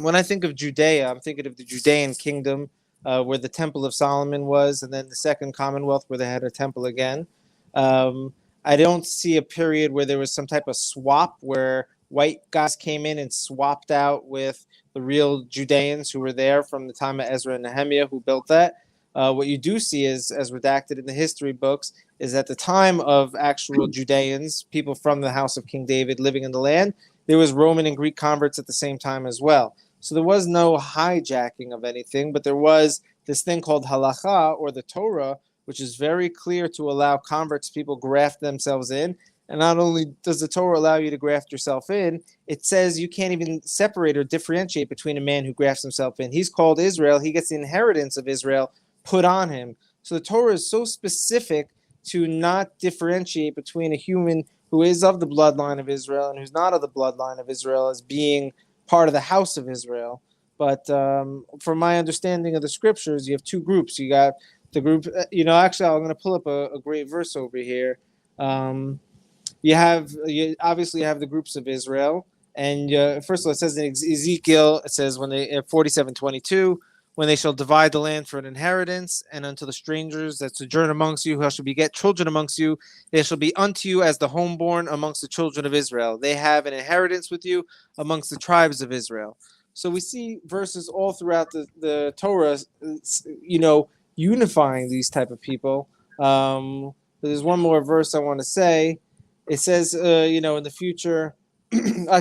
When I think of Judea, I'm thinking of the Judean kingdom, where the Temple of Solomon was, and then the Second Commonwealth, where they had a temple again. I don't see a period where there was some type of swap where white guys came in and swapped out with the real Judeans who were there from the time of Ezra and Nehemiah who built that. What you do see is, as redacted in the history books, is at the time of actual Judeans, people from the house of King David living in the land, there was Roman and Greek converts at the same time as well. So there was no hijacking of anything, but there was this thing called halacha, or the Torah, which is very clear to allow converts, people graft themselves in. And not only does the Torah allow you to graft yourself in, it says you can't even separate or differentiate between a man who grafts himself in. He's called Israel. He gets the inheritance of Israel put on him. So the Torah is so specific to not differentiate between a human who is of the bloodline of Israel and who's not of the bloodline of Israel as being part of the house of Israel. But from my understanding of the scriptures, you have two groups. You got the group, actually, I'm going to pull up a great verse over here. You obviously have the groups of Israel. And first of all, it says in Ezekiel, it says when they 47:22, when they shall divide the land for an inheritance, and unto the strangers that sojourn amongst you, who shall beget children amongst you, they shall be unto you as the homeborn amongst the children of Israel. They have an inheritance with you amongst the tribes of Israel. So we see verses all throughout the Torah, unifying these type of people. There's one more verse I want to say. It says, in the future,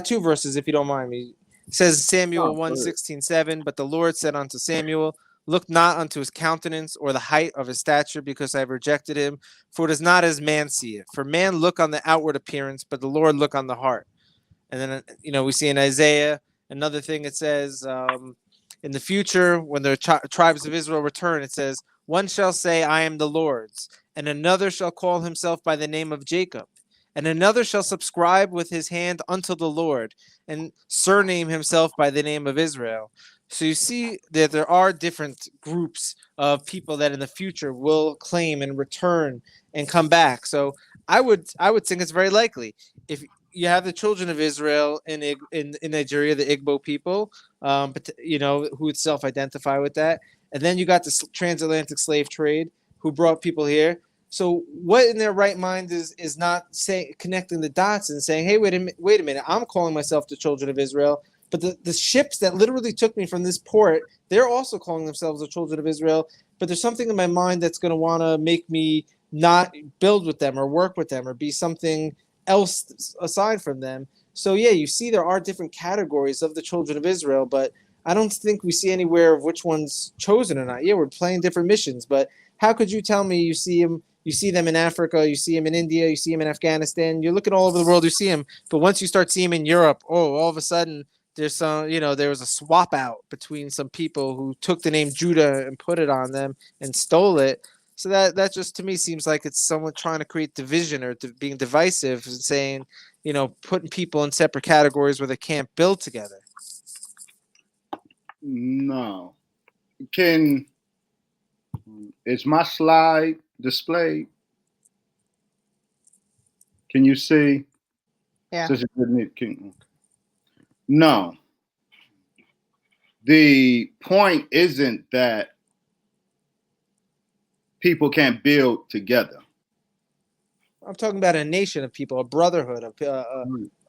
two verses, if you don't mind me. It says Samuel 1:16-7, but the Lord said unto Samuel, look not unto his countenance or the height of his stature, because I have rejected him. For it is not as man seeth. For man look on the outward appearance, but the Lord look on the heart. And then, we see in Isaiah another thing. It says, in the future, when the tribes of Israel return, it says, one shall say, I am the Lord's, and another shall call himself by the name of Jacob. And another shall subscribe with his hand unto the Lord, and surname himself by the name of Israel. So you see that there are different groups of people that in the future will claim and return and come back. So I would think it's very likely. If you have the children of Israel in Nigeria, the Igbo people, who would self-identify with that, and then you got the transatlantic slave trade who brought people here. So what in their right mind is not connecting the dots and saying, hey, wait a minute, I'm calling myself the children of Israel, but the ships that literally took me from this port, they're also calling themselves the children of Israel, but there's something in my mind that's going to want to make me not build with them or work with them or be something else aside from them. So yeah, you see there are different categories of the children of Israel, but I don't think we see anywhere of which one's chosen or not. Yeah, we're playing different missions, but how could you tell me you see them in Africa, you see them in India, you see them in Afghanistan, you're looking all over the world, you see them, but once you start seeing them in Europe, all of a sudden there's there was a swap out between some people who took the name Judah and put it on them and stole it. So that just to me seems like it's someone trying to create division or being divisive and saying, putting people in separate categories where they can't build together. No. Is my slide displayed? Can you see? Yeah. No. The point isn't that people can't build together. I'm talking about a nation of people, a brotherhood,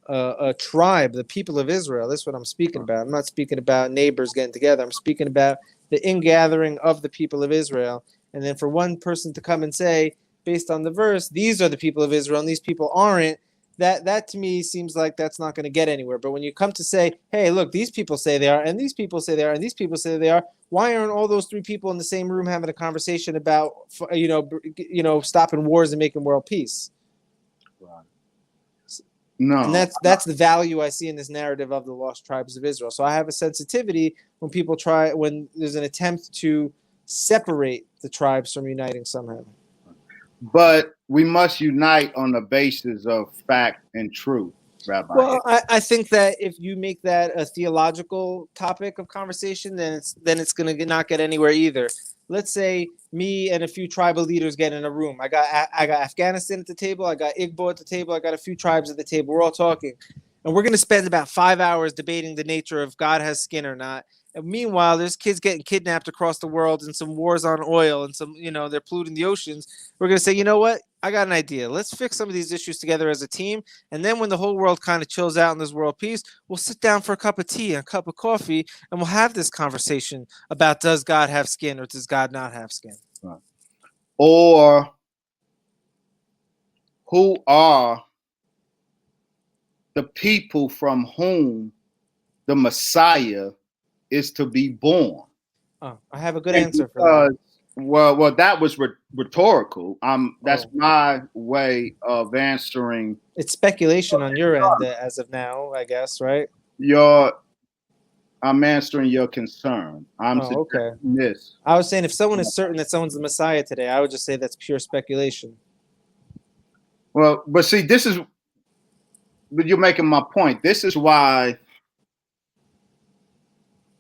a tribe, the people of Israel. That's what I'm speaking about. I'm not speaking about neighbors getting together. I'm speaking about the ingathering of the people of Israel. And then for one person to come and say, based on the verse, these are the people of Israel and these people aren't, that to me seems like that's not going to get anywhere. But when you come to say, hey, look, these people say they are, and these people say they are, and these people say they are, why aren't all those three people in the same room having a conversation about, stopping wars and making world peace? No. And that's the value I see in this narrative of the lost tribes of Israel. So I have a sensitivity when there's an attempt to separate the tribes from uniting somehow. But we must unite on the basis of fact and truth. Rabbi? Well, I think that if you make that a theological topic of conversation, then it's going to not get anywhere either. Let's say me and a few tribal leaders get in a room. I got Afghanistan at the table. I got Igbo at the table. I got a few tribes at the table. We're all talking, and we're going to spend about 5 hours debating the nature of God has skin or not. And meanwhile, there's kids getting kidnapped across the world and some wars on oil and some, they're polluting the oceans. We're going to say, you know what? I got an idea. Let's fix some of these issues together as a team. And then when the whole world kind of chills out in this world peace, we'll sit down for a cup of tea and a cup of coffee and we'll have this conversation about does God have skin or does God not have skin? Right. Or who are the people from whom the Messiah is to be born? Oh, I have a good answer for that. Well, that was rhetorical. That's my way of answering. It's speculation on your end as of now, I guess, right? I'm answering your concern. Okay. This. I was saying if someone is certain that someone's the Messiah today, I would just say that's pure speculation. Well, but see, but you're making my point. This is why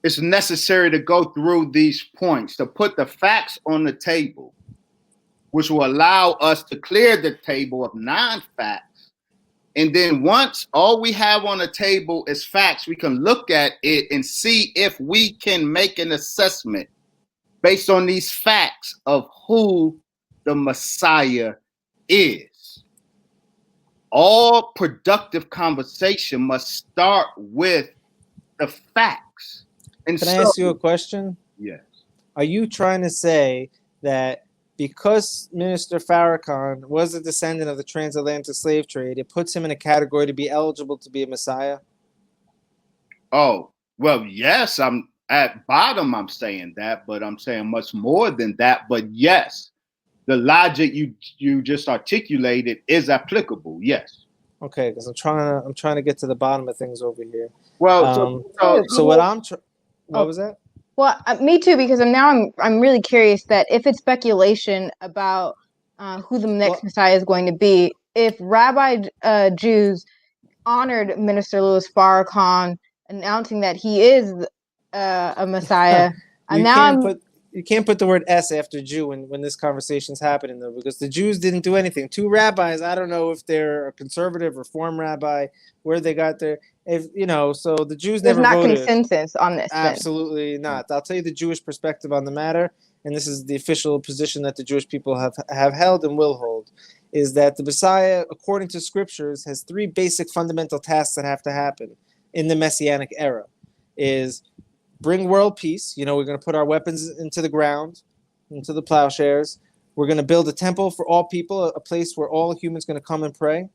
it's necessary to go through these points, to put the facts on the table, which will allow us to clear the table of non-facts. And then once all we have on the table is facts, we can look at it and see if we can make an assessment based on these facts of who the Messiah is. All productive conversation must start with the facts. And Can I ask you a question? Yes. Are you trying to say that because Minister Farrakhan was a descendant of the transatlantic slave trade, it puts him in a category to be eligible to be a Messiah? Oh, well, yes, I'm at bottom, I'm saying that, but I'm saying much more than that. But yes, the logic you just articulated is applicable. Yes. Okay, because I'm trying to get to the bottom of things over here. Well, so what what was that? Well, me too, because I'm really curious that if it's speculation about who the next Messiah is going to be, if Rabbi Jews honored Minister Louis Farrakhan announcing that he is a Messiah, you can't put the word S after Jew when this conversation's happening, though, because the Jews didn't do anything. Two rabbis, I don't know if they're a conservative or Reform rabbi, where they got their, so the Jews never voted. There's not consensus on this. Absolutely not. I'll tell you the Jewish perspective on the matter, and this is the official position that the Jewish people have held and will hold, is that the Messiah, according to scriptures, has three basic fundamental tasks that have to happen in the Messianic era, is bring world peace. We're going to put our weapons into the ground, into the plowshares. We're going to build a temple for all people, a place where all humans are going to come and pray.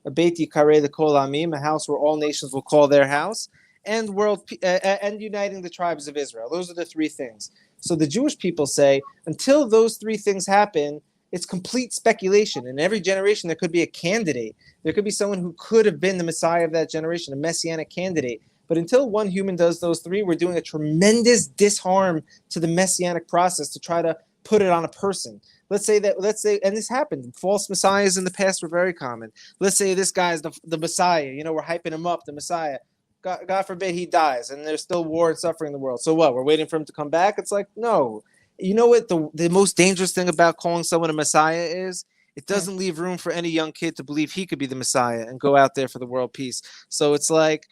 A Beit Yikareh L'Kol Amim, a house where all nations will call their house, and and uniting the tribes of Israel. Those are the three things. So the Jewish people say, until those three things happen, it's complete speculation. In every generation, there could be a candidate. There could be someone who could have been the Messiah of that generation, a messianic candidate. But until one human does those three, we're doing a tremendous disharm to the messianic process to try to put it on a person. Let's say, and this happened. False messiahs in the past were very common. Let's say this guy is the Messiah. We're hyping him up, the Messiah. God forbid he dies, and there's still war and suffering in the world. So what? We're waiting for him to come back? It's like, no. You know what the most dangerous thing about calling someone a Messiah is? It doesn't leave room for any young kid to believe he could be the Messiah and go out there for the world peace. So it's like,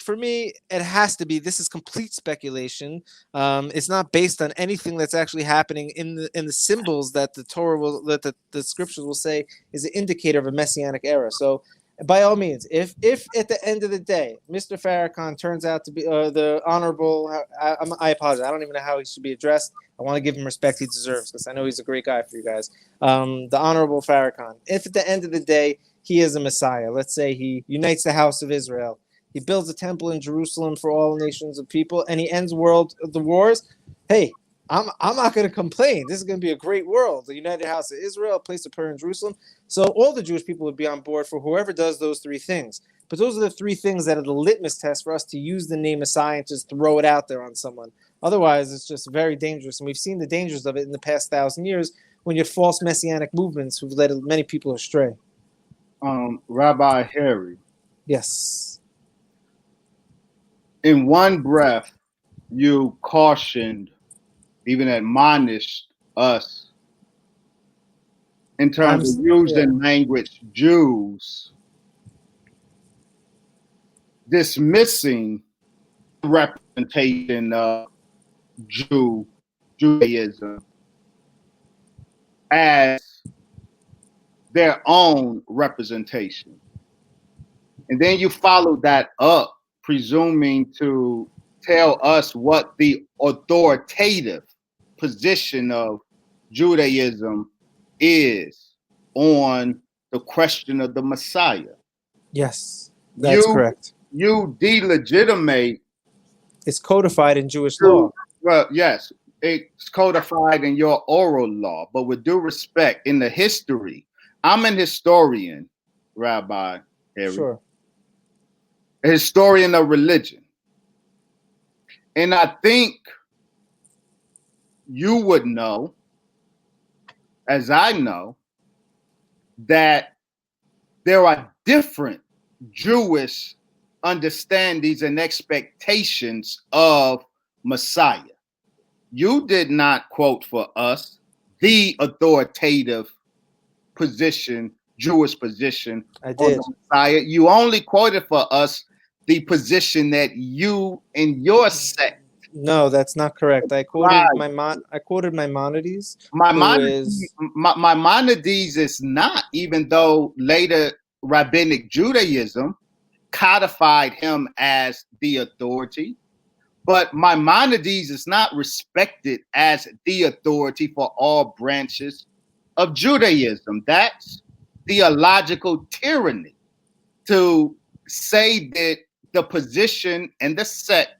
for me, it has to be, this is complete speculation. It's not based on anything that's actually happening in the symbols that the Torah that the scriptures will say is an indicator of a messianic era. So by all means, if at the end of the day, Mr. Farrakhan turns out to be the honorable, I apologize, I don't even know how he should be addressed. I want to give him respect he deserves because I know he's a great guy for you guys. The honorable Farrakhan. If at the end of the day, he is a Messiah, let's say he unites the house of Israel, he builds a temple in Jerusalem for all nations of people, and he ends the wars. Hey, I'm not going to complain. This is going to be a great world. The United House of Israel, a place of prayer in Jerusalem. So all the Jewish people would be on board for whoever does those three things. But those are the three things that are the litmus test for us to use the name Messiah and just throw it out there on someone. Otherwise, it's just very dangerous. And we've seen the dangers of it in the past 1,000 years when you have false messianic movements who've led many people astray. Rabbi Harry, Yes. In one breath, you cautioned, even admonished us in terms of using language Jews, dismissing representation of Judaism as their own representation. And then you follow that up, presuming to tell us what the authoritative position of Judaism is on the question of the Messiah. Yes, that's correct. You delegitimate. It's codified in Jewish law. Well, yes, it's codified in your oral law, but with due respect, in the history, I'm an historian, Rabbi Harry. Sure. A historian of religion. And I think you would know, as I know, that there are different Jewish understandings and expectations of Messiah. You did not quote for us the authoritative position, Jewish position on the Messiah. You only quoted for us the position that you and your sect. No, that's not correct. I quoted Maimonides. Maimonides is not, even though later rabbinic Judaism codified him as the authority. But Maimonides is not respected as the authority for all branches of Judaism. That's theological tyranny to say that the position and the sect,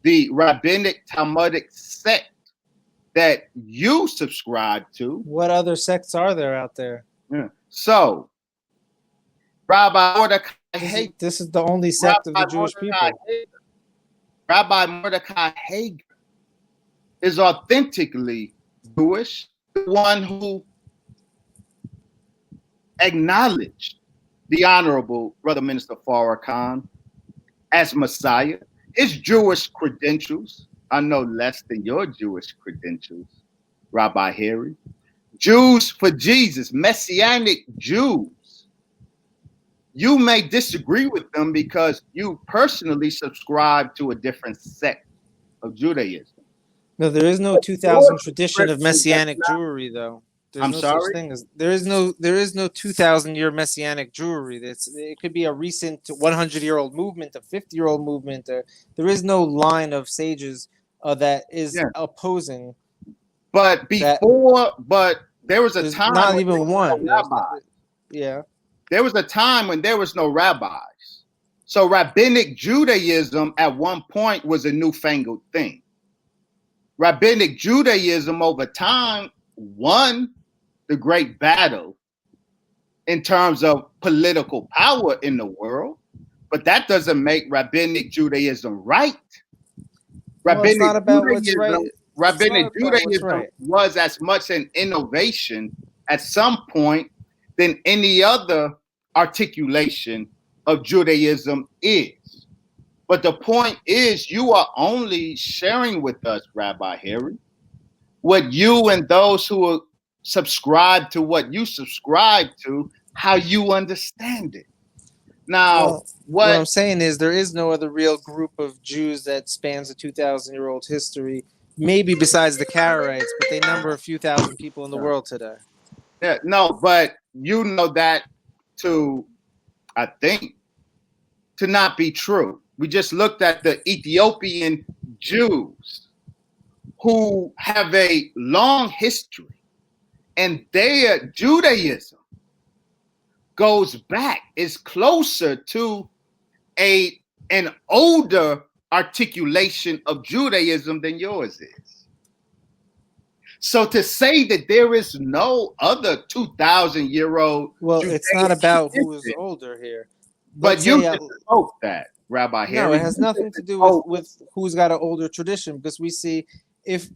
the rabbinic Talmudic sect that you subscribe to. What other sects are there out there? Yeah. So, Rabbi Mordecai Hager. This is the only sect of the Jewish people. Rabbi Mordecai Hager is authentically Jewish, the one who acknowledged the Honorable Brother Minister Farrakhan as Messiah. His Jewish credentials are no less than your Jewish credentials, Rabbi Harry. Jews for Jesus, Messianic Jews. You may disagree with them because you personally subscribe to a different sect of Judaism. No, there is no 2000 tradition of Messianic Jewry, though. There's no such thing as there is no 2000-year Messianic Jewry. It could be a recent 100-year-old movement, a 50-year-old movement. There is no line of sages that is opposing. But there was a time. Not even one. Yeah. There was a time when there was no rabbis. So rabbinic Judaism at one point was a newfangled thing. Rabbinic Judaism over time won the great battle in terms of political power in the world, but that doesn't make rabbinic Judaism right. Rabbinic Judaism was as much an innovation at some point than any other articulation of Judaism is. But the point is, you are only sharing with us, Rabbi Harry, what you and those who subscribe to what you subscribe to, how you understand it. Now, what I'm saying is there is no other real group of Jews that spans a 2,000-year-old history, maybe besides the Karaites, but they number a few thousand people in the world today. Yeah, no, but you know that I think, to not be true. We just looked at the Ethiopian Jews who have a long history, and their Judaism goes back, is closer to an older articulation of Judaism than yours is. So to say that there is no other 2,000-year-old, it's not about who is older here. But you just spoke that, Rabbi Harry. No, it has nothing to do with who's got an older tradition, because we see if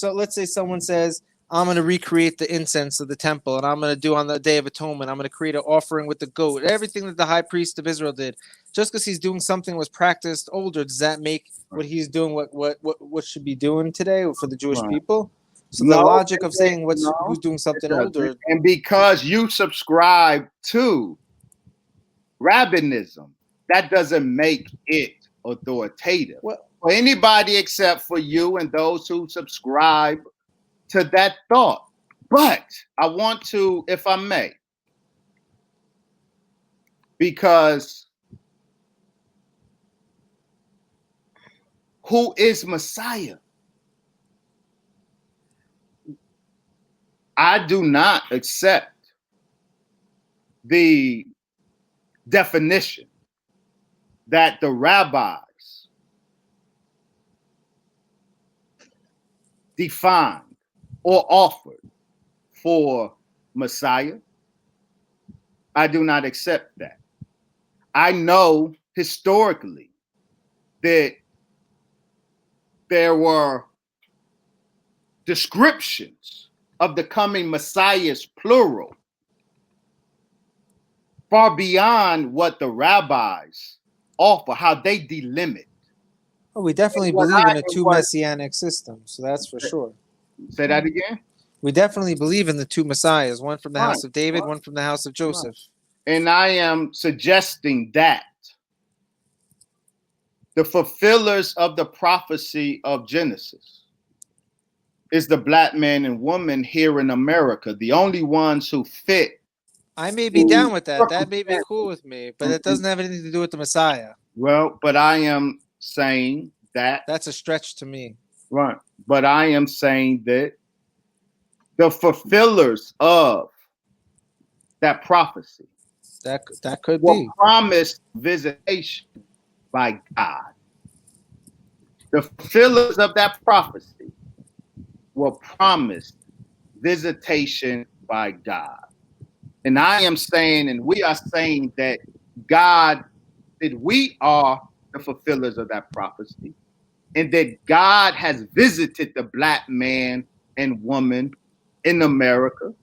let's say someone says, I'm going to recreate the incense of the temple, and I'm going to do on the Day of Atonement. I'm going to create an offering with the goat. Everything that the high priest of Israel did. Just because he's doing something that was practiced older, does that make what he's doing what should be doing today for the Jewish Right. people? So the No, logic of saying no, who's doing something it doesn't. older. And because you subscribe to rabbinism, that doesn't make it authoritative for anybody except for you and those who subscribe to that thought. But I want to, if I may, because who is Messiah? I do not accept the definition that the rabbis defined or offered for Messiah. I do not accept that. I know historically that there were descriptions of the coming Messiahs, plural, far beyond what the rabbis offer, how they delimit. Oh, we definitely believe in a two messianic system, so that's for sure. Say that again? We definitely believe in the two messiahs, one from the house of David, one from the house of Joseph. And I am suggesting that the fulfillers of the prophecy of Genesis is the black man and woman here in America, the only ones who fit. I may be down with that. That may be cool with me, but it doesn't have anything to do with the Messiah. Well, but I am saying that. That's a stretch to me. Right. But I am saying that the fulfillers of that prophecy that could were be promised visitation by God. The fulfillers of that prophecy were promised visitation by God. And I am saying, and we are saying that God, that we are the fulfillers of that prophecy, and that God has visited the black man and woman in America.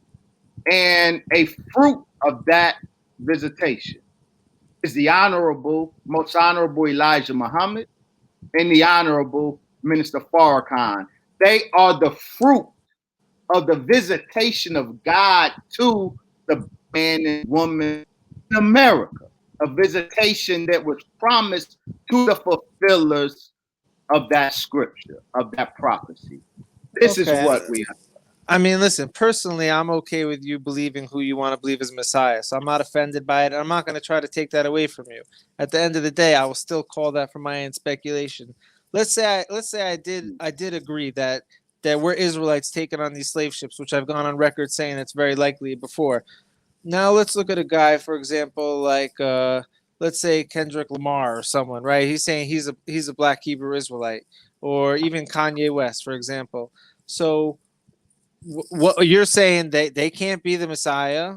And a fruit of that visitation is the most honorable Elijah Muhammad and the honorable Minister Farrakhan. They are the fruit of the visitation of God to the man and woman in America, a visitation that was promised to the fulfillers of that scripture, of that prophecy. This is what we have. I mean, listen, personally, I'm okay with you believing who you want to believe is Messiah. So I'm not offended by it. I'm not going to try to take that away from you. At the end of the day, I will still call that for my own speculation. Let's say I did agree that there were Israelites taken on these slave ships, which I've gone on record saying it's very likely before. Now let's look at a guy, for example, like let's say Kendrick Lamar or someone, right? He's saying he's a black Hebrew Israelite, or even Kanye West, for example. So what you're saying, they can't be the Messiah,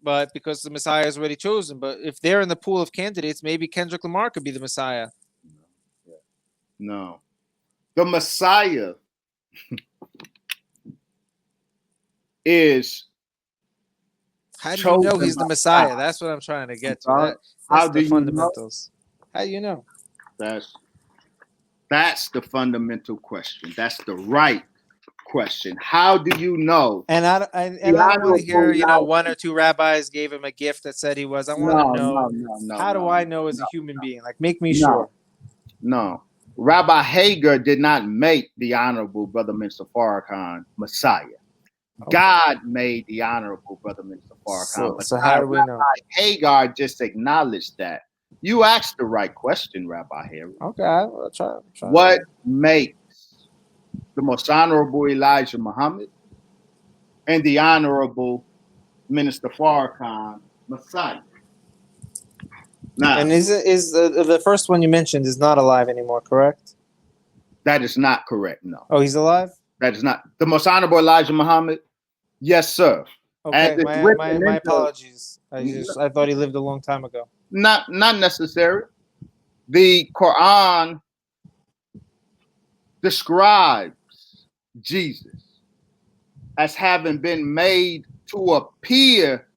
but because the Messiah is already chosen. But if they're in the pool of candidates, maybe Kendrick Lamar could be the Messiah. No, the Messiah is. How do you know he's the Messiah? That's what I'm trying to get to. That's the fundamentals. How do you know? That's the fundamental question. That's the right question. How do you know? And I don't want to hear, one or two rabbis gave him a gift that said he was. I want to know. How do I know as a human being? Like, make me sure. No. Rabbi Hager did not make the Honorable Brother Minister Farrakhan Messiah. Okay. God made the Honorable Brother Minister Farrakhan. So how do we know? Rabbi Hagar just acknowledged that. You asked the right question, Rabbi Harry. Okay, I'll try. What makes the most honorable Elijah Muhammad and the Honorable Minister Farrakhan Messiah? Now, and is the first one you mentioned is not alive anymore, correct? That is not correct, no. Oh, he's alive? That is not. The most honorable Elijah Muhammad? Yes, sir. Okay, my apologies. I thought he lived a long time ago. Not necessary. The Quran describes Jesus as having been made to appear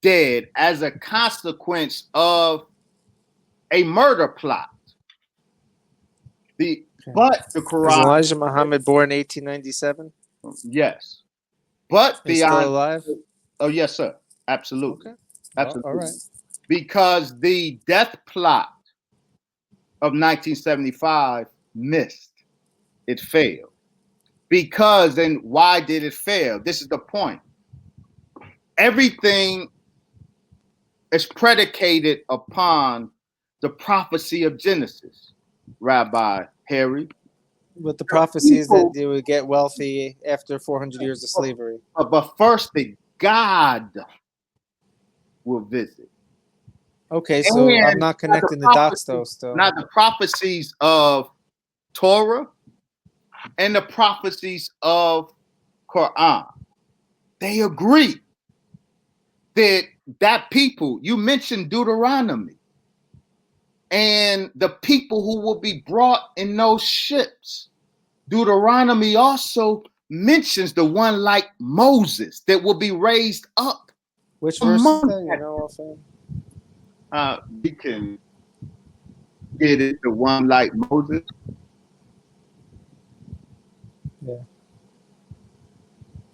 dead as a consequence of a murder plot. But the Is Quran, Elijah Muhammad born 1897? yes, but He's the still alive? oh yes, sir, absolutely, Okay. absolutely, All right. because the death plot of 1975 missed. It failed. Because, and why did it fail? This is the point. Everything is predicated upon the prophecy of Genesis, Rabbi Harry. But the prophecy is that they would get wealthy after 400 years of slavery. But first, the God will visit. Okay, so And I'm not connecting the dots, though, still. Not the prophecies of Torah and the prophecies of Quran. They agree that people, you mentioned Deuteronomy, and the people who will be brought in those ships. Deuteronomy also mentions the one like Moses that will be raised up. Which verse is that? You know, offhand? We can get it, the one like Moses. Yeah.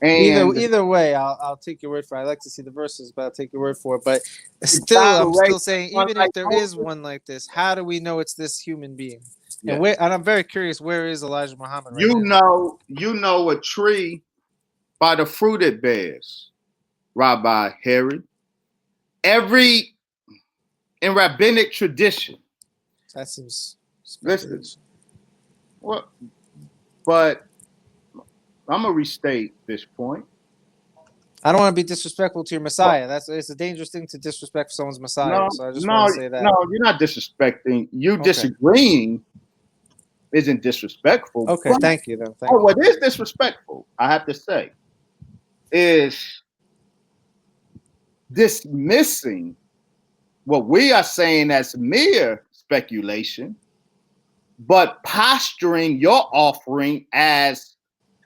And either way, I'll take your word for it. I like to see the verses, but I'll take your word for it. But still, I'm still saying, even if there is one like this, how do we know it's this human being? Yeah. And I'm very curious, where is Elijah Muhammad right now? You know a tree by the fruit it bears, Rabbi Harry. In rabbinic tradition. That seems listen. Well, but I'm gonna restate this point. I don't want to be disrespectful to your Messiah. It's a dangerous thing to disrespect someone's Messiah. So I just want to say that. No, you're not disrespecting. You disagreeing isn't disrespectful. Okay, thank you then. What is disrespectful, I have to say, is dismissing what we are saying as mere speculation, but posturing your offering as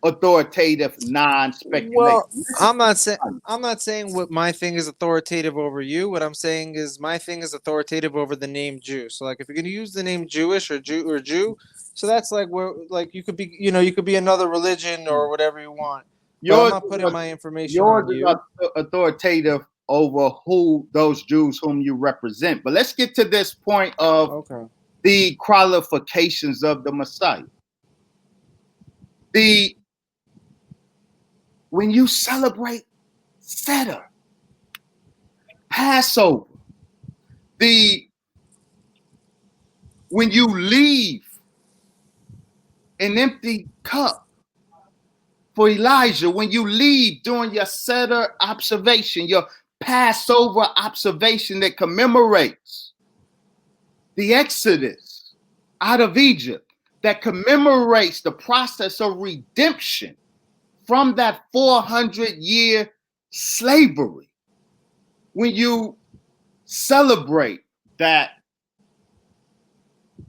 authoritative non-speculation. Well, I'm not saying what my thing is authoritative over you. What I'm saying is my thing is authoritative over the name Jew. So like if you're going to use the name Jewish or Jew, so that's like where like you could be, you could be another religion or whatever you want. But I'm not putting my information on you. Yours is authoritative over those Jews whom you represent. But let's get to this point of the qualifications of the Messiah. When you celebrate Seder, Passover, when you leave an empty cup for Elijah, when you leave during your Seder observation, your Passover observation that commemorates the Exodus out of Egypt, that commemorates the process of redemption from that 400-year slavery. When you celebrate that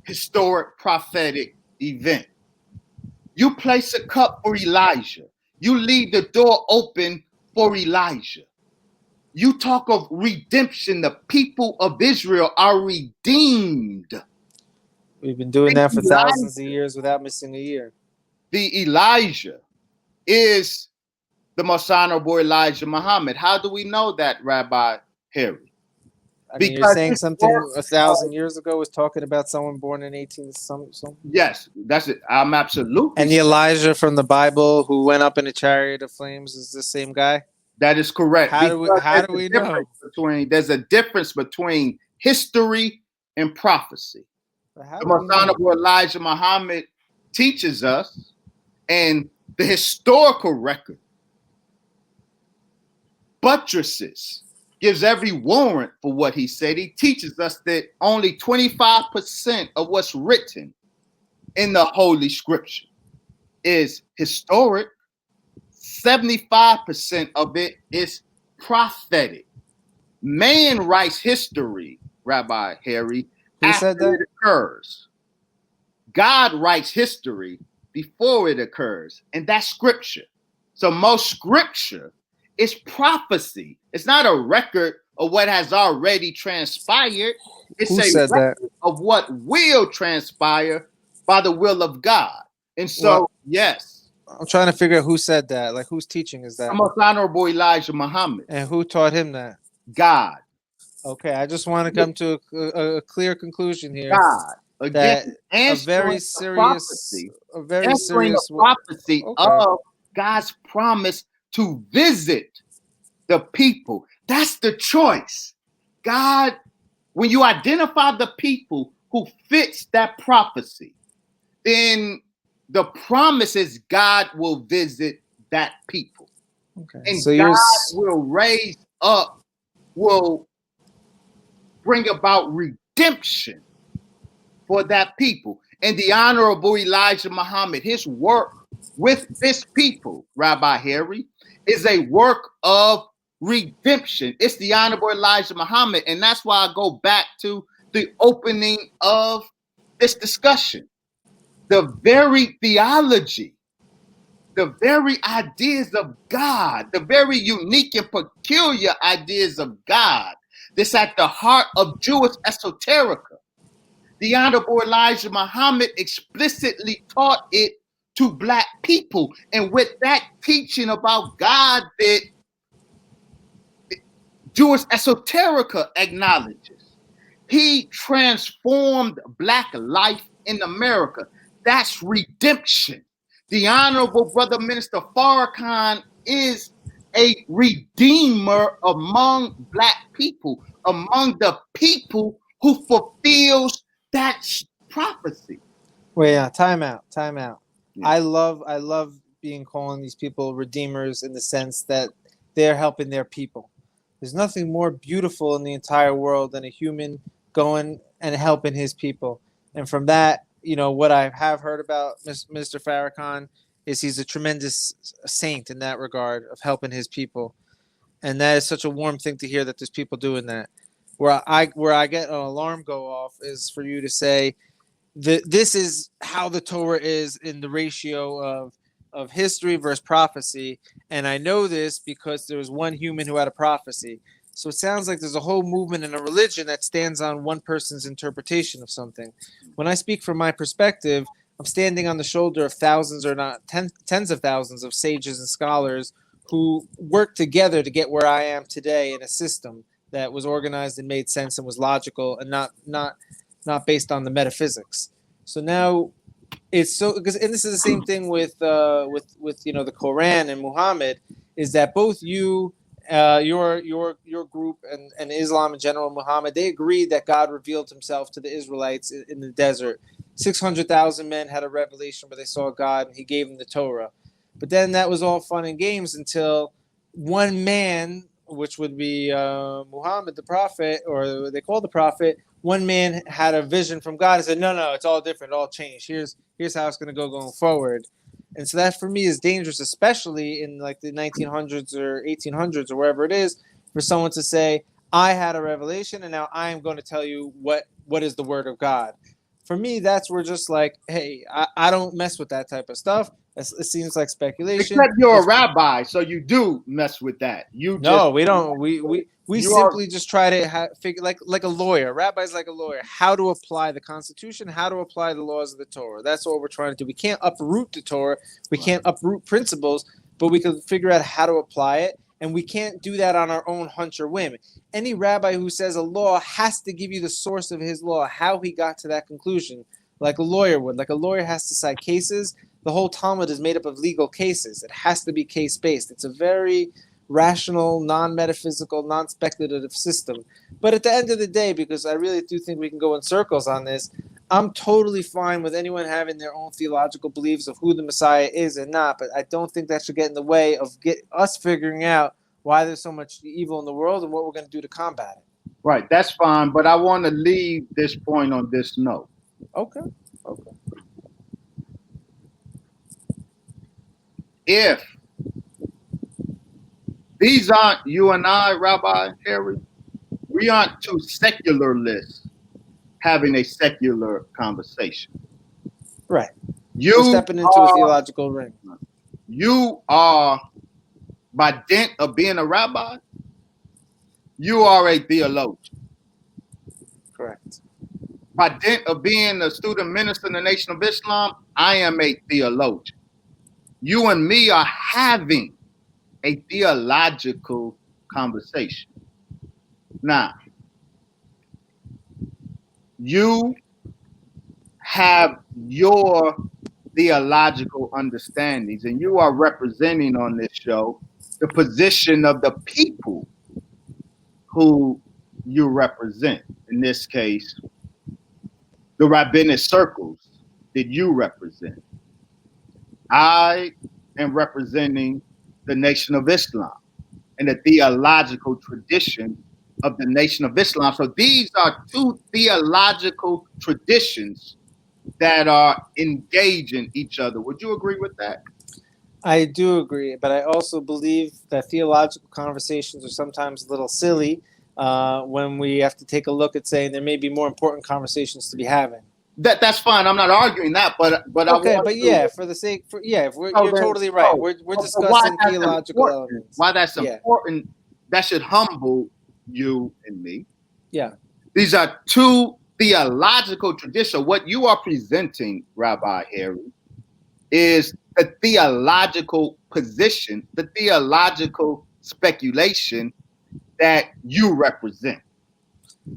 historic prophetic event, you place a cup for Elijah. You leave the door open for Elijah. You talk of redemption. The people of Israel are redeemed. We've been doing that for thousands of years without missing a year. The Elijah is the most honorable Elijah Muhammad. How do we know that, Rabbi Harry? I mean, you're saying something 1,000 years ago was talking about someone born in 18 something? Yes, that's it. I'm absolutely. And the Elijah from the Bible who went up in a chariot of flames is the same guy? That is correct. How do we know? There's a difference between history and prophecy. The most honorable Elijah Muhammad teaches us, and the historical record buttresses, gives every warrant for what he said. He teaches us that only 25% of what's written in the Holy Scripture is historic. 75% of it is prophetic. Man writes history, Rabbi Harry, after it occurs. God writes history before it occurs, and that's Scripture. So most scripture is prophecy. It's not a record of what has already transpired. It's Who a said that? record of what will transpire by the will of God. And so, Well, yes, I'm trying to figure out who said that. Like, whose teaching is the that? most honorable Elijah Muhammad. And who taught him that? God. Okay, I just want to come to a clear conclusion here. God. Again, That a very serious, answering the prophecy of God's promise to visit the people. That's the choice. God, when you identify the people who fits that prophecy, then the promise is God will visit that people. Okay. And So God will raise up, will bring about redemption for that people. And the Honorable Elijah Muhammad, his work with this people, Rabbi Harry, is a work of redemption. It's the Honorable Elijah Muhammad. And that's why I go back to the opening of this discussion. The very theology, the very ideas of God, the very unique and peculiar ideas of God that's at the heart of Jewish esoterica. The Honorable Elijah Muhammad explicitly taught it to Black people. And with that teaching about God that Jewish esoterica acknowledges, he transformed Black life in America. That's redemption. The Honorable Brother Minister Farrakhan is a redeemer among Black people, among the people who fulfills that prophecy. Wait, yeah, time out. Yeah. I love calling these people redeemers in the sense that they're helping their people. There's nothing more beautiful in the entire world than a human going and helping his people. And from that, what I have heard about Mr. Farrakhan is he's a tremendous saint in that regard of helping his people. And that is such a warm thing to hear that there's people doing that. Where I get an alarm go off is for you to say, this is how the Torah is in the ratio of history versus prophecy. And I know this because there was one human who had a prophecy. So it sounds like there's a whole movement and a religion that stands on one person's interpretation of something. When I speak from my perspective, I'm standing on the shoulder of thousands, or not tens of thousands of sages and scholars who worked together to get where I am today in a system that was organized and made sense and was logical and not based on the metaphysics. So now it's so, because, and this is the same thing with the Quran and Muhammad, is that both your group and Islam in general, Muhammad, they agreed that God revealed himself to the Israelites in the desert. 600,000 men had a revelation where they saw God and he gave them the Torah. But then that was all fun and games until one man, which would be Muhammad, the prophet, or they call the prophet, one man had a vision from God and said, no, it's all different, all changed. Here's how it's going to go going forward. And so that for me is dangerous, especially in like the 1900s or 1800s or wherever it is, for someone to say, I had a revelation and now I am going to tell you what is the word of God. For me, that's where just like, hey, I don't mess with that type of stuff. It seems like speculation. Except you're a rabbi, so you do mess with that. We don't. We simply just try to figure, like a lawyer. Rabbi's like a lawyer. How to apply the Constitution, how to apply the laws of the Torah. That's what we're trying to do. We can't uproot the Torah. We can't uproot principles, but we can figure out how to apply it. And we can't do that on our own hunch or whim. Any rabbi who says a law has to give you the source of his law, how he got to that conclusion, like a lawyer would. Like a lawyer has to cite cases. The whole Talmud is made up of legal cases. It has to be case-based. It's a very rational, non-metaphysical, non-speculative system. But at the end of the day, because I really do think we can go in circles on this, I'm totally fine with anyone having their own theological beliefs of who the Messiah is and not, but I don't think that should get in the way of us figuring out why there's so much evil in the world and what we're going to do to combat it. Right, that's fine, but I want to leave this point on this note. Okay. If these aren't you and I, Rabbi Harry, we aren't two secularists having a secular conversation. Right. We're stepping into a theological ring. you are, by dint of being a rabbi, you are a theologian. Correct. By dint of being a student minister in the Nation of Islam, I am a theologian. You and me are having a theological conversation. Now, you have your theological understandings, and you are representing on this show the position of the people who you represent. In this case, the rabbinic circles that you represent. I am representing the Nation of Islam and the theological tradition of the Nation of Islam. So these are two theological traditions that are engaging each other. Would you agree with that? I do agree, but I also believe that theological conversations are sometimes a little silly when we have to take a look at saying there may be more important conversations to be having. That's fine. I'm not arguing that, but okay, I want but yeah, for the sake, you're totally right. We're discussing theological elements. Why that's important? That should humble you and me. Yeah. These are two theological traditions. What you are presenting, Rabbi Harry, is the theological position, the theological speculation that you represent.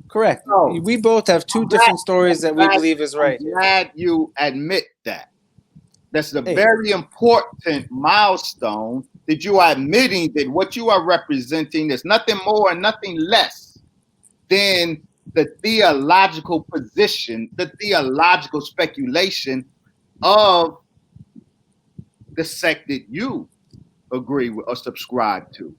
Correct. So, we both have two different stories that we believe is right. I'm glad you admit that. That's a very important milestone that you are admitting that what you are representing is nothing more and nothing less than the theological position, the theological speculation of the sect that you agree with or subscribe to.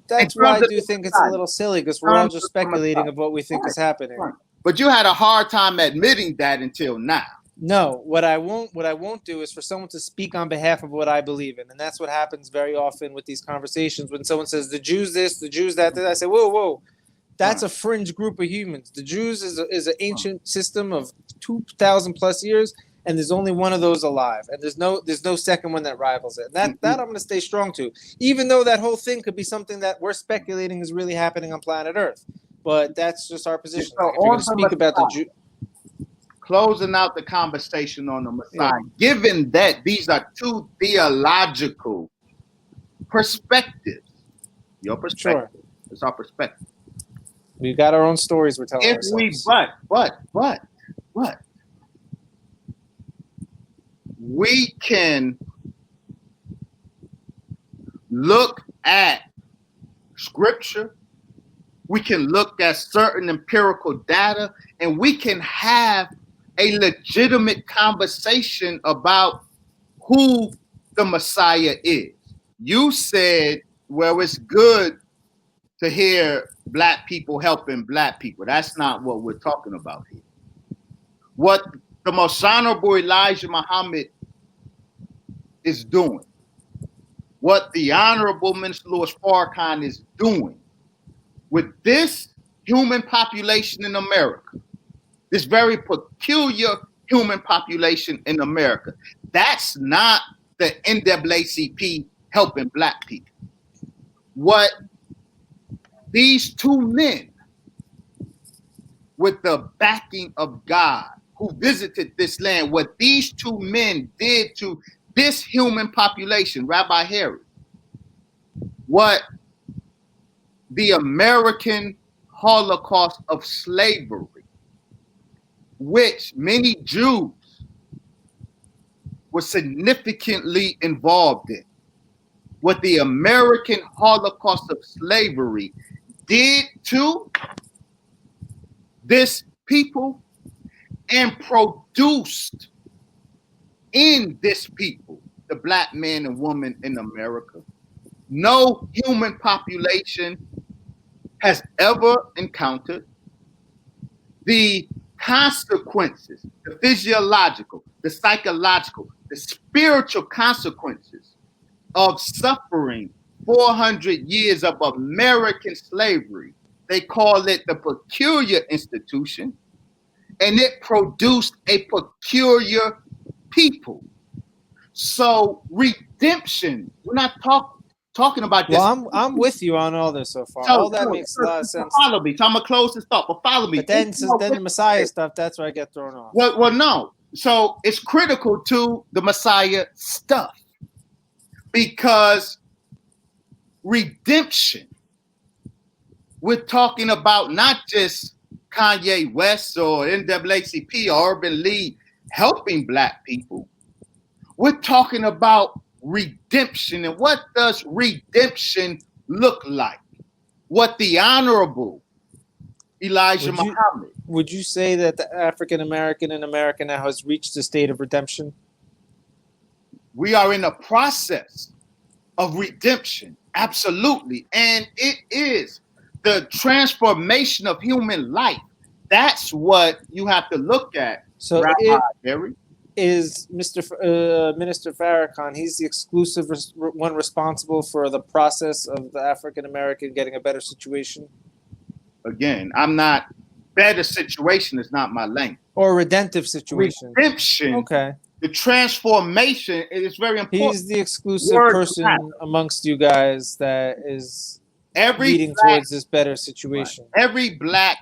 That's why I do think it's a little silly, because we're all just speculating of what we think is happening. But you had a hard time admitting that until now. No, what I won't do is for someone to speak on behalf of what I believe in, and that's what happens very often with these conversations. When someone says the Jews this, the Jews that, I say, whoa, that's a fringe group of humans. The Jews is an ancient system of 2,000 plus years, and there's only one of those alive, and there's no second one that rivals it. That I'm going to stay strong to, even though that whole thing could be something that we're speculating is really happening on planet Earth. But that's just our position. So if you're going to speak about the Jew. Closing out the conversation on the Messiah, given that these are two theological perspectives, your perspective, it's our perspective. We've got our own stories we're telling ourselves. But we can look at scripture, we can look at certain empirical data, and we can have a legitimate conversation about who the Messiah is. You said, well, it's good to hear Black people helping Black people. That's not what we're talking about here. What the Most Honorable Elijah Muhammad is doing, what the Honorable Minister Louis Farrakhan is doing with this human population in America, this very peculiar human population in America, that's not the NAACP helping Black people. What these two men, with the backing of God, who visited this land, what these two men did to this human population, Rabbi Harry, what the American Holocaust of slavery, which many Jews were significantly involved in, what the American Holocaust of slavery did to this people and produced in this people, the Black man and woman in America, no human population has ever encountered. The consequences, the physiological, the psychological, the spiritual consequences of suffering 400 years of American slavery. They call it the peculiar institution, and it produced a peculiar people. So redemption, we're not talking about this. Well, I'm with you on all this so far. So, All that makes a lot of sense. Follow me. So I'm gonna close this thought, but follow me. But then the Messiah stuff, that's where I get thrown off. Well, no. So it's critical to the Messiah stuff because redemption, we're talking about not just Kanye West or NAACP or Urban League helping Black people. We're talking about redemption. And what does redemption look like? What the Honorable Elijah Muhammad. Would you say that the African American in America now has reached the state of redemption? We are in a process of redemption. Absolutely. And it is the transformation of human life. That's what you have to look at. So Rabbi Harry is Minister Farrakhan. He's the exclusive one responsible for the process of the African American getting a better situation. Again, I'm not. Better situation is not my lane. Or a redemptive situation. Redemption. Okay. The transformation is very important. He's the exclusive person amongst you guys that is leading towards this better situation. Right. Every Black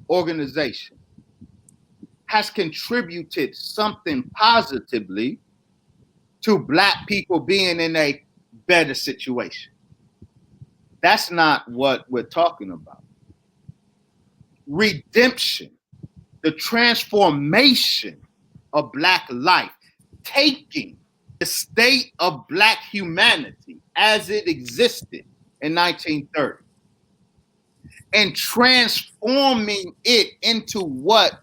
organization has contributed something positively to Black people being in a better situation. That's not what we're talking about. Redemption, the transformation of Black life, taking the state of Black humanity as it existed in 1930 and transforming it into what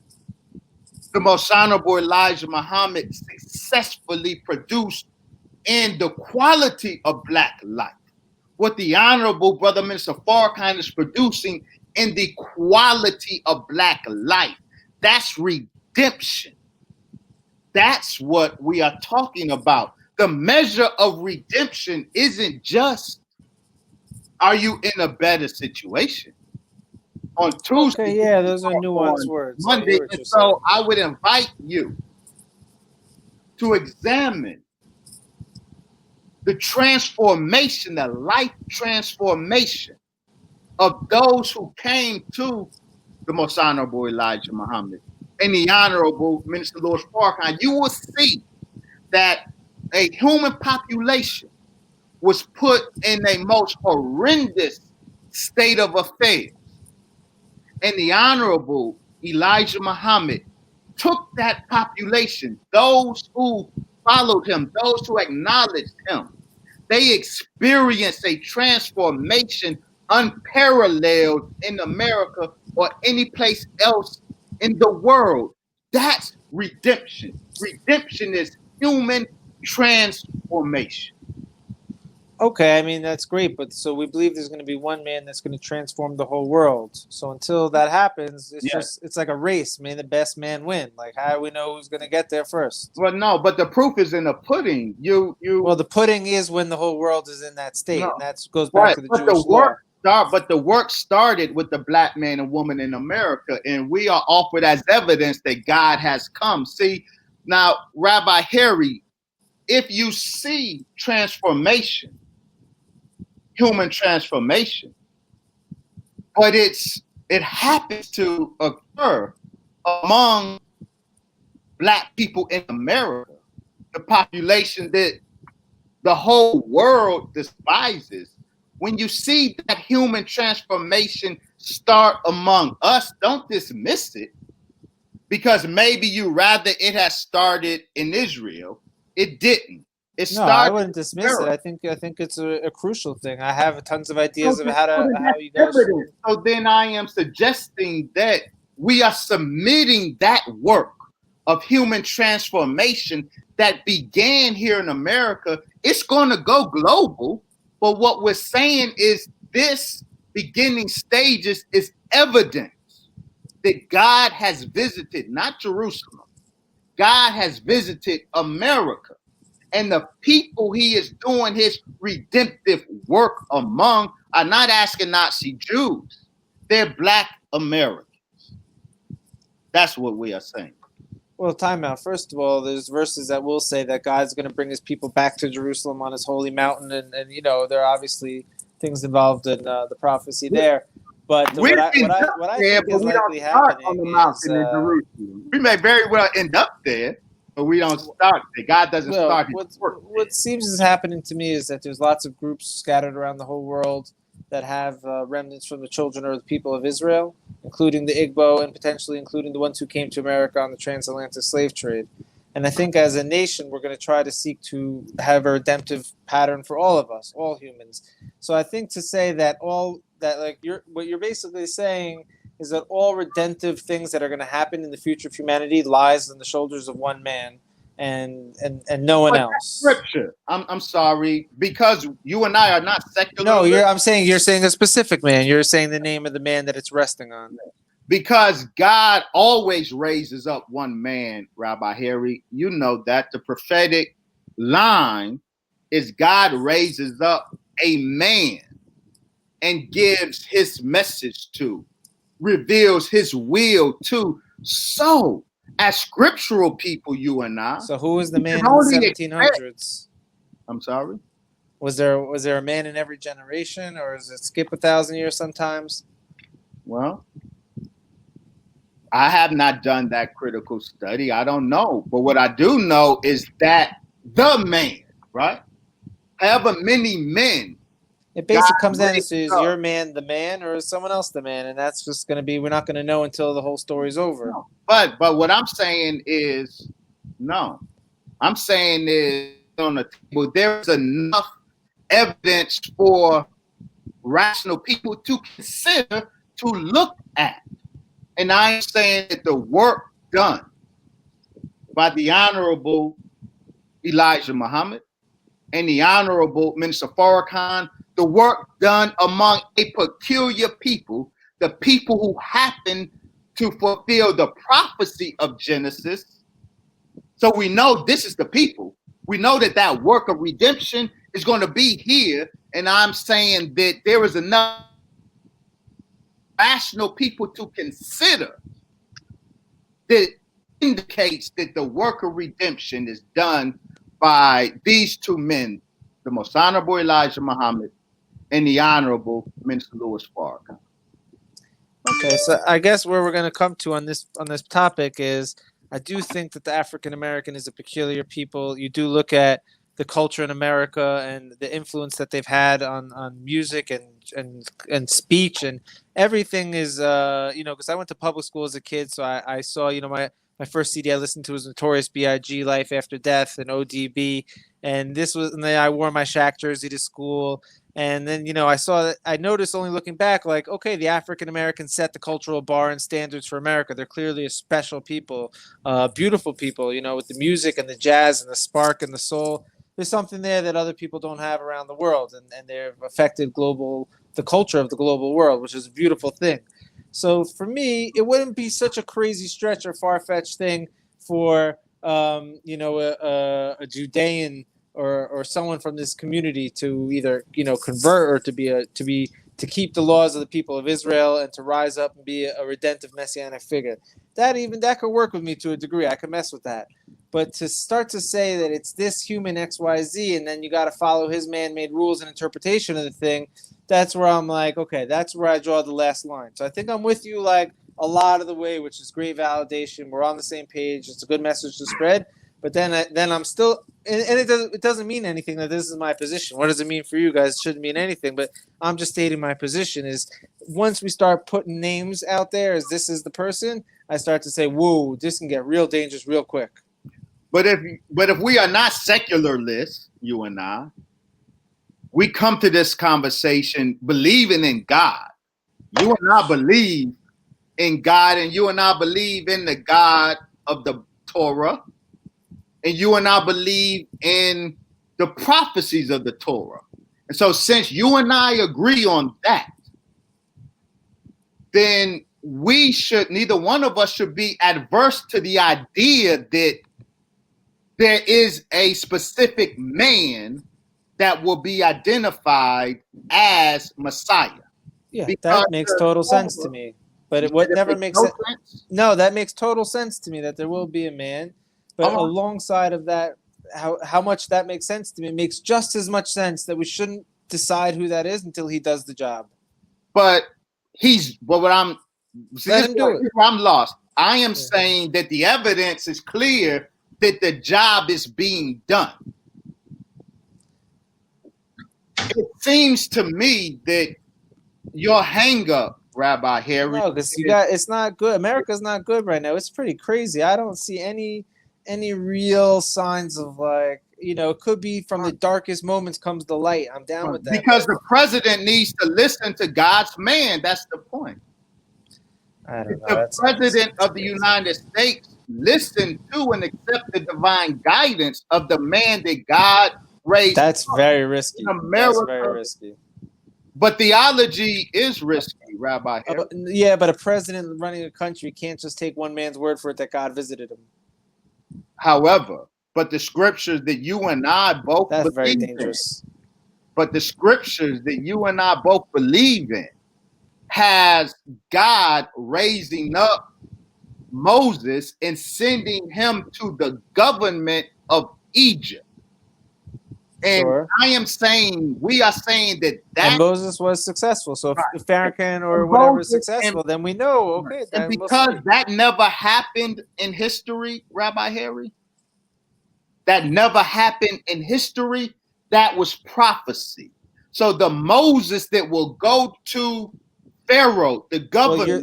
the Most Honorable Elijah Muhammad successfully produced in the quality of Black life. What the Honorable Brother Minister Farrakhan is producing in the quality of Black life. That's redemption. That's what we are talking about. The measure of redemption isn't just, are you in a better situation? On Tuesday, okay, yeah, those are nuanced words. Monday, and so I would invite you to examine the transformation, the life transformation of those who came to the Most Honorable Elijah Muhammad and the Honorable Minister Louis Farrakhan. You will see that a human population was put in a most horrendous state of affairs. And the Honorable Elijah Muhammad took that population, those who followed him, those who acknowledged him, they experienced a transformation unparalleled in America or any place else in the world. That's redemption. Redemption is human transformation. Okay, I mean, that's great, but so we believe there's going to be one man that's going to transform the whole world. So until that happens, it's like a race. May the best man win. Like, how do we know who's going to get there first? Well, no, but the proof is in the pudding. Well, the pudding is when the whole world is in that state, and that goes back to the Jewish law. But the work started with the Black man and woman in America, and we are offered as evidence that God has come. See, now, Rabbi Harry, if you see transformation, human transformation, but it happens to occur among Black people in America, the population that the whole world despises. When you see that human transformation start among us, don't dismiss it, because maybe you rather it has started in Israel. It didn't. No, I wouldn't dismiss it. I think it's a crucial thing. I have tons of ideas of how you guys. So then I am suggesting that we are submitting that work of human transformation that began here in America. It's going to go global, but what we're saying is this beginning stages is evidence that God has visited, not Jerusalem. God has visited America. And the people he is doing his redemptive work among are not Ashkenazi Jews. They're Black Americans. That's what we are saying. Well, time out. First of all, there's verses that will say that God's going to bring his people back to Jerusalem on his holy mountain. And there are obviously things involved in the prophecy there. But We've been up what I there, think but is we don't likely start on happening the is, mountain in Jerusalem. We may very well end up there, but we don't start there. God doesn't well, start his work. what seems is happening to me is that there's lots of groups scattered around the whole world that have remnants from the children or the people of Israel, including the Igbo and potentially including the ones who came to America on the transatlantic slave trade. And I think as a nation, we're going to try to seek to have a redemptive pattern for all of us, all humans. So I think to say that what you're basically saying is that all redemptive things that are going to happen in the future of humanity lies on the shoulders of one man and no one else. Scripture. I'm sorry, because you and I are not secular. No, I'm saying you're saying a specific man. You're saying the name of the man that it's resting on. Because God always raises up one man, Rabbi Harry. You know that the prophetic line is God raises up a man and gives his message to, reveals his will to. So, as scriptural people, you and I. So who was the man in the 1700s? I'm sorry? Was there a man in every generation, or does it skip 1,000 years sometimes? Well, I have not done that critical study. I don't know. But what I do know is that the man, right? However many men. It basically comes down to is your man the man or is someone else the man? And that's just going to be, we're not going to know until the whole story's over. No. But what I'm saying is, no. I'm saying is on the table, there's enough evidence for rational people to consider, to look at. And I'm saying that the work done by the Honorable Elijah Muhammad and the Honorable Minister Farrakhan, the work done among a peculiar people, the people who happen to fulfill the prophecy of Genesis. So we know this is the people. We know that work of redemption is going to be here. And I'm saying that there is enough rational people to consider that indicates that the work of redemption is done by these two men, the Most Honorable Elijah Muhammad and the Honorable Minister Louis Farrakhan. Okay, so I guess where we're going to come to on this topic is I do think that the African American is a peculiar people. You do look at the culture in America and the influence that they've had on music and speech and everything is because I went to public school as a kid, so I saw my first CD I listened to was Notorious B.I.G. Life After Death and ODB, and then I wore my Shaq jersey to school. And then, I noticed only looking back, like, okay, the African Americans set the cultural bar and standards for America. They're clearly a special people, beautiful people, with the music and the jazz and the spark and the soul. There's something there that other people don't have around the world. And they've affected the culture of the global world, which is a beautiful thing. So for me, it wouldn't be such a crazy stretch or far-fetched thing for, a Judean or someone from this community to either convert or to keep the laws of the people of Israel and to rise up and be a redemptive messianic figure. That could work with me to a degree. I could mess with that. But to start to say that it's this human XYZ and then you got to follow his man-made rules and interpretation of the thing, that's where I'm like, okay, that's where I draw the last line. So I think I'm with you like a lot of the way, which is great validation. We're on the same page. It's a good message to spread. But then I'm still, and it doesn't mean anything that this is my position. What does it mean for you guys? It shouldn't mean anything. But I'm just stating my position is once we start putting names out there as this is the person, I start to say, whoa, this can get real dangerous real quick. But if we are not secularists, you and I, we come to this conversation believing in God. You and I believe in God, and you and I believe in the God of the Torah. And you and I believe in the prophecies of the Torah. And so since you and I agree on that, then neither one of us should be adverse to the idea that there is a specific man that will be identified as Messiah. Yeah, that makes total sense to me. But What never makes no sense. No, that makes total sense to me that there will be a man. But alongside of that, how much that makes sense to me, it makes just as much sense that we shouldn't decide who that is until he does the job. But what I'm see, Let him do it. I'm lost. I am saying that the evidence is clear that the job is being done. It seems to me that your hang up, Rabbi Harry. No, because it's not good. America's not good right now. It's pretty crazy. I don't see any real signs of it could be from the darkest moments comes the light. I'm down with that. Because the president needs to listen to God's man. That's the point. I don't know. The president of the United States listened to and accept the divine guidance of the man that God raised. That's very risky. In America, that's very risky. But theology is risky, Rabbi Harry. Yeah, but a president running a country can't just take one man's word for it that God visited him. However, but the scriptures that you and I both That's believe very dangerous. in, but the scriptures that you and I both believe in has God raising up Moses and sending him to the government of Egypt. And I am saying, we are saying that and Moses was successful. So if Farrakhan or whatever is successful, then we know, okay. And because that never happened in history, Rabbi Harry, that never happened in history, that was prophecy. So the Moses that will go to Pharaoh, the governor,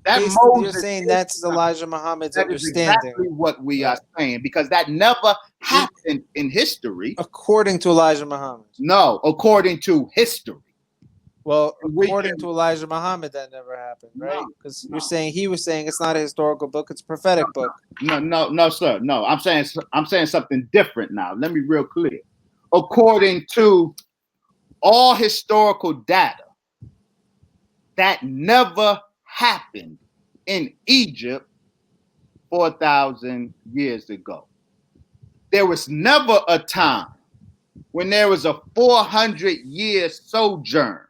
you're saying that's Elijah Muhammad's understanding. Exactly what we are saying, because that never happened in history. According to Elijah Muhammad. No, according to history. Well, according to Elijah Muhammad, that never happened, right? Because you're saying he was saying it's not a historical book; it's a prophetic book. No, sir. No, I'm saying something different now. Let me be real clear. According to all historical data, that never happened in Egypt 4,000 years ago. There was never a time when there was a 400-year sojourn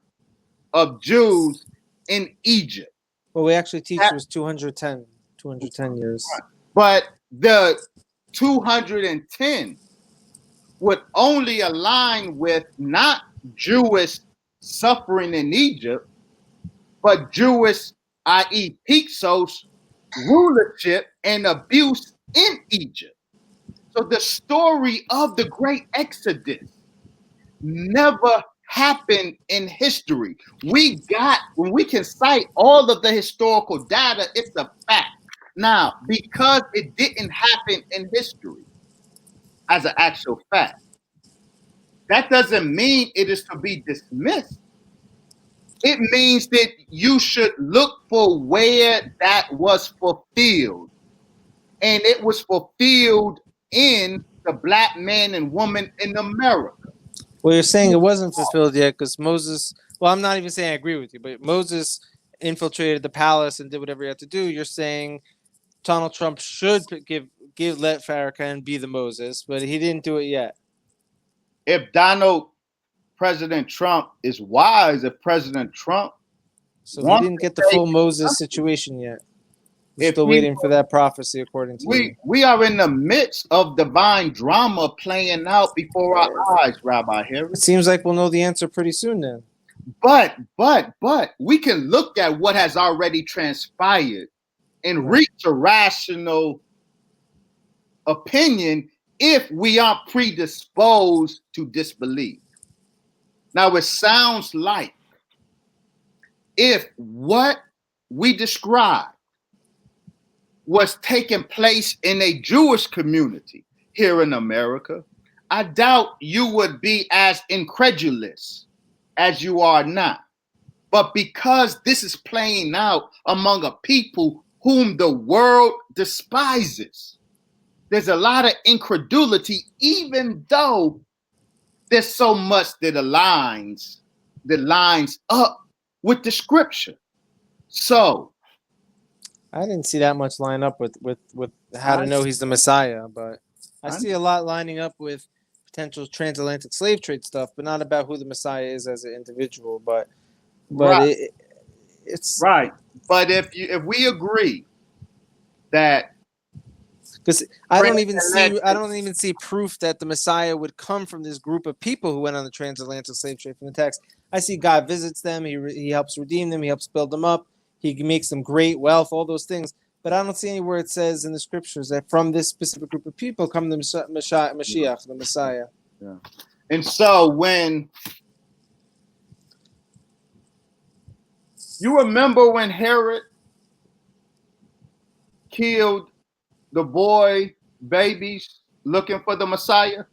of Jews in Egypt. Well, we actually teach it was 210 years. But the 210 would only align with not Jewish suffering in Egypt, but Jewish, i.e. Hyksos, rulership and abuse in Egypt. So the story of the great Exodus never happened in history. When we can cite all of the historical data, it's a fact. Now, because it didn't happen in history as an actual fact, that doesn't mean it is to be dismissed. It means that you should look for where that was fulfilled. And it was fulfilled in the black man and woman in America. Well, you're saying it wasn't fulfilled yet because Moses, well, I'm not even saying I agree with you, but Moses infiltrated the palace and did whatever he had to do. You're saying Donald Trump should let Farrakhan be the Moses, but he didn't do it yet. If President Trump is wise, if President Trump... So we didn't get the full Moses situation yet. We're still waiting for that prophecy, according to you. We are in the midst of divine drama playing out before our eyes, Rabbi Harry. It seems like we'll know the answer pretty soon then. But we can look at what has already transpired and reach a rational opinion if we are predisposed to disbelief. Now, it sounds like if what we described was taking place in a Jewish community here in America, I doubt you would be as incredulous as you are now. But because this is playing out among a people whom the world despises, there's a lot of incredulity, even though there's so much that aligns up with the scripture. So I didn't see that much line up with how to know he's the Messiah, but I see a lot lining up with potential transatlantic slave trade stuff, but not about who the Messiah is as an individual. But It's right. But if we agree that, because I don't even see proof that the Messiah would come from this group of people who went on the transatlantic slave trade from the text. I see God visits them, he helps redeem them, he helps build them up, he makes them great wealth, all those things. But I don't see anywhere it says in the scriptures that from this specific group of people come the Mashiach, the Messiah. Yeah. And so when you remember when Herod killed the boy babies looking for the Messiah?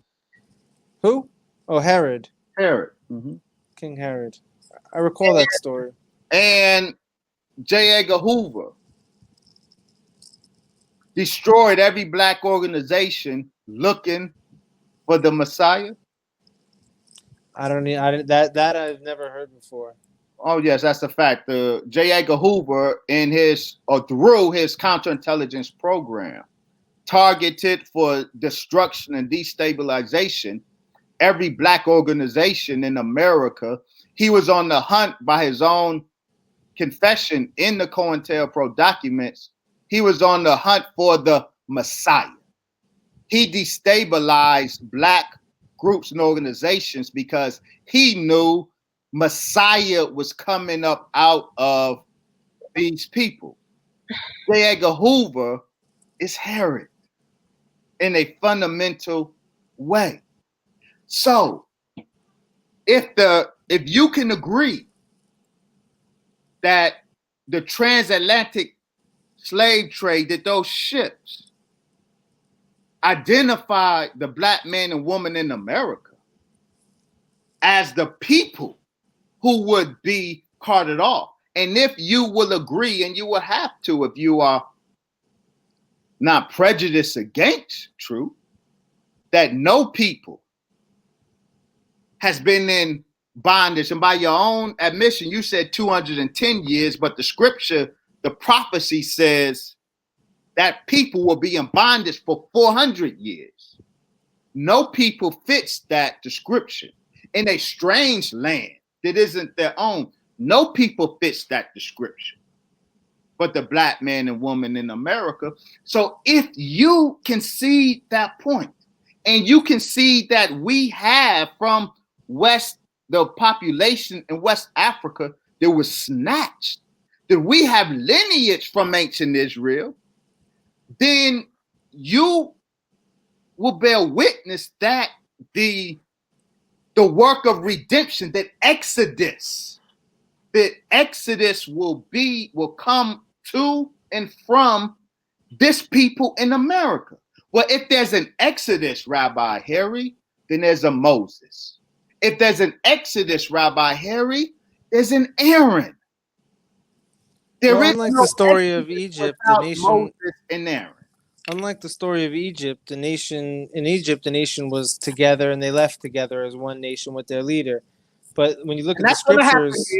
Who? Oh, Herod. Herod. Mm-hmm. King Herod. I recall that story. And J. Edgar Hoover destroyed every black organization looking for the Messiah. That I've never heard before. Oh yes, that's a fact. J. Edgar Hoover through his counterintelligence program targeted for destruction and destabilization every black organization in America. He was on the hunt by his own confession in the COINTELPRO documents. He was on the hunt for the Messiah. He destabilized black groups and organizations because he knew Messiah was coming up out of these people. J. Edgar Hoover is Herod in a fundamental way. So if you can agree that the transatlantic slave trade, that those ships identified the black man and woman in America as the people who would be carted off. And if you will agree, and you will have to if you are not prejudiced against truth, that no people has been in bondage. And by your own admission, you said 210 years, but the scripture, the prophecy says that people will be in bondage for 400 years. No people fits that description. In a strange land that isn't their own, no people fits that description but the black man and woman in America. So if you concede that point, and you concede that we have from the population in West Africa that was snatched, that we have lineage from ancient Israel, then you will bear witness that the work of redemption, that Exodus will come to and from this people in America. Well, if there's an Exodus, Rabbi Harry, then there's a Moses. If there's an Exodus, Rabbi Harry, there's an Aaron. Unlike the story of Egypt, the nation Moses and Aaron. Unlike the story of Egypt, the nation was together and they left together as one nation with their leader. But when you look at the scriptures,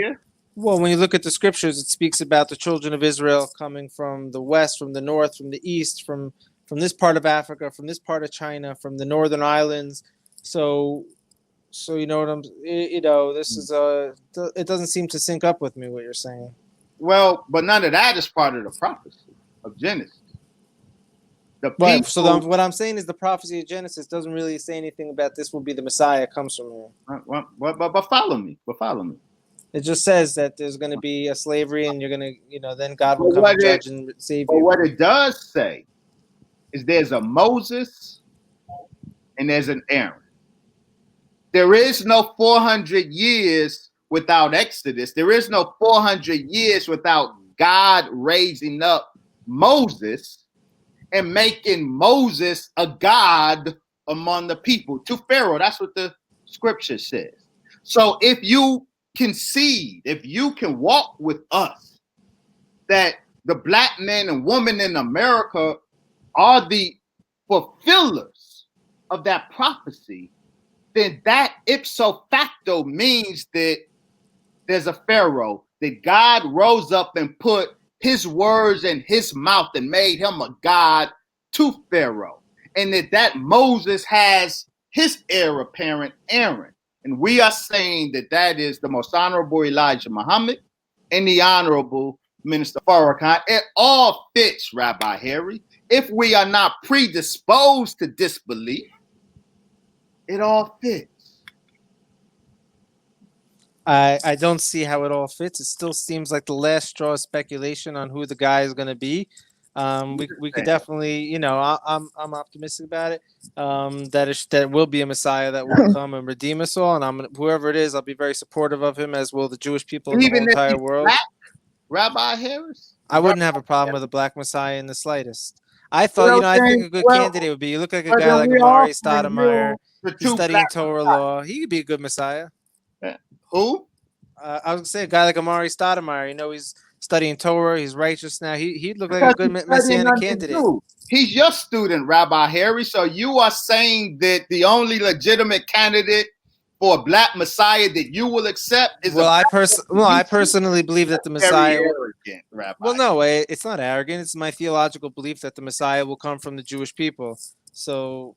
when you look at the scriptures, it speaks about the children of Israel coming from the west, from the north, from the east, from this part of Africa, from this part of China, from the northern islands. So you know what this is it doesn't seem to sync up with me what you're saying. Well, but none of that is part of the prophecy of Genesis. Right. So what I'm saying is the prophecy of Genesis doesn't really say anything about this will be the Messiah comes from here. But follow me. It just says that there's going to be a slavery, and you're going to, then God will come and judge and save you. But what it does say is there's a Moses and there's an Aaron. There is no 400 years without Exodus. There is no 400 years without God raising up Moses and making Moses a god among the people to Pharaoh. That's what the scripture says. So if you concede, if you can walk with us that the black men and women in America are the fulfillers of that prophecy, then that ipso facto means that there's a Pharaoh, that God rose up and put his words in his mouth and made him a god to Pharaoh. And that Moses has his heir apparent, Aaron. And we are saying that is the most honorable Elijah Muhammad, and the Honorable Minister Farrakhan. It all fits, Rabbi Harry. If we are not predisposed to disbelief, it all fits. I don't see how it all fits. It still seems like the last straw of speculation on who the guy is going to be. We could definitely, you know, I'm optimistic about it. That will be a Messiah that will come and redeem us all, and whoever it is, I'll be very supportive of him, as will the Jewish people in the whole entire world. Black, Rabbi Harris, I wouldn't have a problem with a black Messiah in the slightest. I thought, you know, I think a good candidate would be, you look like a guy like Amari Stoudemire. He's studying Torah law. He could be a good Messiah. Who? I was gonna say a guy like Amari Stoudemire. You know, he's studying Torah. He's righteous now. He'd look like a good messianic candidate. He's your student, Rabbi Harry. So you are saying that the only legitimate candidate for a black Messiah that you will accept is I personally believe that the Messiah. Arrogant, Rabbi. Well, no, it's not arrogant. It's my theological belief that the Messiah will come from the Jewish people. So,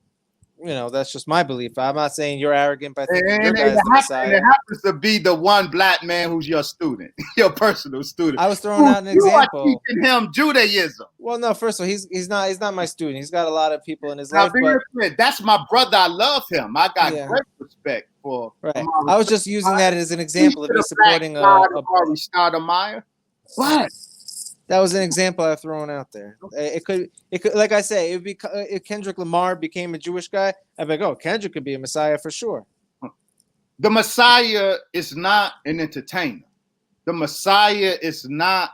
you know, that's just my belief. I'm not saying you're arrogant by thinking your guy's the Messiah. It happens to be the one black man who's your student, your personal student. I was throwing out an example. You are teaching him Judaism. Well, no, first of all, he's not my student. He's got a lot of people in his life. But that's my brother. I love him. I got great respect for. Right. I was just using that as an example of me supporting Amari Stoudemire. What? That was an example I've thrown out there. It could, like I say, it'd be if Kendrick Lamar became a Jewish guy, I'd be like, oh, Kendrick could be a Messiah for sure. The Messiah is not an entertainer. The Messiah is not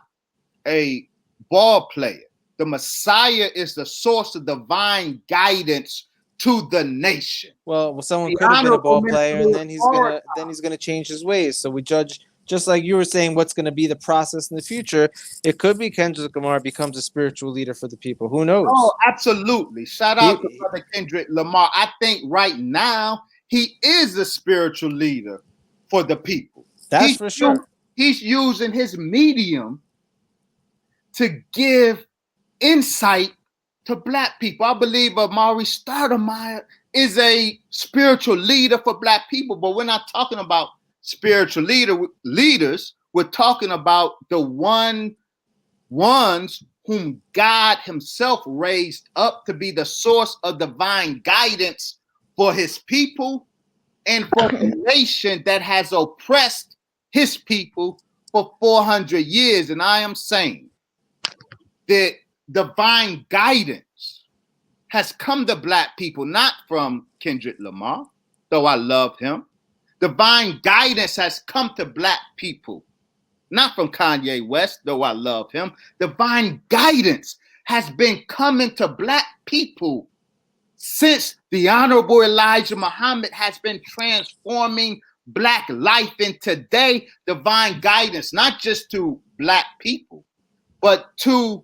a ball player. The Messiah is the source of divine guidance to the nation. Well, someone could have been a ball player, and then he's gonna change his ways. So we judge. Just like you were saying, what's going to be the process in the future? It could be Kendrick Lamar becomes a spiritual leader for the people. Who knows? Oh, absolutely. Shout out to Brother Kendrick Lamar. I think right now he is a spiritual leader for the people. That's for sure. He's using his medium to give insight to black people. I believe Amari Stoudemire is a spiritual leader for black people, but we're not talking about spiritual leaders. We're talking about the ones whom God himself raised up to be the source of divine guidance for his people and for the nation that has oppressed his people for 400 years. And I am saying that divine guidance has come to black people, not from Kendrick Lamar, though I love him. Divine guidance has come to black people, not from Kanye West, though I love him. Divine guidance has been coming to black people since the Honorable Elijah Muhammad has been transforming black life. And today, divine guidance, not just to black people, but to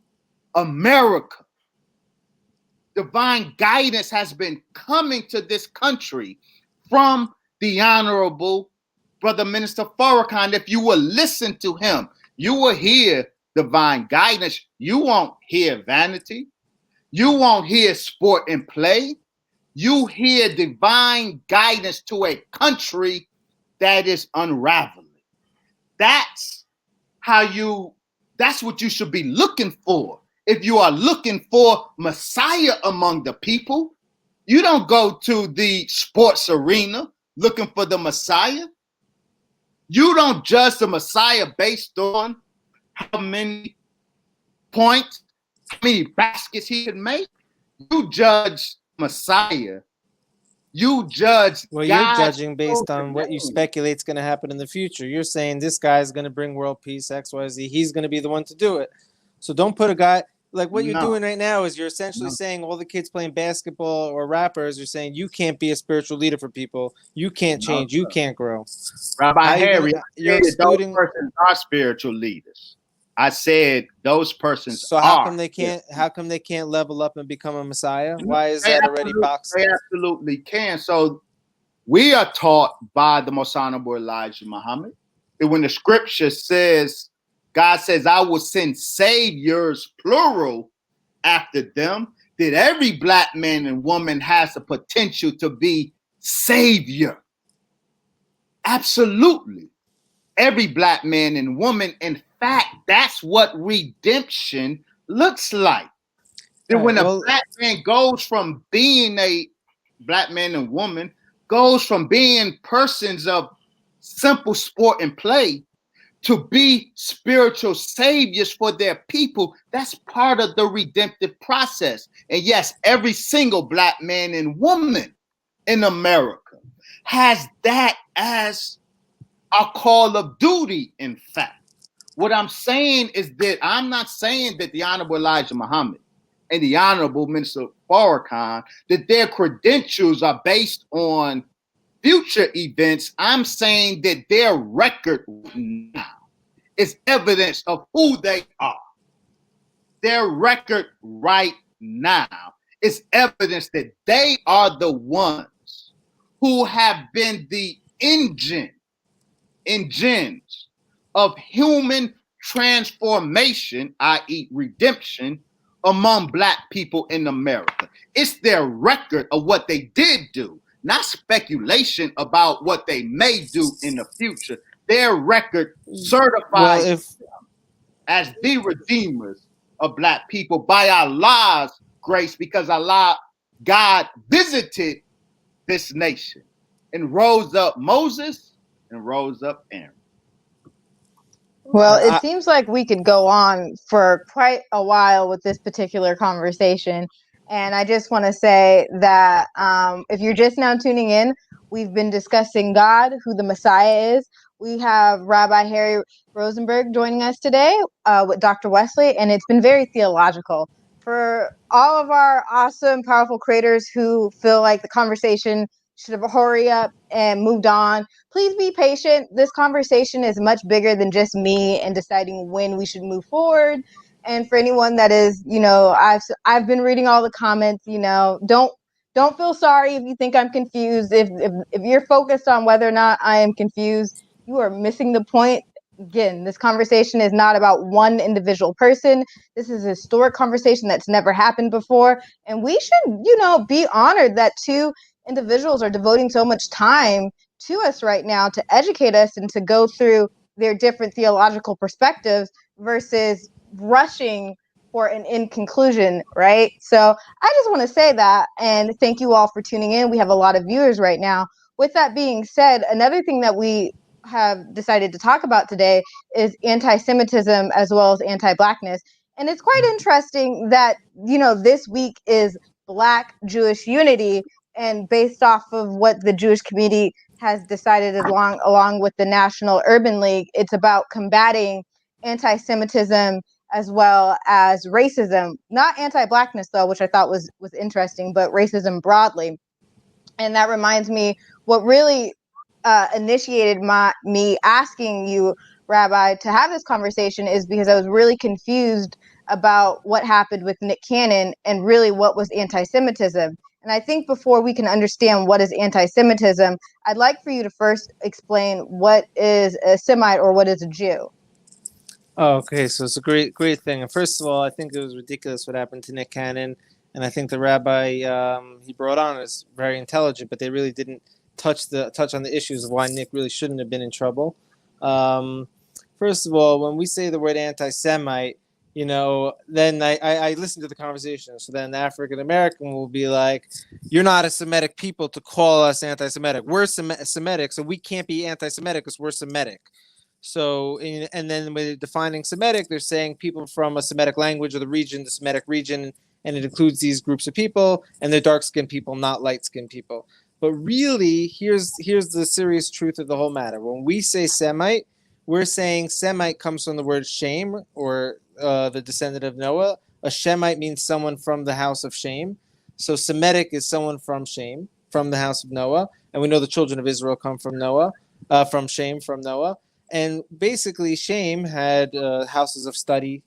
America. Divine guidance has been coming to this country from the Honorable Brother Minister Farrakhan. If you will listen to him, you will hear divine guidance. You won't hear vanity. You won't hear sport and play. You hear divine guidance to a country that is unraveling. That's what you should be looking for. If you are looking for Messiah among the people, you don't go to the sports arena looking for the Messiah. You don't judge the Messiah based on how many points, how many baskets he can make. You judge Messiah. You judge. Well, you're judging based on what you speculate is going to happen in the future. You're saying this guy is going to bring world peace, X, Y, Z. He's going to be the one to do it. So don't put a guy like what you're doing right now is you're essentially saying all the kids playing basketball or rappers are saying you can't be a spiritual leader for people. You can't change. You can't grow. Rabbi Harry, those persons are spiritual leaders. I said those persons. So how come they can't? How come they can't level up and become a Messiah? Why is that already boxed? They absolutely can. So we are taught by the Most Honorable Elijah Muhammad that when the scripture says, God says, I will send saviors, plural, after them, that every black man and woman has the potential to be savior. Absolutely. every black man and woman. In fact, that's what redemption looks like. That when a black man goes from being a black man and woman, goes from being persons of simple sport and play to be spiritual saviors for their people, that's part of the redemptive process. And yes, every single black man and woman in America has that as a call of duty, in fact. What I'm saying is that I'm not saying that the Honorable Elijah Muhammad and the Honorable Minister Farrakhan, that their credentials are based on future events. I'm saying that their record now is evidence of who they are. Their record right now is evidence that they are the ones who have been the engines of human transformation, i.e. redemption, among black people in America. It's their record of what they did do, not speculation about what they may do in the future. Their record certifies as the redeemers of black people by Allah's grace, because God visited this nation and rose up Moses and rose up Aaron. Well, it seems like we could go on for quite a while with this particular conversation. And I just want to say that if you're just now tuning in, we've been discussing God, who the Messiah is. We have Rabbi Harry Rosenberg joining us today with Dr. Wesley, and it's been very theological. For all of our awesome, powerful creators who feel like the conversation should have hurried up and moved on, please be patient. This conversation is much bigger than just me and deciding when we should move forward. And for anyone that is, I've been reading all the comments, don't feel sorry if you think I'm confused. If you're focused on whether or not I am confused, you are missing the point. Again, this conversation is not about one individual person. This is a historic conversation that's never happened before. And we should, be honored that two individuals are devoting so much time to us right now to educate us and to go through their different theological perspectives versus rushing for an end conclusion, right? So I just want to say that, and thank you all for tuning in. We have a lot of viewers right now. With that being said, another thing that we have decided to talk about today is anti-Semitism as well as anti-Blackness. And it's quite interesting that, this week is Black Jewish unity, and based off of what the Jewish community has decided along with the National Urban League, it's about combating anti-Semitism as well as racism. Not anti-Blackness, though, which I thought was interesting, but racism broadly. And that reminds me, what really initiated me asking you, Rabbi, to have this conversation is because I was really confused about what happened with Nick Cannon and really what was anti-Semitism. And I think before we can understand what is anti-Semitism, I'd like for you to first explain what is a Semite or what is a Jew. Oh, okay, so it's a great thing. And first of all, I think it was ridiculous what happened to Nick Cannon, and I think the rabbi he brought on is very intelligent, but they really didn't touch on the issues of why Nick really shouldn't have been in trouble. First of all, when we say the word anti-Semite, then I listen to the conversation. So then the African American will be like, "You're not a Semitic people to call us anti-Semitic. We're Semitic, so we can't be anti-Semitic because we're Semitic." So, and then when they're defining Semitic, they're saying people from a Semitic language or the Semitic region, and it includes these groups of people, and they're dark-skinned people, not light-skinned people. But really, here's the serious truth of the whole matter. When we say Semite, we're saying Semite comes from the word Shem, or the descendant of Noah. A Shemite means someone from the house of Shem. So Semitic is someone from Shem, from the house of Noah. And we know the children of Israel come from Noah, from Shem, from Noah. And basically, Shem had houses of study.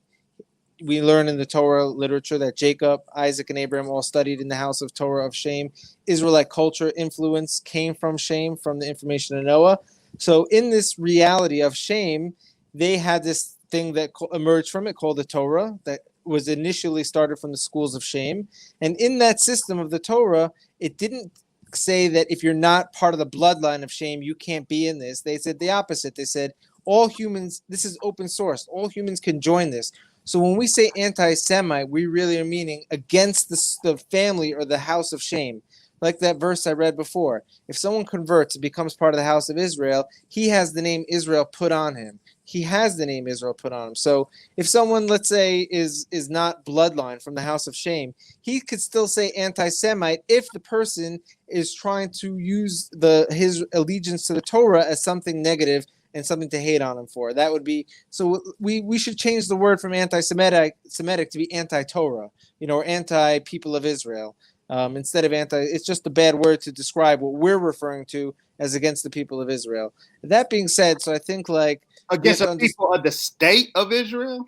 We learn in the Torah literature that Jacob, Isaac, and Abraham all studied in the house of Torah of Shem. Israelite culture influence came from Shem, from the information of Noah. So in this reality of Shem, they had this thing that emerged from it called the Torah that was initially started from the schools of Shem. And in that system of the Torah, it didn't say that if you're not part of the bloodline of Shem, you can't be in this. They said the opposite. They said all humans, this is open source. All humans can join this. So when we say anti-Semite, we really are meaning against the family or the house of shame. Like that verse I read before. If someone converts and becomes part of the house of Israel, he has the name Israel put on him. He has the name Israel put on him. So if someone, let's say, is not bloodline from the house of shame, he could still say anti-Semite if the person is trying to use his allegiance to the Torah as something negative and something to hate on him for. That would be, so we should change the word from anti-Semitic to be anti-Torah, or anti-people of Israel. Instead of it's just a bad word to describe what we're referring to as against the people of Israel. That being said, so I think against the people of the state of Israel.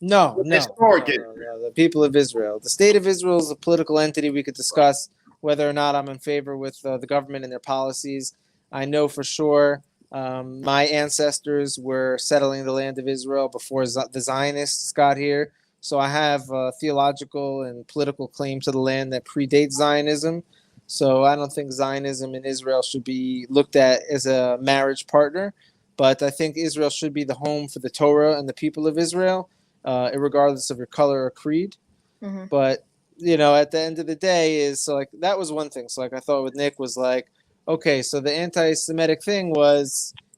No, the people of Israel. The state of Israel is a political entity. We could discuss whether or not I'm in favor with the government and their policies. I know for sure my ancestors were settling the land of Israel before the Zionists got here. So I have a theological and political claim to the land that predates Zionism. So I don't think Zionism and Israel should be looked at as a marriage partner. But I think Israel should be the home for the Torah and the people of Israel, regardless of your color or creed. Mm-hmm. But, at the end of the day that was one thing. So I thought with Nick was okay, so the anti-Semitic thing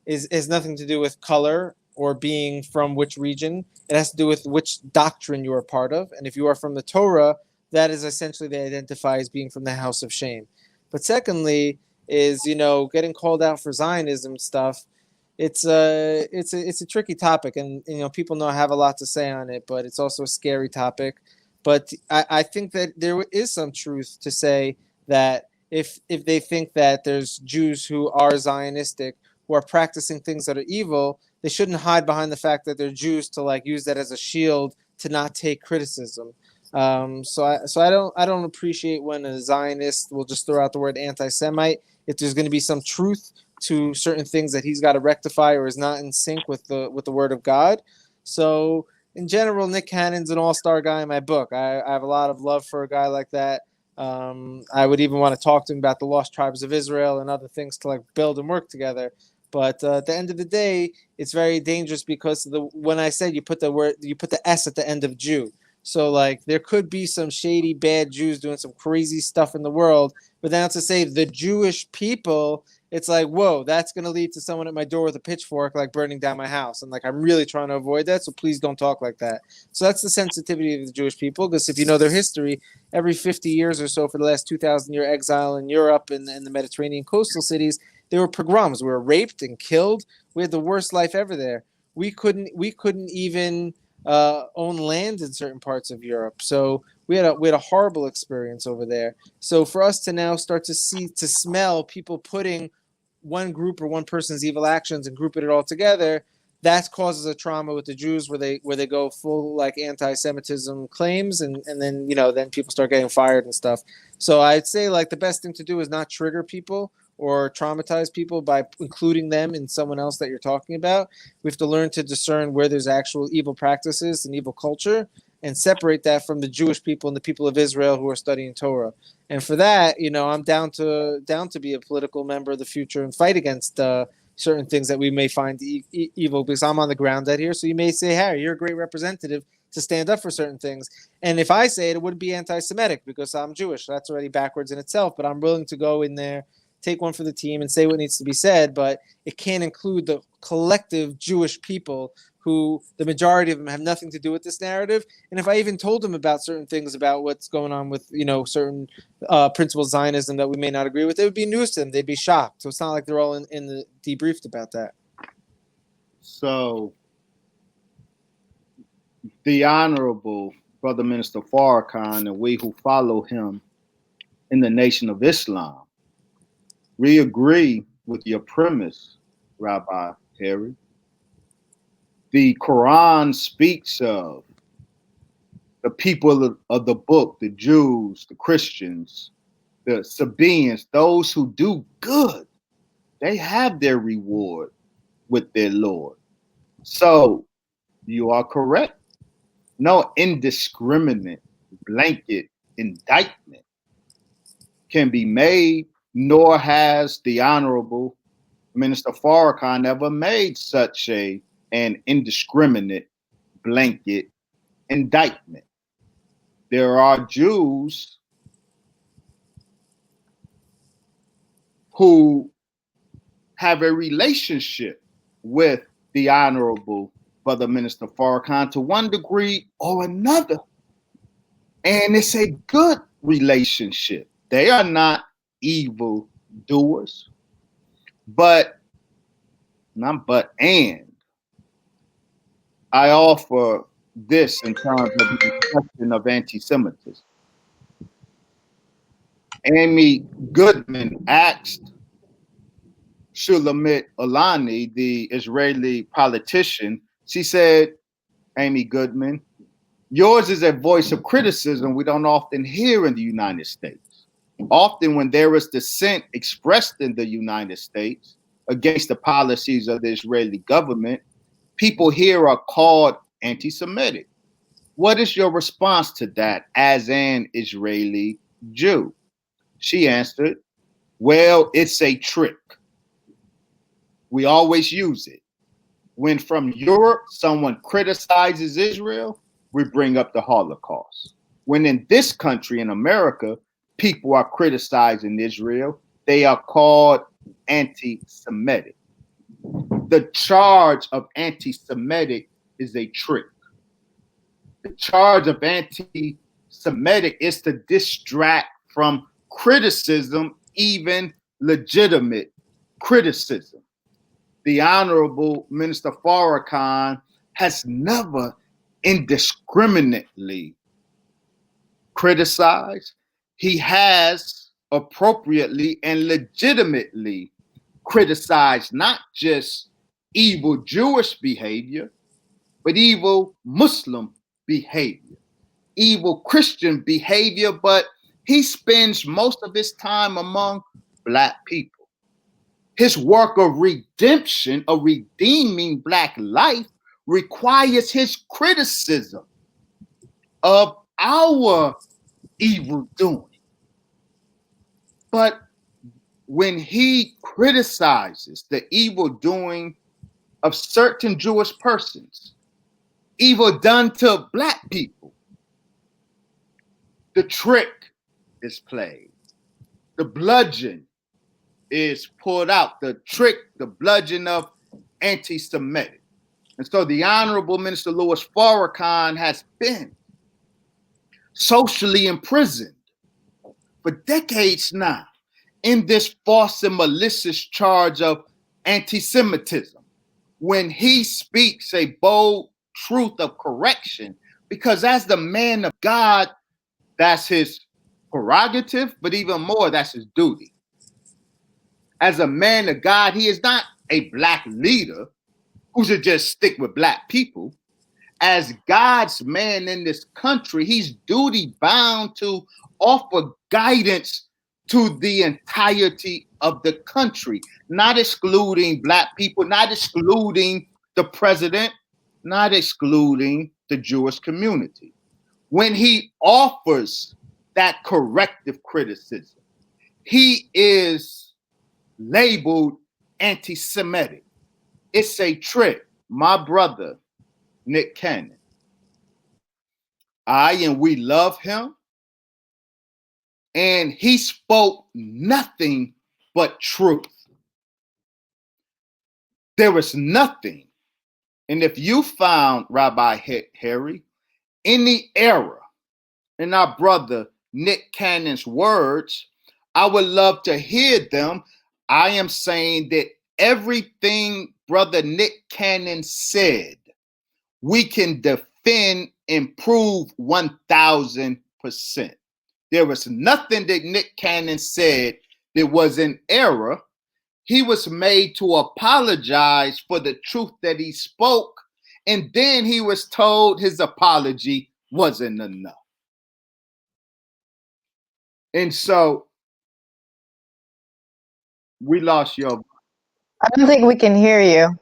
is nothing to do with color or being from which region. It has to do with which doctrine you are part of. And if you are from the Torah, that is essentially they identify as being from the house of shame. But secondly is, getting called out for Zionism stuff. It's a tricky topic, and people know I have a lot to say on it, but it's also a scary topic. But I think that there is some truth to say that if they think that there's Jews who are Zionistic, who are practicing things that are evil, they shouldn't hide behind the fact that they're Jews to use that as a shield to not take criticism. So I don't appreciate when a Zionist will just throw out the word anti-Semite if there's going to be some truth to certain things that he's got to rectify or is not in sync with the word of God. So in general, Nick Cannon's an all-star guy in my book. I have a lot of love for a guy like that. I would even want to talk to him about the lost tribes of Israel and other things to build and work together. But at the end of the day, it's very dangerous because when I said you put the S at the end of Jew. So there could be some shady, bad Jews doing some crazy stuff in the world, but then to say the Jewish people, it's whoa, that's going to lead to someone at my door with a pitchfork, burning down my house. And I'm really trying to avoid that. So please don't talk like that. So that's the sensitivity of the Jewish people. Because if you know their history, every 50 years or so for the last 2,000-year exile in Europe and the Mediterranean coastal cities, there were pogroms. We were raped and killed. We had the worst life ever there. We couldn't even own land in certain parts of Europe. So we had a horrible experience over there. So for us to now start to smell people putting one group or one person's evil actions and grouping it all together, that causes a trauma with the Jews where they go full anti-Semitism claims and then then people start getting fired and stuff. So I'd say the best thing to do is not trigger people or traumatize people by including them in someone else that you're talking about. We have to learn to discern where there's actual evil practices and evil culture and separate that from the Jewish people and the people of Israel who are studying Torah. And for that, I'm down to be a political member of the future and fight against certain things that we may find evil, because I'm on the ground out here. So you may say, Harry, you're a great representative to stand up for certain things. And if I say it, it would be anti-Semitic because I'm Jewish. That's already backwards in itself. But I'm willing to go in there, take one for the team and say what needs to be said, but it can't include the collective Jewish people who the majority of them have nothing to do with this narrative. And if I even told them about certain things about what's going on with, certain principles of Zionism that we may not agree with, it would be news to them. They'd be shocked. So it's not like they're all in the debriefed about that. So the Honorable Brother Minister Farrakhan and we who follow him in the Nation of Islam, we agree with your premise, Rabbi Harry. The Quran speaks of the people of the book, the Jews, the Christians, the Sabaeans, those who do good. They have their reward with their Lord. So you are correct. No indiscriminate blanket indictment can be made, nor has the Honorable Minister Farrakhan never made such an indiscriminate blanket indictment. There are Jews who have a relationship with the Honorable Brother Minister Farrakhan to one degree or another. And it's a good relationship. They are not evil doers. And I offer this in terms of the question of anti-Semitism. Amy Goodman asked Shulamit Alani, the Israeli politician, she said, Amy Goodman, yours is a voice of criticism we don't often hear in the United States. Often when there is dissent expressed in the United States against the policies of the Israeli government, people here are called anti-Semitic. What is your response to that as an Israeli Jew? She answered, well, it's a trick. We always use it. When from Europe someone criticizes Israel, we bring up the Holocaust. When in this country, in America, people are criticizing Israel, they are called anti-Semitic. The charge of anti-Semitic is a trick. The charge of anti-Semitic is to distract from criticism, even legitimate criticism. The Honorable Minister Farrakhan has never indiscriminately criticized. He has appropriately and legitimately criticized not just evil Jewish behavior, but evil Muslim behavior, evil Christian behavior, but he spends most of his time among Black people. His work of redemption, of redeeming Black life, requires his criticism of our evil doing. But when he criticizes the evil doing of certain Jewish persons, evil done to Black people, the trick is played. The bludgeon is pulled out. The trick, the bludgeon of anti-Semitic. And so the Honorable Minister Louis Farrakhan has been socially imprisoned for decades now in this false and malicious charge of anti-Semitism. When he speaks a bold truth of correction, because as the man of God, that's his prerogative, but even more, that's his duty. As a man of God, he is not a Black leader who should just stick with Black people. As God's man in this country, he's duty bound to offer guidance to the entirety of the country, not excluding Black people, not excluding the president, not excluding the Jewish community. When he offers that corrective criticism, he is labeled anti-Semitic. It's a trick. My brother, Nick Cannon, we love him, and he spoke nothing but truth. There was nothing. And if you found Rabbi Harry any error in our brother Nick Cannon's words, I would love to hear them. I am saying that everything Brother Nick Cannon said, we can defend and prove 1,000%. There was nothing that Nick Cannon said that was an error. He was made to apologize for the truth that he spoke, and then he was told his apology wasn't enough. And so we lost your. I don't think we can hear you.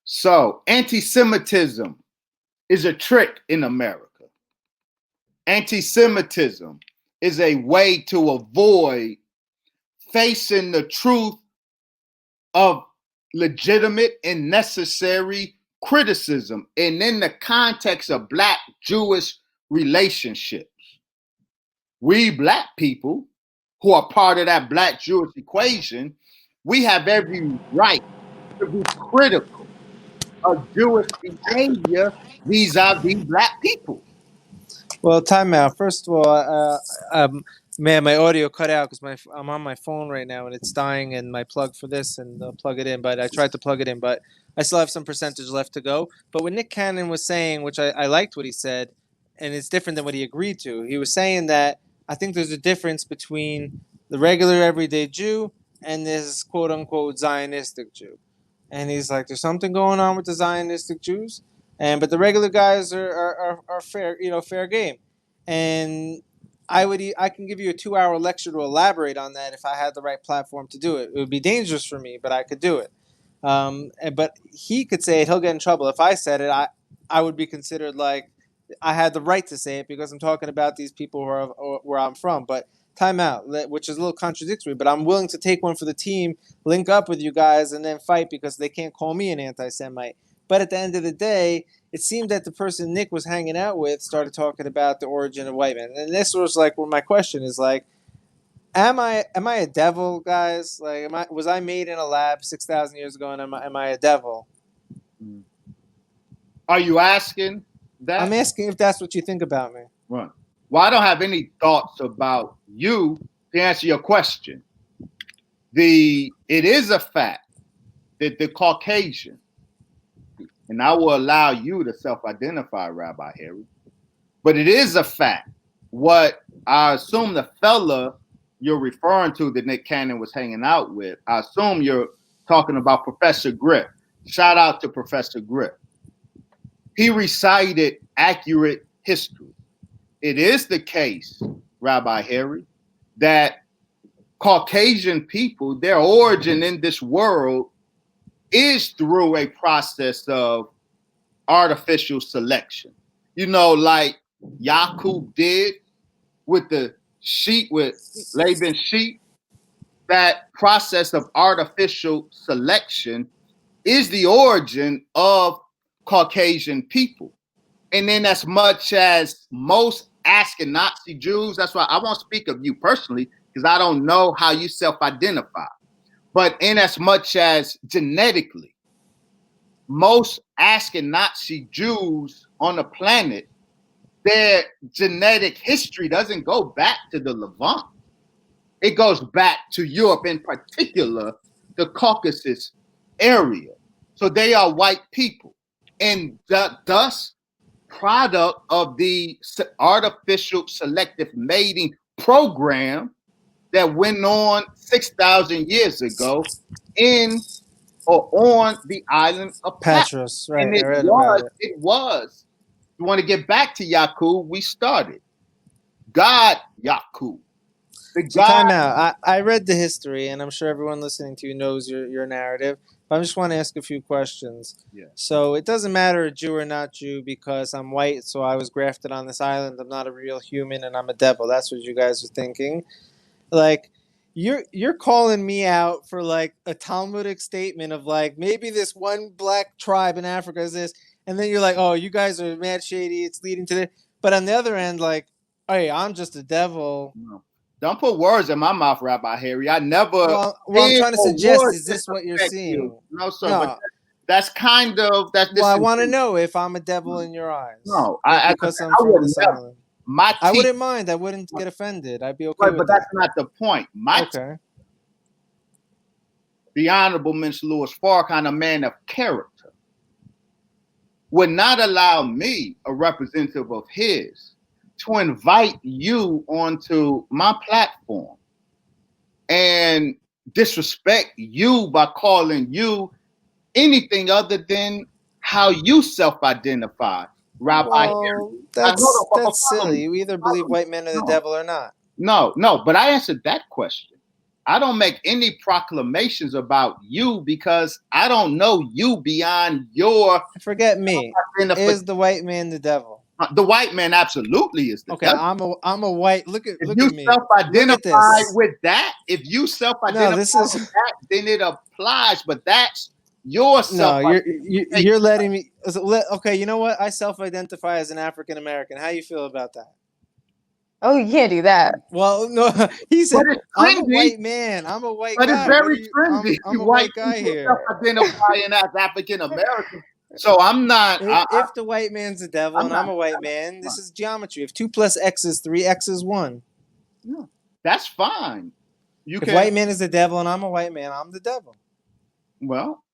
So anti-Semitism is a trick in America. Anti-Semitism is a way to avoid facing the truth of legitimate and necessary criticism, and in the context of Black Jewish relationships. We Black people who are part of that Black Jewish equation, we have every right to be critical of Jewish behavior vis-a-vis Black people. Well, time out. First of all, man, my audio cut out because I'm on my phone right now and it's dying, and my plug for this and plug it in. But I tried to plug it in, but I still have some percentage left to go. But what Nick Cannon was saying, which I liked what he said, and it's different than what he agreed to. He was saying that I think there's a difference between the regular everyday Jew and this quote unquote Zionistic Jew. And he's like, there's something going on with the Zionistic Jews, but the regular guys are fair, fair game. And I can give you a 2-hour lecture to elaborate on that if I had the right platform to do it. It would be dangerous for me, but I could do it. But he could say it, he'll get in trouble. If I said it, I would be considered like I had the right to say it because I'm talking about these people who are where I'm from. But time out, which is a little contradictory, but I'm willing to take one for the team, link up with you guys, and then fight because they can't call me an anti-Semite. But at the end of the day, it seemed that the person Nick was hanging out with started talking about the origin of white men. And this was like, well, my question is like, am I a devil, guys? Like, was I made in a lab 6,000 years ago, and am I a devil? Are you asking that? I'm asking if that's what you think about me. Right. Well, I don't have any thoughts about you to answer your question. It is a fact that the Caucasian, and I will allow you to self-identify, Rabbi Harry, but it is a fact. What I assume the fella you're referring to that Nick Cannon was hanging out with, I assume you're talking about Professor Grip. Shout out to Professor Grip. He recited accurate history. It is the case, Rabbi Harry, that Caucasian people, their origin in this world is through a process of artificial selection. Like Yaakov did with the sheep, with Laban's sheep. That process of artificial selection is the origin of Caucasian people. And then as much as most Ashkenazi Jews, that's why I won't speak of you personally, because I don't know how you self-identify. But in as much as genetically, most Ashkenazi Jews on the planet, their genetic history doesn't go back to the Levant. It goes back to Europe, in particular, the Caucasus area. So they are white people. And thus, product of the artificial selective mating program that went on 6,000 years ago in or on the island of Patras. Right, and I read about it. It was. You want to get back to Yaakov, we started. God Yaakov. So time out. I read the history, and I'm sure everyone listening to you knows your narrative. But I just want to ask a few questions. Yeah. So it doesn't matter Jew or not Jew because I'm white, so I was grafted on this island. I'm not a real human, and I'm a devil. That's what you guys are thinking. Like, you're calling me out for like a Talmudic statement of like maybe this one black tribe in Africa is this, and then you're like, oh, you guys are mad shady. It's leading to this. But on the other end, like, hey, I'm just a devil. No. Don't put words in my mouth, Rabbi Harry. I never. Well, I'm trying to suggest, is this what you're seeing? You. No, sir. No. But that's kind of that. Well, I want to know if I'm a devil in your eyes. No, because I'm from this island. I wouldn't mind. I wouldn't get offended. I'd be okay with but that's not the point. The Honorable Mr. Louis Farrakhan, a man of character, would not allow me, a representative of his, to invite you onto my platform and disrespect you by calling you anything other than how you self-identify, Rabbi. Well, that's silly. You either believe white men are the devil or not. No, but I answered that question. I don't make any proclamations about you because I don't know you beyond your. Forget me. Is the white man the devil? The white man absolutely is the Okay, devil. I'm a white. Look at If look you at me. Look at self-identify this. with that, if you self-identify No, this is with that, then it applies. But that's your no. self-identification. You're letting me. Okay, you know what? I self-identify as an African American. How you feel about that? Oh, you can't do that. Well, no, he said, But it's I'm a trendy. white man. I'm a white But it's guy. What are very you? trendy. I'm a White white guy people here. self-identifying as African American. So I'm not. If the white man's the devil and I'm a white man, this is geometry. If 2 + X is 3, X is 1. Yeah, that's fine. If white man is the devil and I'm a white man, I'm the devil. Well,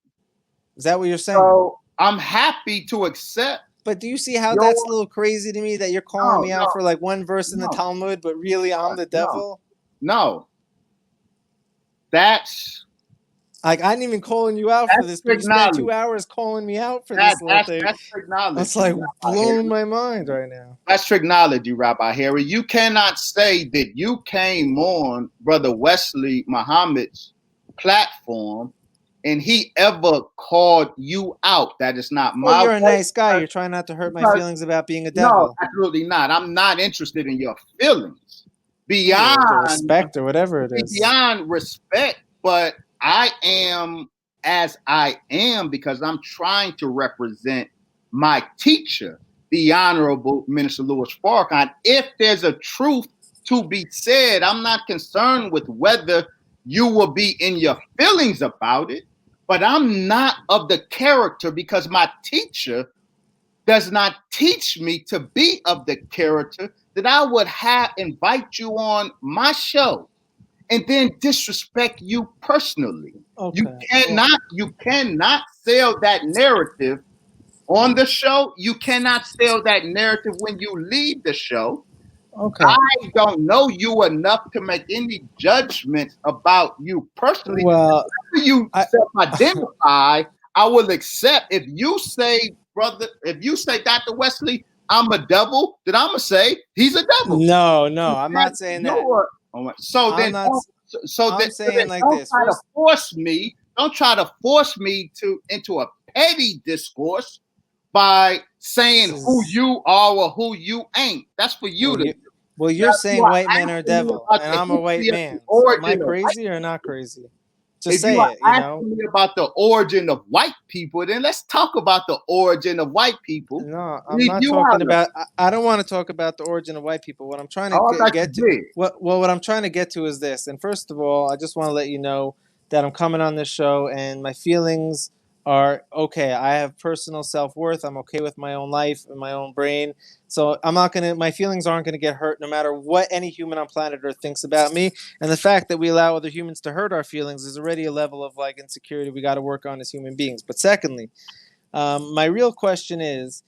is that what you're saying? So I'm happy to accept. But do you see how that's a little crazy to me that you're calling me out for like one verse in the Talmud, but really I'm the devil? No. That's like I didn't even calling you out for this, but you spent 2 hours calling me out for this little thing. That's tricknology. That's like Rabbi blowing Harry. my mind right now. That's tricknology, Rabbi Harry. You cannot say that you came on Brother Wesley Muhammad's platform and he ever called you out. That is not my Well, you're a way. nice guy. You're trying not to hurt my feelings about being a devil. No, absolutely not. I'm not interested in your feelings. Beyond the respect or whatever it is. Beyond respect, but I am as I am because I'm trying to represent my teacher, the Honorable Minister Louis Farrakhan. If there's a truth to be said, I'm not concerned with whether you will be in your feelings about it, but I'm not of the character because my teacher does not teach me to be of the character that I would invite you on my show and then disrespect you personally. Okay. You cannot sell that narrative on the show. You cannot sell that narrative when you leave the show. Okay. I don't know you enough to make any judgments about you personally. Well, if you self-identify, I will accept. If you say, brother, if you say, Dr. Wesley, I'm a devil, then I'm gonna say he's a devil. No, I'm not saying that. So then, I'm saying like this. Don't try to force me into a petty discourse by saying who you are or who you ain't. That's for you to do. Well, you're saying white men are devil, and I'm a white man. So am I crazy or not crazy? Just say it, you know. If you are asking me about the origin of white people, then let's talk about the origin of white people. No, I'm not talking about. I don't want to talk about the origin of white people. What I'm trying to get to. What I'm trying to get to is this. And first of all, I just want to let you know that I'm coming on this show, and my feelings are okay. I have personal self-worth. I'm okay with my own life and my own brain. So my feelings aren't gonna get hurt no matter what any human on planet Earth thinks about me. And the fact that we allow other humans to hurt our feelings is already a level of like insecurity we got to work on as human beings. But secondly, my real question is,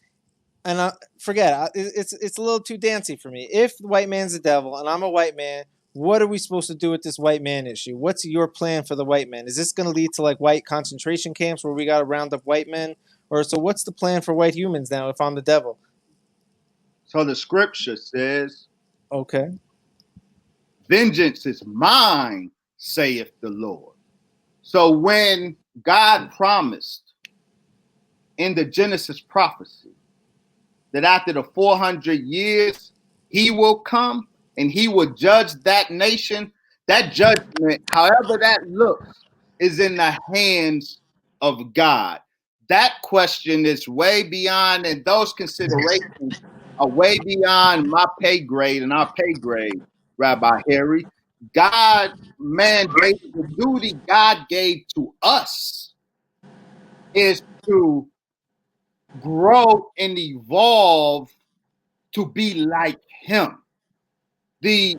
and it's a little too dancy for me. If the white man's the devil and I'm a white man, what are we supposed to do with this white man issue? What's your plan for the white man? Is this going to lead to like white concentration camps where we got to round up white men? Or so what's the plan for white humans now if I'm the devil? So the scripture says, okay, vengeance is mine, saith the Lord. So when God promised in the Genesis prophecy that after the 400 years, he will come and he will judge that nation, that judgment, however that looks, is in the hands of God. That question is way beyond, and those considerations are way beyond my pay grade and our pay grade, Rabbi Harry. God mandated, the duty God gave to us is to grow and evolve to be like him. The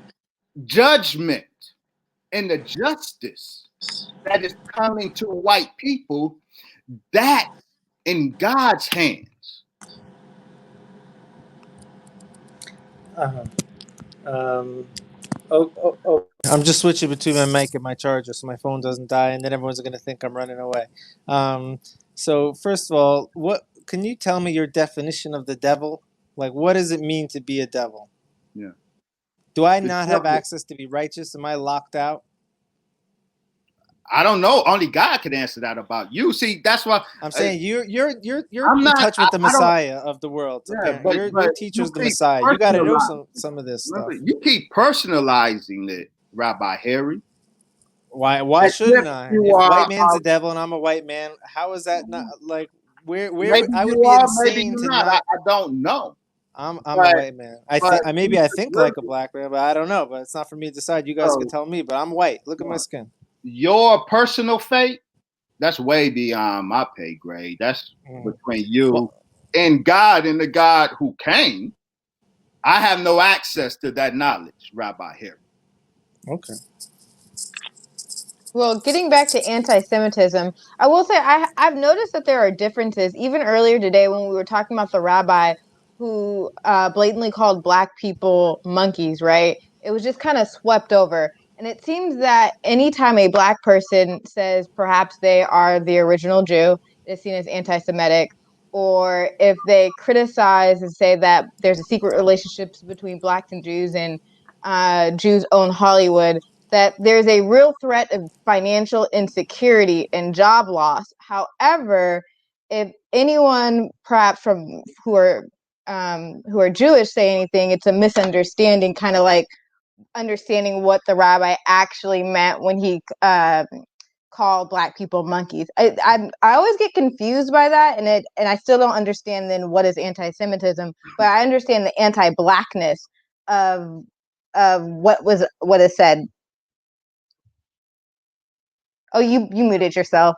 judgment and the justice that is coming to white people, that's in God's hands. I'm just switching between my mic and my charger so my phone doesn't die, and then everyone's going to think I'm running away. So first of all, what can you tell me your definition of the devil? Like, what does it mean to be a devil? Yeah. Do I not have access to be righteous? Am I locked out? I don't know. Only God can answer that about you. See, that's why I'm saying you're I'm in not. touch with the I don't. Messiah of the world. Yeah, Apparently, your teacher's you the keep Messiah. You got to know personalizing. some of this Remember, stuff. you keep personalizing it, Rabbi Harry. Why As shouldn't if I? you If white are. man's the devil and I'm a white man, how is that not like where Maybe I would you be are. Maybe insane you're to not. I not. don't know. I'm a But white man. I but think maybe I think like a listen, black man, but I don't know. But it's not for me to decide. You guys could so, tell me. But I'm white. Look at my skin. your personal fate, that's way beyond my pay grade. That's between you and God and the God who came. I have no access to that knowledge, Rabbi Harry. Okay. Well, getting back to anti-Semitism, I will say I've noticed that there are differences. Even earlier today, when we were talking about the rabbi who blatantly called Black people monkeys, right? It was just kind of swept over. And it seems that anytime a Black person says perhaps they are the original Jew, it's seen as anti-Semitic. Or if they criticize and say that there's a secret relationships between Blacks and Jews and Jews own Hollywood, that there's a real threat of financial insecurity and job loss. However, if anyone perhaps from who are Jewish say anything, it's a misunderstanding, kind of like understanding what the rabbi actually meant when he called Black people monkeys. I always get confused by that, and I still don't understand then what is anti-Semitism, but I understand the anti-Blackness of what is said. Oh, you muted yourself.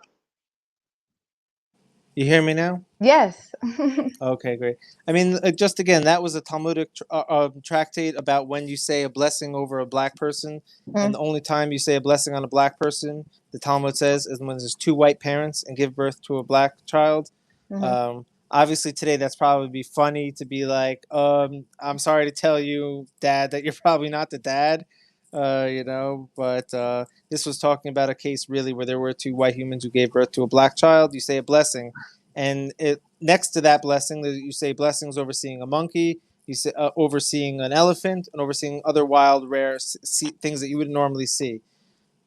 You hear me now? Yes. Okay, great. I mean, just again, that was a Talmudic tractate about when you say a blessing over a Black person, and the only time you say a blessing on a Black person, the Talmud says, is when there's two white parents and give birth to a Black child. Obviously, today that's probably be funny to be like, I'm sorry to tell you, Dad, that you're probably not the dad, but this was talking about a case really where there were two white humans who gave birth to a Black child. You say a blessing. And next to that blessing, you say blessings overseeing a monkey, you say overseeing an elephant, and overseeing other wild, rare things that you wouldn't normally see.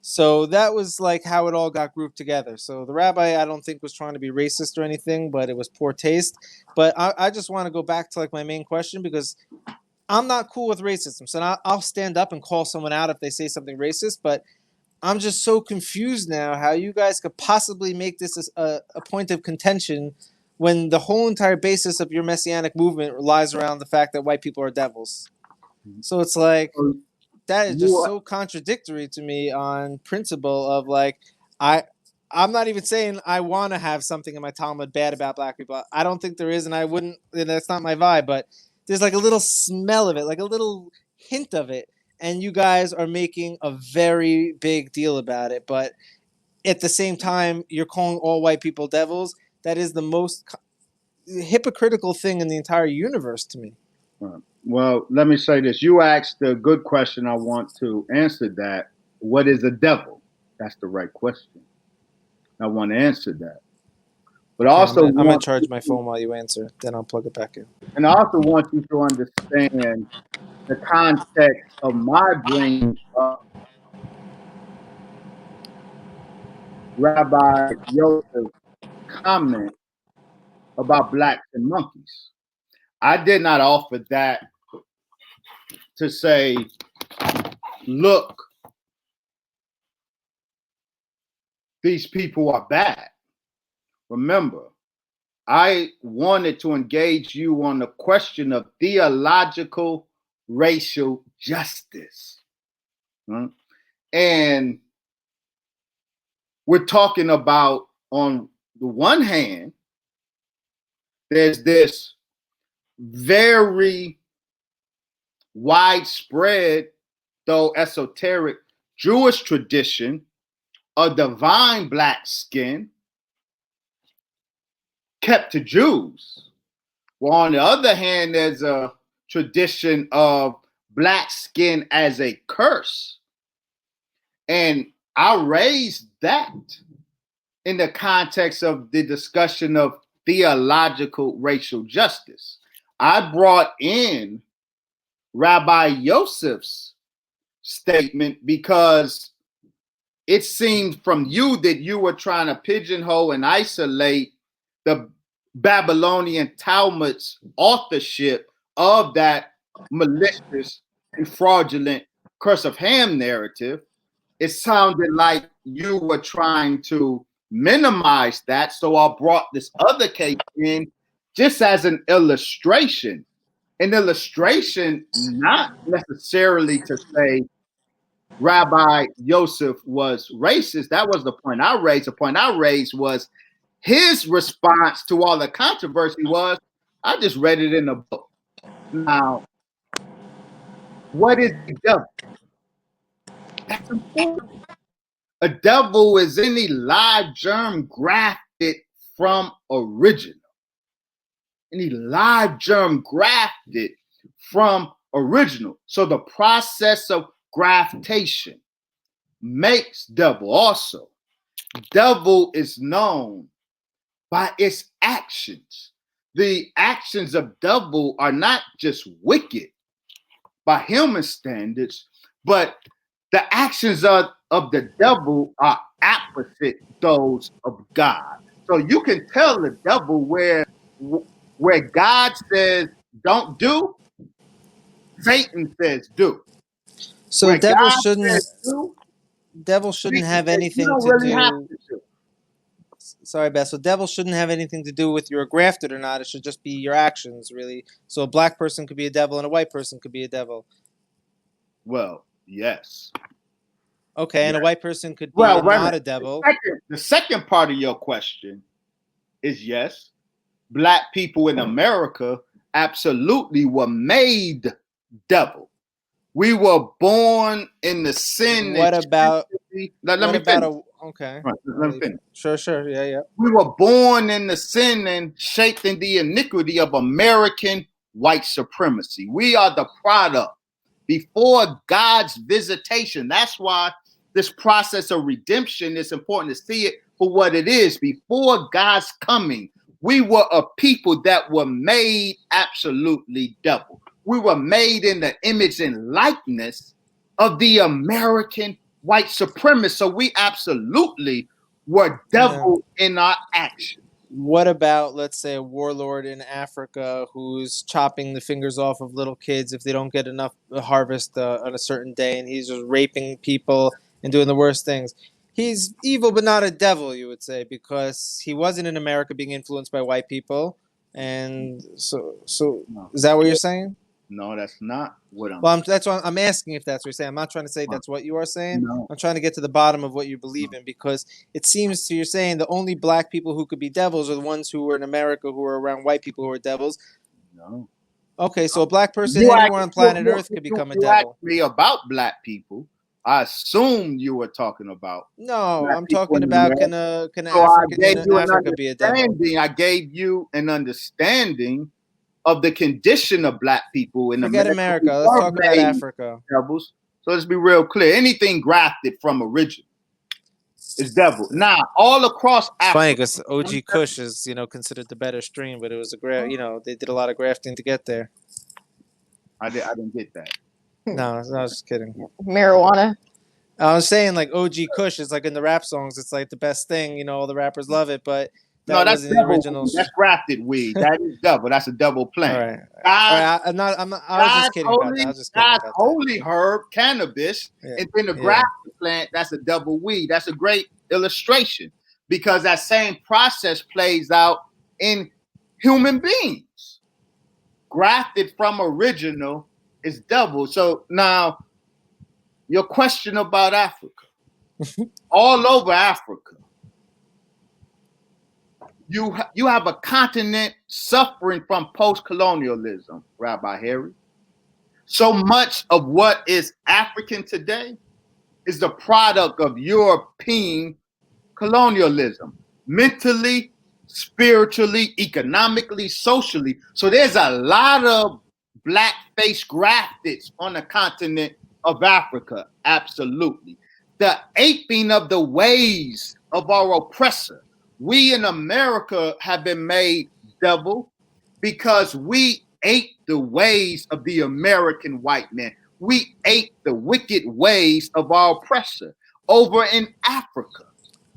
So that was like how it all got grouped together. So the rabbi, I don't think was trying to be racist or anything, but it was poor taste. But I just want to go back to like my main question, because I'm not cool with racism. So I'll stand up and call someone out if they say something racist, but I'm just so confused now how you guys could possibly make this a point of contention when the whole entire basis of your messianic movement relies around the fact that white people are devils. So it's like, that is just so contradictory to me on principle of like, I'm not even saying I want to have something in my Talmud bad about Black people. I don't think there is, and I wouldn't, and that's not my vibe, but there's like a little smell of it, like a little hint of it. And you guys are making a very big deal about it. But at the same time, you're calling all white people devils. That is the most hypocritical thing in the entire universe to me. Well, let me say this. You asked a good question. I want to answer that. What is a devil? That's the right question. I want to answer that. But Okay, also I'm gonna charge my phone while you answer. Then I'll plug it back in. And I also want you to understand the context of my bringing up Rabbi Yosef's comment about blacks and monkeys. I did not offer that to say, look, these people are bad. Remember, I wanted to engage you on the question of theological racial justice. Right? And we're talking about, on the one hand, there's this very widespread, though esoteric, Jewish tradition of divine black skin kept to Jews. Well, on the other hand, there's a tradition of black skin as a curse. And I raised that in the context of the discussion of theological racial justice. I brought in Rabbi Yosef's statement because it seemed from you that you were trying to pigeonhole and isolate the Babylonian Talmud's authorship of that malicious and fraudulent curse of Ham narrative. It sounded like you were trying to minimize that. So I brought this other case in just as an illustration. An illustration, not necessarily to say Rabbi Yosef was racist. That was the point I raised. The point I raised was his response to all the controversy was, I just read it in the book. Now, what is the devil? That's important. A devil is any live germ grafted from original. Any live germ grafted from original. So the process of graftation makes devil also. Devil is known by its actions. The actions of devil are not just wicked by human standards, but the actions of the devil are opposite those of God. So you can tell the devil where God says don't do, Satan says do. So Where devil God shouldn't says do, shouldn't Satan have says, you anything don't to really have do. to do. Sorry, Beth. So devil shouldn't have anything to do with you're grafted or not. It should just be your actions, really. So a black person could be a devil and a white person could be a devil. Well, yes. Okay, and a white person could be Well, not a devil. The second part of your question is yes. Black people in America absolutely were made devil. We were born in the sin. What about? Let me finish. Okay. Right, let me finish. Sure. Yeah. We were born in the sin and shaped in the iniquity of American white supremacy. We are the product before God's visitation. That's why this process of redemption is important to see it for what it is. Before God's coming, we were a people that were made absolutely devil. We were made in the image and likeness of the American white supremacist. So we absolutely were devil in our action. What about, let's say, a warlord in Africa who's chopping the fingers off of little kids if they don't get enough harvest on a certain day, and he's just raping people and doing the worst things? He's evil, but not a devil, you would say, because he wasn't in America being influenced by white people. And so is that what you're saying? No, that's not what I'm. Well, that's why I'm asking if that's what you're saying. I'm not trying to say that's what you are saying. No. I'm trying to get to the bottom of what you believe in, because it seems to you're saying the only black people who could be devils are the ones who were in America who were around white people who were devils. No. Okay, so a black person anywhere on planet Earth could become a devil. You asked me about black people. I assumed you were talking about. No, I'm talking about can an African in Africa be a devil? I gave you an understanding of the condition of black people in Forget America. Let's talk about Africa. Devils. So let's be real clear. Anything grafted from original is devil. Now, all across Africa. It's funny because OG Kush is, considered the better stream, but it was they did a lot of grafting to get there. I didn't get that. No, I was just kidding. Marijuana. I was saying like OG Kush is like in the rap songs. It's like the best thing. All the rappers love it, but that that's wasn't the original. That's grafted weed. That is double. That's a double plant. All right. I was just kidding about that. I was just kidding about that. Holy herb, cannabis, and then the grafted plant, that's a double weed. That's a great illustration because that same process plays out in human beings. Grafted from original is double. So now your question about Africa. All over Africa, you have a continent suffering from post-colonialism, Rabbi Harry. So much of what is African today is the product of European colonialism, mentally, spiritually, economically, socially. So there's a lot of black face grafteds on the continent of Africa, absolutely. The aping of the ways of our oppressor. We in America have been made devil because we ate the ways of the American white man. We ate the wicked ways of our oppressor. over in Africa.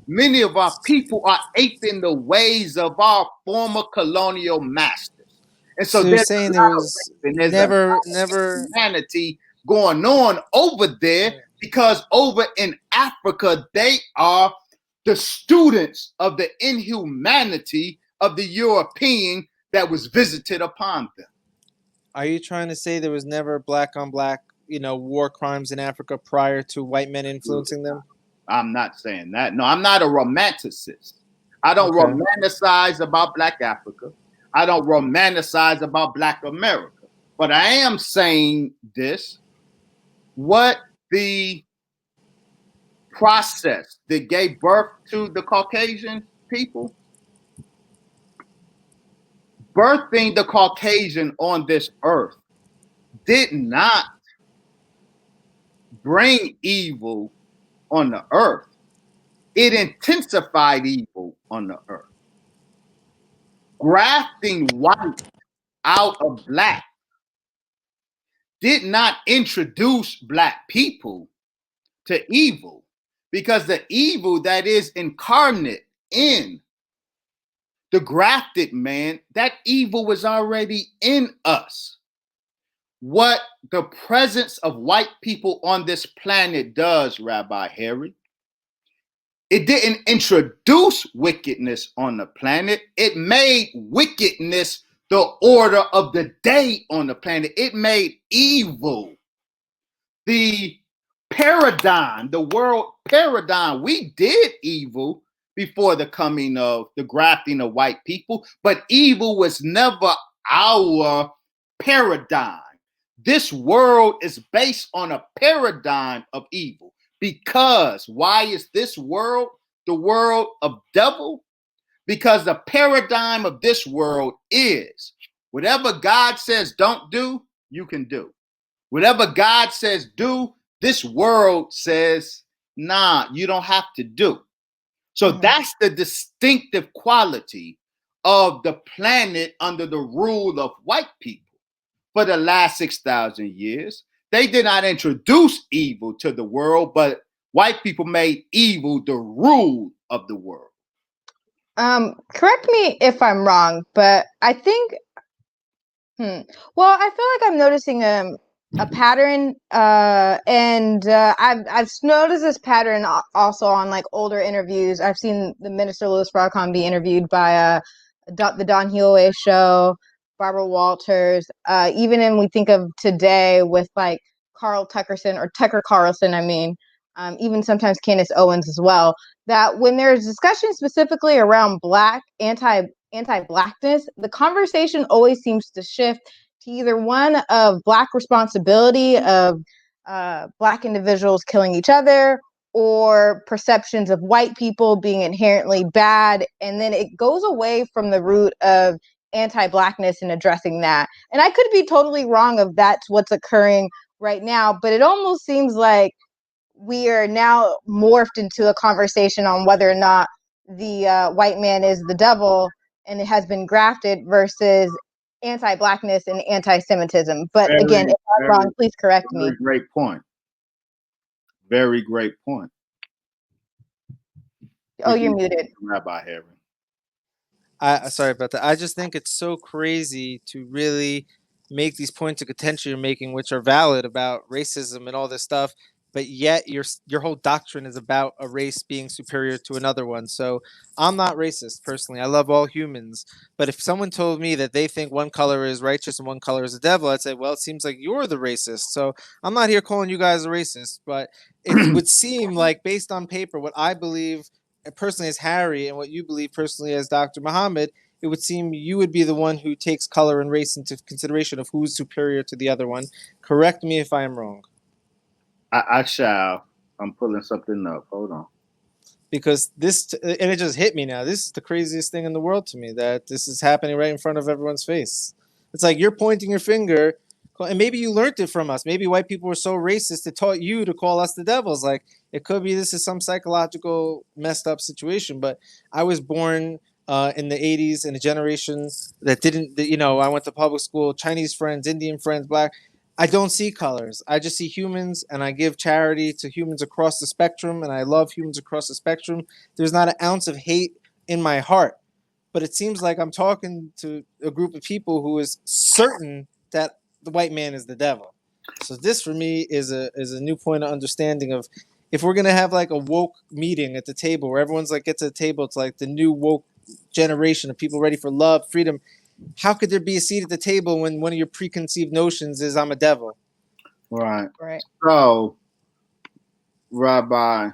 Many of our people are aping the ways of our former colonial masters. And so So you're there's a saying there lot of was rape and there's a lot never of humanity going on over there because over in Africa, they are the students of the inhumanity of the European that was visited upon them. Are you trying to say there was never black on black, war crimes in Africa prior to white men influencing them? I'm not saying that. No, I'm not a romanticist. I don't Okay. romanticize about Black Africa. I don't romanticize about Black America. But I am saying this, what the process that gave birth to the Caucasian people, birthing the Caucasian on this earth did not bring evil on the earth. It intensified evil on the earth. Grafting white out of black did not introduce black people to evil, because the evil that is incarnate in the grafted man, that evil was already in us. What the presence of white people on this planet does, Rabbi Harry, it didn't introduce wickedness on the planet. It made wickedness the order of the day on the planet. It made evil the paradigm, the world paradigm. We did evil before the coming of the grafting of white people, but evil was never our paradigm. This world is based on a paradigm of evil. Because why is this world the world of devil? Because the paradigm of this world is whatever God says don't do, you can do. Whatever God says do, this world says, nah, you don't have to do. So that's the distinctive quality of the planet under the rule of white people for the last 6,000 years. They did not introduce evil to the world, but white people made evil the rule of the world. Correct me if I'm wrong, but I think, well, I feel like I'm noticing a pattern, and I've noticed this pattern also on like older interviews. I've seen the Minister Louis Farrakhan be interviewed by the Don Huawei show, Barbara Walters, even when we think of today with like Carl Tuckerson or Tucker Carlson, I mean, even sometimes Candace Owens as well, that when there's discussion specifically around anti-blackness, the conversation always seems to shift to either one of black responsibility of black individuals killing each other, or perceptions of white people being inherently bad, and then it goes away from the root of anti-blackness and addressing that. And I could be totally wrong if that's what's occurring right now, but it almost seems like we are now morphed into a conversation on whether or not the white man is the devil and it has been grafted versus anti-blackness and anti-Semitism. But again, if I'm wrong, please correct me. Very great point. Very great point. Oh, you're muted. Rabbi Harry. Sorry about that. I just think it's so crazy to really make these points of contention you're making, which are valid about racism and all this stuff, but yet your whole doctrine is about a race being superior to another one. So I'm not racist personally. I love all humans. But if someone told me that they think one color is righteous and one color is the devil, I'd say, well, it seems like you're the racist. So I'm not here calling you guys a racist, but it would seem like, based on paper, what I believe personally as Harry and what you believe personally as Dr. Muhammad, it would seem you would be the one who takes color and race into consideration of who's superior to the other one. Correct me if I am wrong. I shall. I'm pulling something up. Hold on. Because this, and it just hit me now, this is the craziest thing in the world to me, that this is happening right in front of everyone's face. It's like you're pointing your finger, and maybe you learned it from us. Maybe white people were so racist it taught you to call us the devils. Like, it could be this is some psychological messed up situation. But I was born in the 80s in a generation that didn't, I went to public school, Chinese friends, Indian friends, black. I don't see colors. I just see humans, and I give charity to humans across the spectrum, and I love humans across the spectrum. There's not an ounce of hate in my heart, but it seems like I'm talking to a group of people who is certain that the white man is the devil. So this for me is a new point of understanding of if we're gonna have like a woke meeting at the table where everyone's like gets to the table, it's like the new woke generation of people ready for love, freedom. How could there be a seat at the table when one of your preconceived notions is I'm a devil? Right. Right. So, Rabbi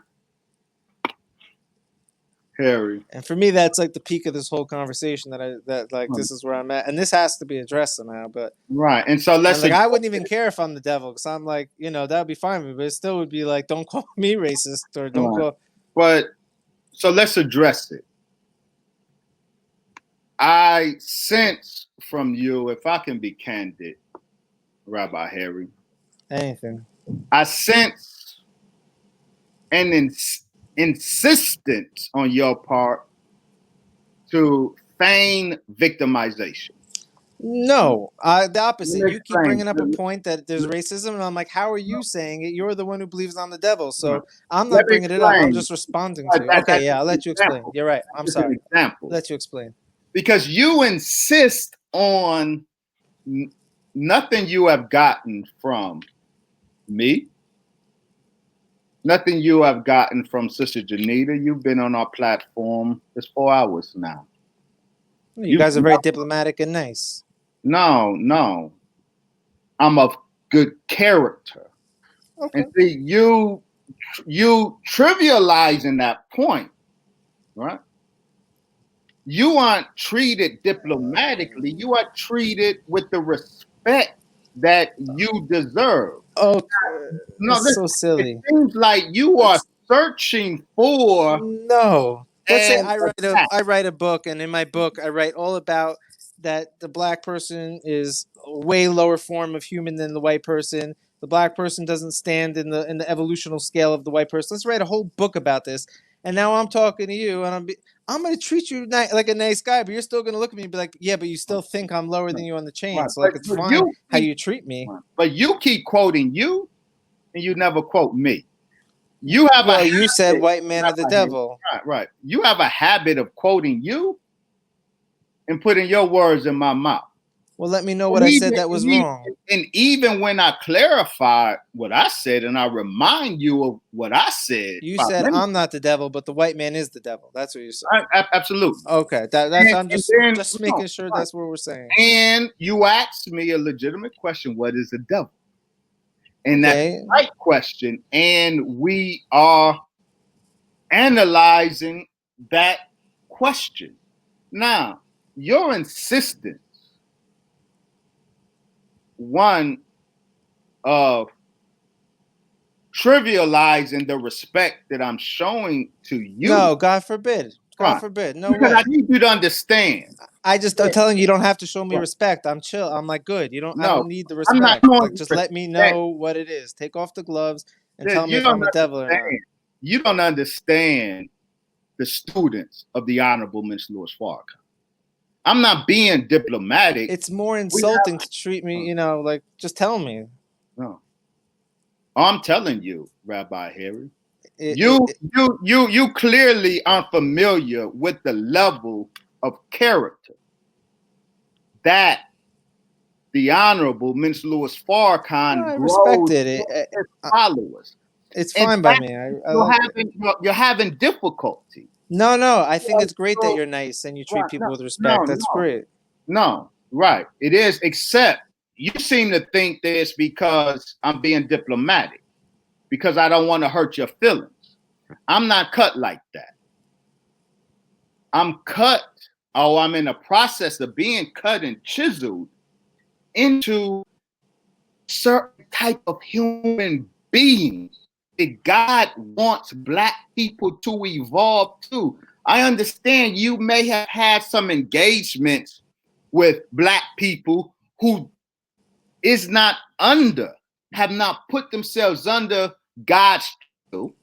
Harry. And for me, that's like the peak of this whole conversation. This is where I'm at, and this has to be addressed somehow. But right, and so let's. I wouldn't even care if I'm the devil because I'm like, that would be fine with me. But it still would be like, don't call me racist or don't call. But so let's address it. I sense from you, if I can be candid, Rabbi Harry. Anything. I sense an insistence on your part to feign victimization. No, the opposite. You keep bringing up a point that there's racism, and I'm like, how are you saying it? You're the one who believes I'm the devil, so I'm not bringing it up. I'm just responding to you. Okay, yeah, I'll let you explain. You're right. I'm sorry. Example. Let you explain. Because you insist on nothing you have gotten from me, nothing you have gotten from Sister Janita. You've been on our platform. It's 4 hours now. You guys are very diplomatic and nice. No. I'm of good character. Okay. And see, you trivializing that point, right? You aren't treated diplomatically. You are treated with the respect that you deserve. Oh, no, that's so silly. It seems like you are searching for. No. Let's say I write a book, and in my book, I write all about that the black person is a way lower form of human than the white person. The black person doesn't stand in the evolutional scale of the white person. Let's write a whole book about this. And now I'm talking to you, and I'm going to treat you like a nice guy, but you're still going to look at me and be like, yeah, but you still think I'm lower than you on the chain. Right. So like, it's fine how you treat me. But you keep quoting you, and you never quote me. You said white man of the devil. Right. You have a habit of quoting you and putting your words in my mouth. Well, let me know what I said that was wrong. And even when I clarify what I said and I remind you of what I said. You said I'm not the devil, but the white man is the devil. That's what you said. Absolutely. Okay. I'm just making sure that's what we're saying. And you asked me a legitimate question. What is the devil? And that's the right question. And we are analyzing that question. Now, your insistence, one of trivializing the respect that I'm showing to you. No, God forbid. God forbid. No because way. I need you to understand. I'm telling you, you don't have to show me respect. I'm chill. I'm like, good. I don't need the respect. Just let me know what it is. Take off the gloves and tell me if I'm a devil or not. You don't understand the students of the Honorable Mr. Louis Farrakhan. I'm not being diplomatic. It's more insulting to treat me, like, just tell me. No. I'm telling you, Rabbi Harry. You clearly aren't familiar with the level of character that the Honorable Mr. Louis Farrakhan I respected it. Followers. It's fine by me. You're having difficulty. No. I think it's great that you're nice and you treat people with respect. That's great. No, right. It is, except you seem to think that it's because I'm being diplomatic, because I don't want to hurt your feelings. I'm not cut like that. I'm in the process of being cut and chiseled into certain type of human being that God wants Black people to evolve to. I understand you may have had some engagements with Black people who have not put themselves under God's will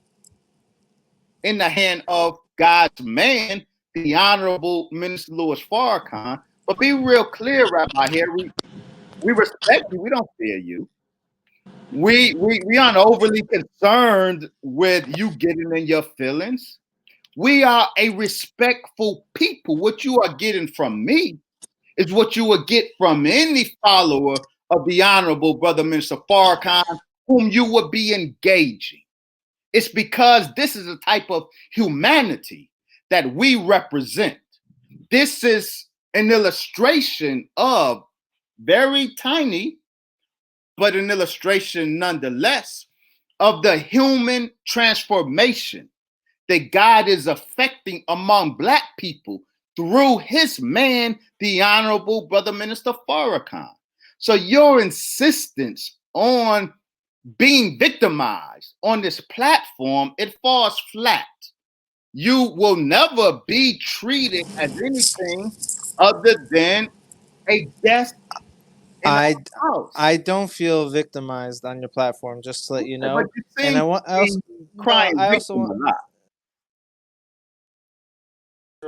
in the hand of God's man, the Honorable Minister Louis Farrakhan. But be real clear, Rabbi here. We respect you. We don't fear you. we aren't overly concerned with you getting in your feelings. We are a respectful people. What you are getting from me is what you would get from any follower of the Honorable Brother Minister Farrakhan, whom you would be engaging. It's because this is a type of humanity that we represent. This is an illustration of, very tiny, but an illustration nonetheless, of the human transformation that God is affecting among Black people through his man, the Honorable Brother Minister Farrakhan. So your insistence on being victimized on this platform, it falls flat. You will never be treated as anything other than a guest in our house. I don't feel victimized on your platform, just to let you know. But you seem And I want I also, crying no, I also victim want a lot.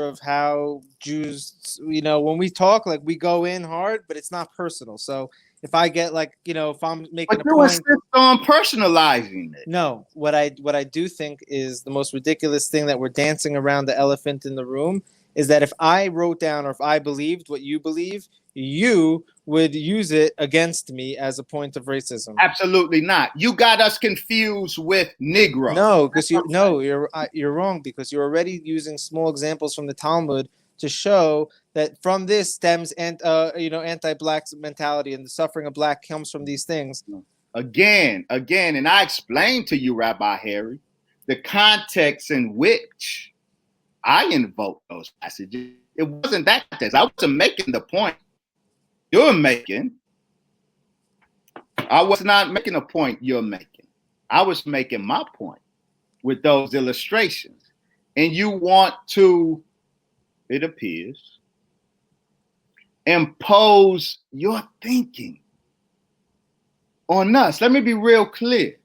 of how Jews, when we talk, like we go in hard, but it's not personal. So if I get if I'm making But a you point, insist on personalizing it. no, what I do think is the most ridiculous thing that we're dancing around the elephant in the room is that if I wrote down or if I believed what you believe, you would use it against me as a point of racism. Absolutely not. You got us confused with Negro. No, because you're wrong, because you're already using small examples from the Talmud to show that from this stems anti-black mentality, and the suffering of black comes from these things. Again, and I explained to you, Rabbi Harry, the context in which I invoked those passages. It wasn't that context. I wasn't making the point you're making. I was not making a point you're making. I was making my point with those illustrations. And you want to, it appears, impose your thinking on us. Let me be real clear.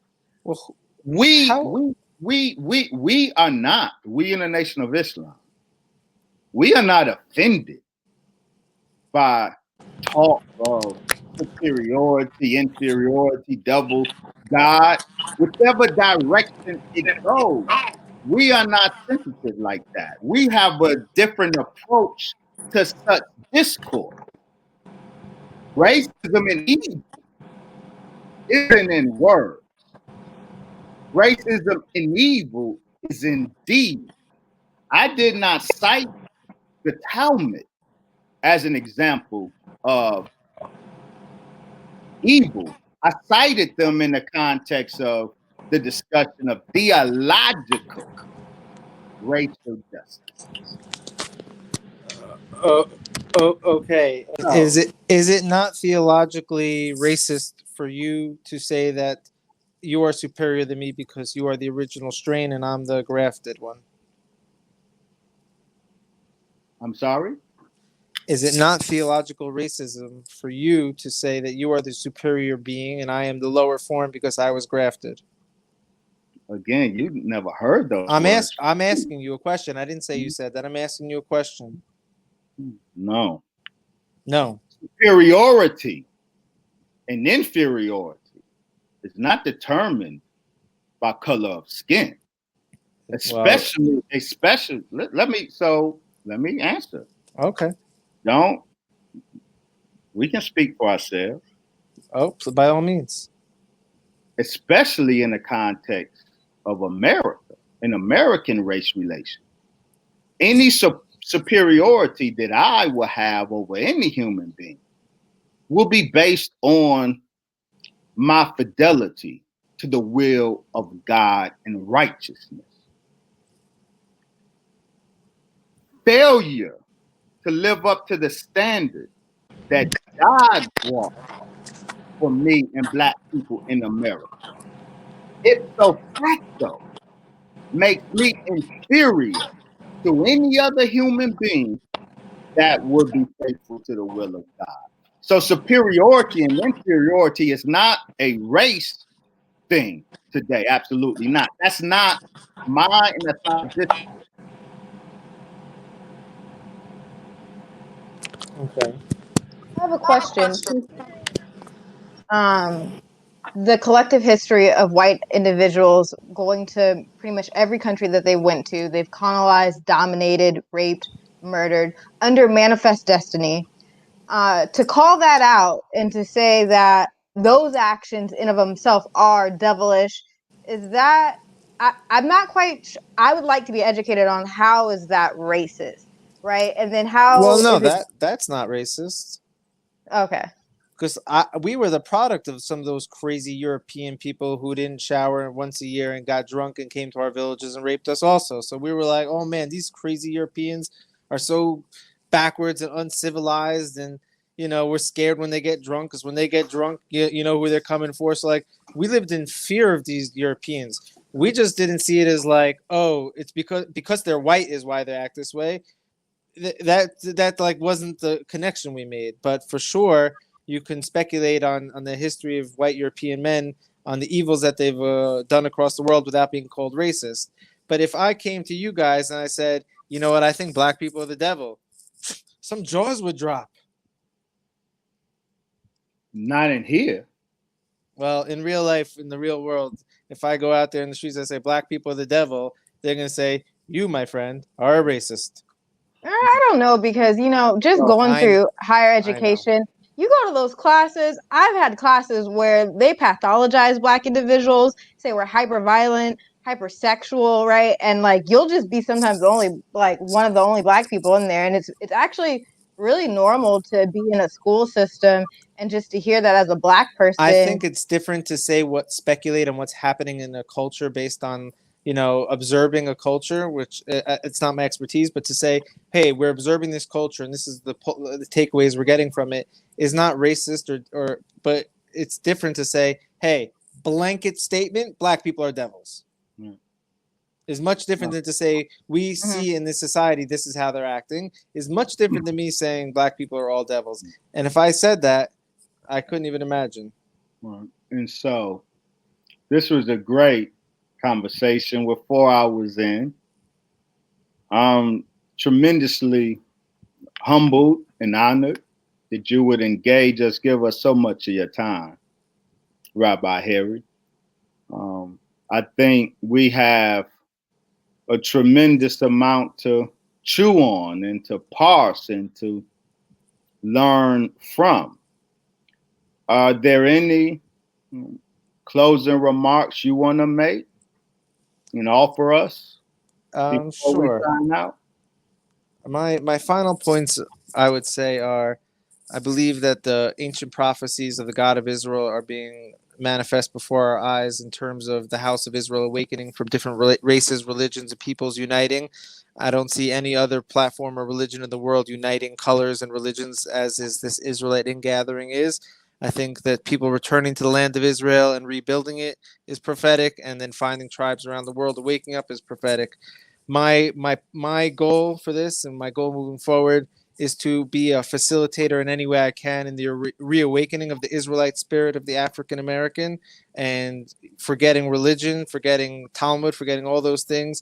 Well, we are not, we in the Nation of Islam, we are not offended by talk of superiority, inferiority, double God, whichever direction it goes. We are not sensitive like that. We have a different approach to such discourse. Racism and evil isn't in words. Racism and evil is in deed. I did not cite the Talmud as an example of evil. I cited them in the context of the discussion of theological racial justice. Okay. Is it not theologically racist for you to say that you are superior than me because you are the original strain and I'm the grafted one? I'm sorry? Is it not theological racism for you to say that you are the superior being and I am the lower form because I was grafted? Again, you never heard those words. I'm asking you a question. I didn't say you said that. I'm asking you a question. No. No. Superiority and inferiority is not determined by color of skin. Especially, let me answer. Okay. We can speak for ourselves. Oh, so by all means. Especially in the context of America, in American race relations. Any superiority that I will have over any human being will be based on my fidelity to the will of God and righteousness. Failure to live up to the standard that God brought for me and Black people in America, ipso facto, makes me inferior to any other human being that would be faithful to the will of God. So superiority and inferiority is not a race thing today. Absolutely not. That's not mine, and that's not this. Okay. I have a question. the collective history of white individuals going to pretty much every country that they went to. They've colonized, dominated, raped, murdered under manifest destiny. To call that out and to say that those actions in of themselves are devilish, is that I'm not quite I would like to be educated on how is that racist, right? And then Well, how no, is it that's not racist. okay. Because we were the product of some of those crazy European people who didn't shower once a year and got drunk and came to our villages and raped us also. So we were like, oh man, these crazy Europeans are so backwards and uncivilized, and we're scared when they get drunk, because when they get drunk, you know who they're coming for. So like, we lived in fear of these Europeans. We just didn't see it as like, oh, it's because they're white is why they act this way. That like wasn't the connection we made. But for sure, you can speculate on the history of white European men, on the evils that they've done across the world without being called racist. But if I came to you guys and I said, you know what, I think black people are the devil, some jaws would drop. Not in here. Well, in real life, in the real world, if I go out there in the streets and say black people are the devil, they're going to say, you, my friend, are a racist. I don't know, because just going through higher education, you go to those classes. I've had classes where they pathologize black individuals, say we're hyper violent, hypersexual, right? And like, you'll just be sometimes one of the only black people in there, and it's actually really normal to be in a school system and just to hear that as a black person. I think it's different to say speculate on what's happening in a culture based on observing a culture, which it's not my expertise, but to say, hey, we're observing this culture and this is the takeaways we're getting from it, is not racist but it's different to say, hey, blanket statement, black people are devils. Is much different than to say we see in this society this is how they're acting, is much different than me saying black people are all devils. And if I said that, I couldn't even imagine. And so this was a great conversation. We're 4 hours in. I'm tremendously humbled and honored that you would engage us, give us so much of your time, Rabbi Harry. I think we have a tremendous amount to chew on and to parse and to learn from. Are there any closing remarks you want to make and offer us before sure. we sign out? My final points, I would say, are I believe that the ancient prophecies of the God of Israel are being manifest before our eyes in terms of the house of Israel awakening from different races, religions, and peoples uniting. I don't see any other platform or religion in the world uniting colors and religions as is this Israelite ingathering is. I think that people returning to the land of Israel and rebuilding it is prophetic, and then finding tribes around the world waking up is prophetic. My goal for this, and my goal moving forward, is to be a facilitator in any way I can in the reawakening of the Israelite spirit of the African American, and forgetting religion, forgetting Talmud, forgetting all those things,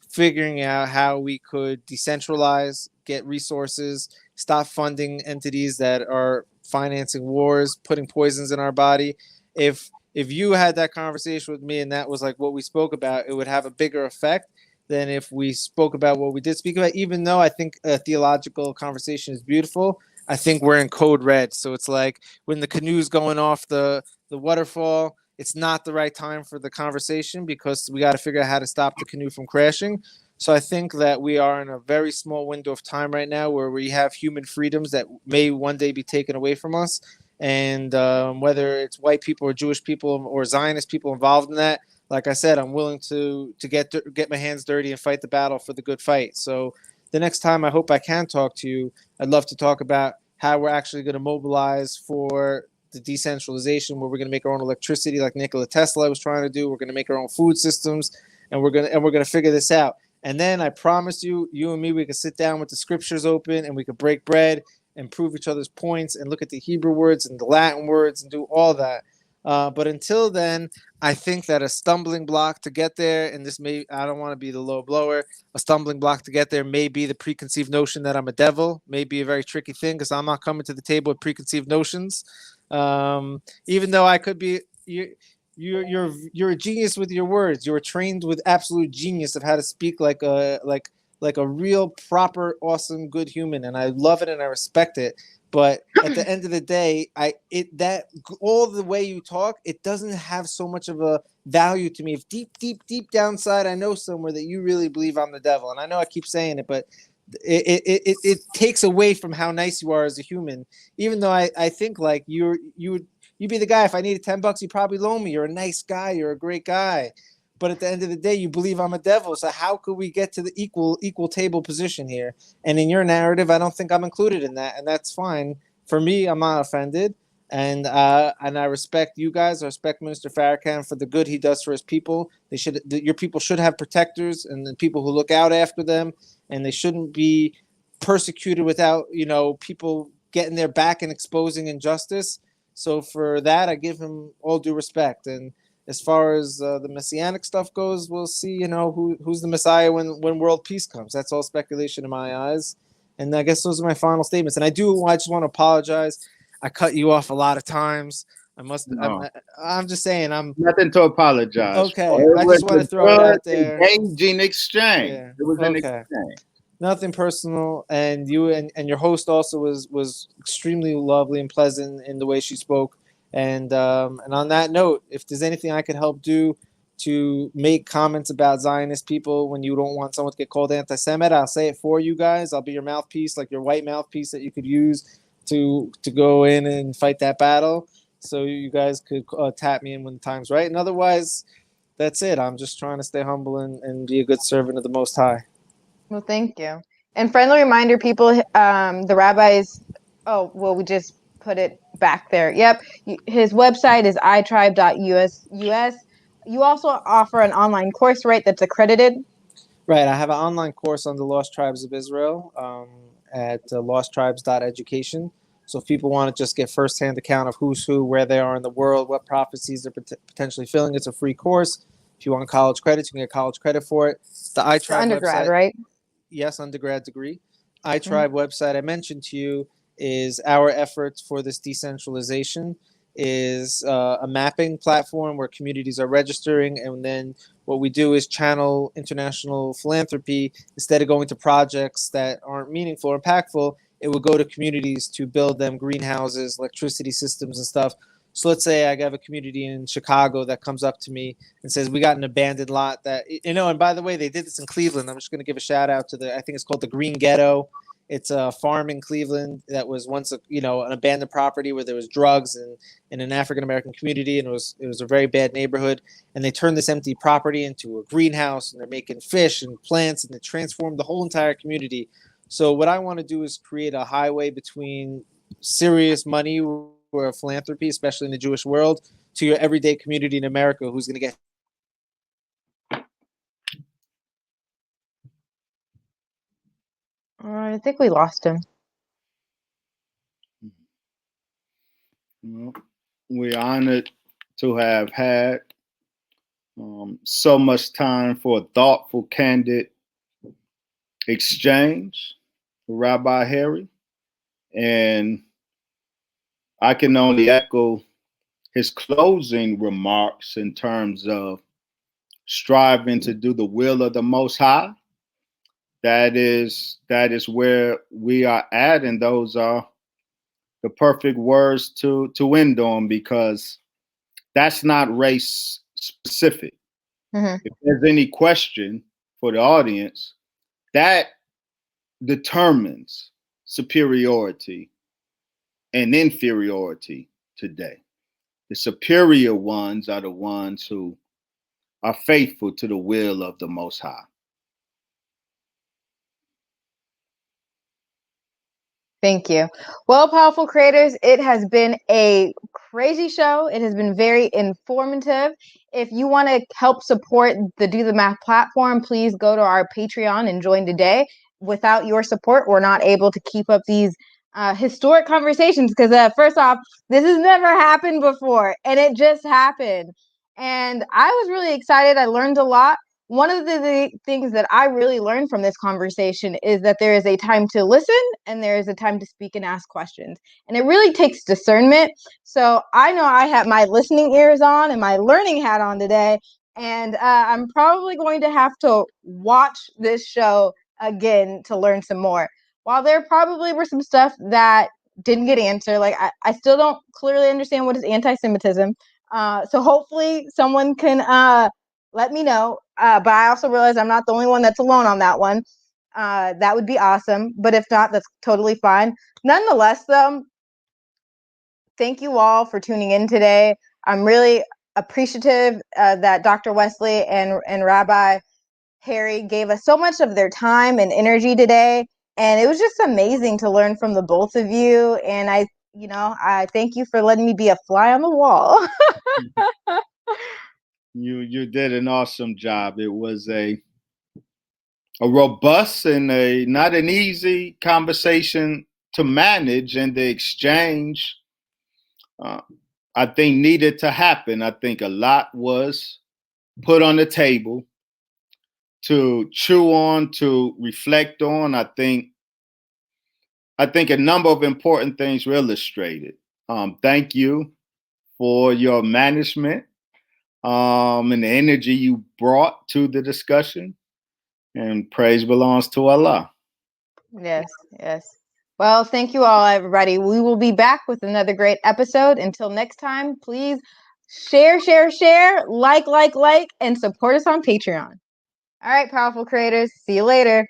figuring out how we could decentralize, get resources, stop funding entities that are financing wars, putting poisons in our body. If you had that conversation with me and that was like what we spoke about, it would have a bigger effect than if we spoke about what we did speak about. Even though I think a theological conversation is beautiful, I think we're in code red. So it's like when the canoe's going off the waterfall, it's not the right time for the conversation, because we got to figure out how to stop the canoe from crashing. So I think that we are in a very small window of time right now where we have human freedoms that may one day be taken away from us. And whether it's white people or Jewish people or Zionist people involved in that, like I said, I'm willing to get my hands dirty and fight the battle for the good fight. So the next time I hope I can talk to you, I'd love to talk about how we're actually going to mobilize for the decentralization, where we're going to make our own electricity like Nikola Tesla was trying to do. We're going to make our own food systems, and we're going to figure this out. And then I promise you and me, we can sit down with the scriptures open and we could break bread and prove each other's points and look at the Hebrew words and the Latin words and do all that. But until then, I think that a stumbling block to get there, and I don't want to be the low blower, a stumbling block to get there may be the preconceived notion that I'm a devil. May be a very tricky thing, because I'm not coming to the table with preconceived notions. Even though I could be you're a genius with your words. You're trained with absolute genius of how to speak like a real proper awesome good human, and I love it and I respect it. But at the end of the day, all the way you talk, it doesn't have so much of a value to me. If deep down inside, I know somewhere that you really believe I'm the devil, and I know I keep saying it, but it takes away from how nice you are as a human. Even though I think like you'd be the guy. If I needed $10, you probably loan me. You're a nice guy. You're a great guy. But at the end of the day, you believe I'm a devil. So how could we get to the equal table position here? And in your narrative, I don't think I'm included in that, and that's fine. For me, I'm not offended, and I respect you guys. I respect Minister Farrakhan for the good he does for his people. Your people should have protectors and the people who look out after them, and they shouldn't be persecuted without people getting their back and exposing injustice. So for that, I give him all due respect. And as far as the messianic stuff goes, we'll see, who's the Messiah when world peace comes. That's all speculation in my eyes. And I guess those are my final statements. And I just want to apologize. I cut you off a lot of times. No. I'm just saying nothing to apologize okay. for. I just want to throw it out there. Engaging exchange. Yeah. It was an Okay. exchange. Nothing personal, and you and your host also was extremely lovely and pleasant in the way she spoke. And on that note, if there's anything I could help do to make comments about Zionist people when you don't want someone to get called anti-Semite, I'll say it for you guys. I'll be your mouthpiece, like your white mouthpiece that you could use to go in and fight that battle. So you guys could tap me in when the time's right. And otherwise, that's it. I'm just trying to stay humble and be a good servant of the Most High. Well, thank you. And friendly reminder, people, the rabbis, we just put it back there. Yep. His website is itribe.us. You also offer an online course, right, that's accredited? Right. I have an online course on the Lost Tribes of Israel at losttribes.education. So if people want to just get firsthand account of who's who, where they are in the world, what prophecies they're potentially filling, it's a free course. If you want college credits, you can get college credit for it. The iTribe undergrad, website, right? Yes, undergrad degree. iTribe website I mentioned to you is our efforts for this decentralization, is a mapping platform where communities are registering, and then what we do is channel international philanthropy. Instead of going to projects that aren't meaningful or impactful, it would go to communities to build them greenhouses, electricity systems and stuff. So let's say I have a community in Chicago that comes up to me and says, we got an abandoned lot that, and by the way, they did this in Cleveland. I'm just going to give a shout out to I think it's called the Green Ghetto. It's a farm in Cleveland that was once an abandoned property where there was drugs and in an African-American community. And it was a very bad neighborhood. And they turned this empty property into a greenhouse, and they're making fish and plants, and they transformed the whole entire community. So what I want to do is create a highway between serious money or philanthropy, especially in the Jewish world, to your everyday community in America who's going to get. I think we lost him. Well, we're honored to have had so much time for a thoughtful, candid exchange with Rabbi Harry. And I can only echo his closing remarks in terms of striving to do the will of the Most High. That is where we are at, and those are the perfect words to end on, because that's not race specific. If there's any question for the audience, that determines superiority and inferiority today. The superior ones are the ones who are faithful to the will of the Most High. Thank you. Well, powerful creators, it has been a crazy show. It has been very informative. If you want to help support the Do the Math platform, please go to our Patreon and join today. Without your support, we're not able to keep up these historic conversations, because first off, this has never happened before, and it just happened. And I was really excited. I learned a lot. one of the things that I really learned from this conversation is that there is a time to listen and there is a time to speak and ask questions. And it really takes discernment. So I know I have my listening ears on and my learning hat on today. And I'm probably going to have to watch this show again to learn some more. While there probably were some stuff that didn't get answered, like I still don't clearly understand what is anti-Semitism. So hopefully someone can let me know. But I also realize I'm not the only one that's alone on that one. That would be awesome. But if not, that's totally fine. Nonetheless, though, thank you all for tuning in today. I'm really appreciative that Dr. Wesley and Rabbi Harry gave us so much of their time and energy today. And it was just amazing to learn from the both of you. And I thank you for letting me be a fly on the wall. You did an awesome job. It was a robust and not an easy conversation to manage, and the exchange I think needed to happen. I think a lot was put on the table to chew on, to reflect on. I think a number of important things were illustrated. Thank you for your management and the energy you brought to the discussion. And praise belongs to Allah. Yes, yes. Well, thank you all, everybody. We will be back with another great episode. Until next time, please share, like, and support us on Patreon. All right, powerful creators. See you later.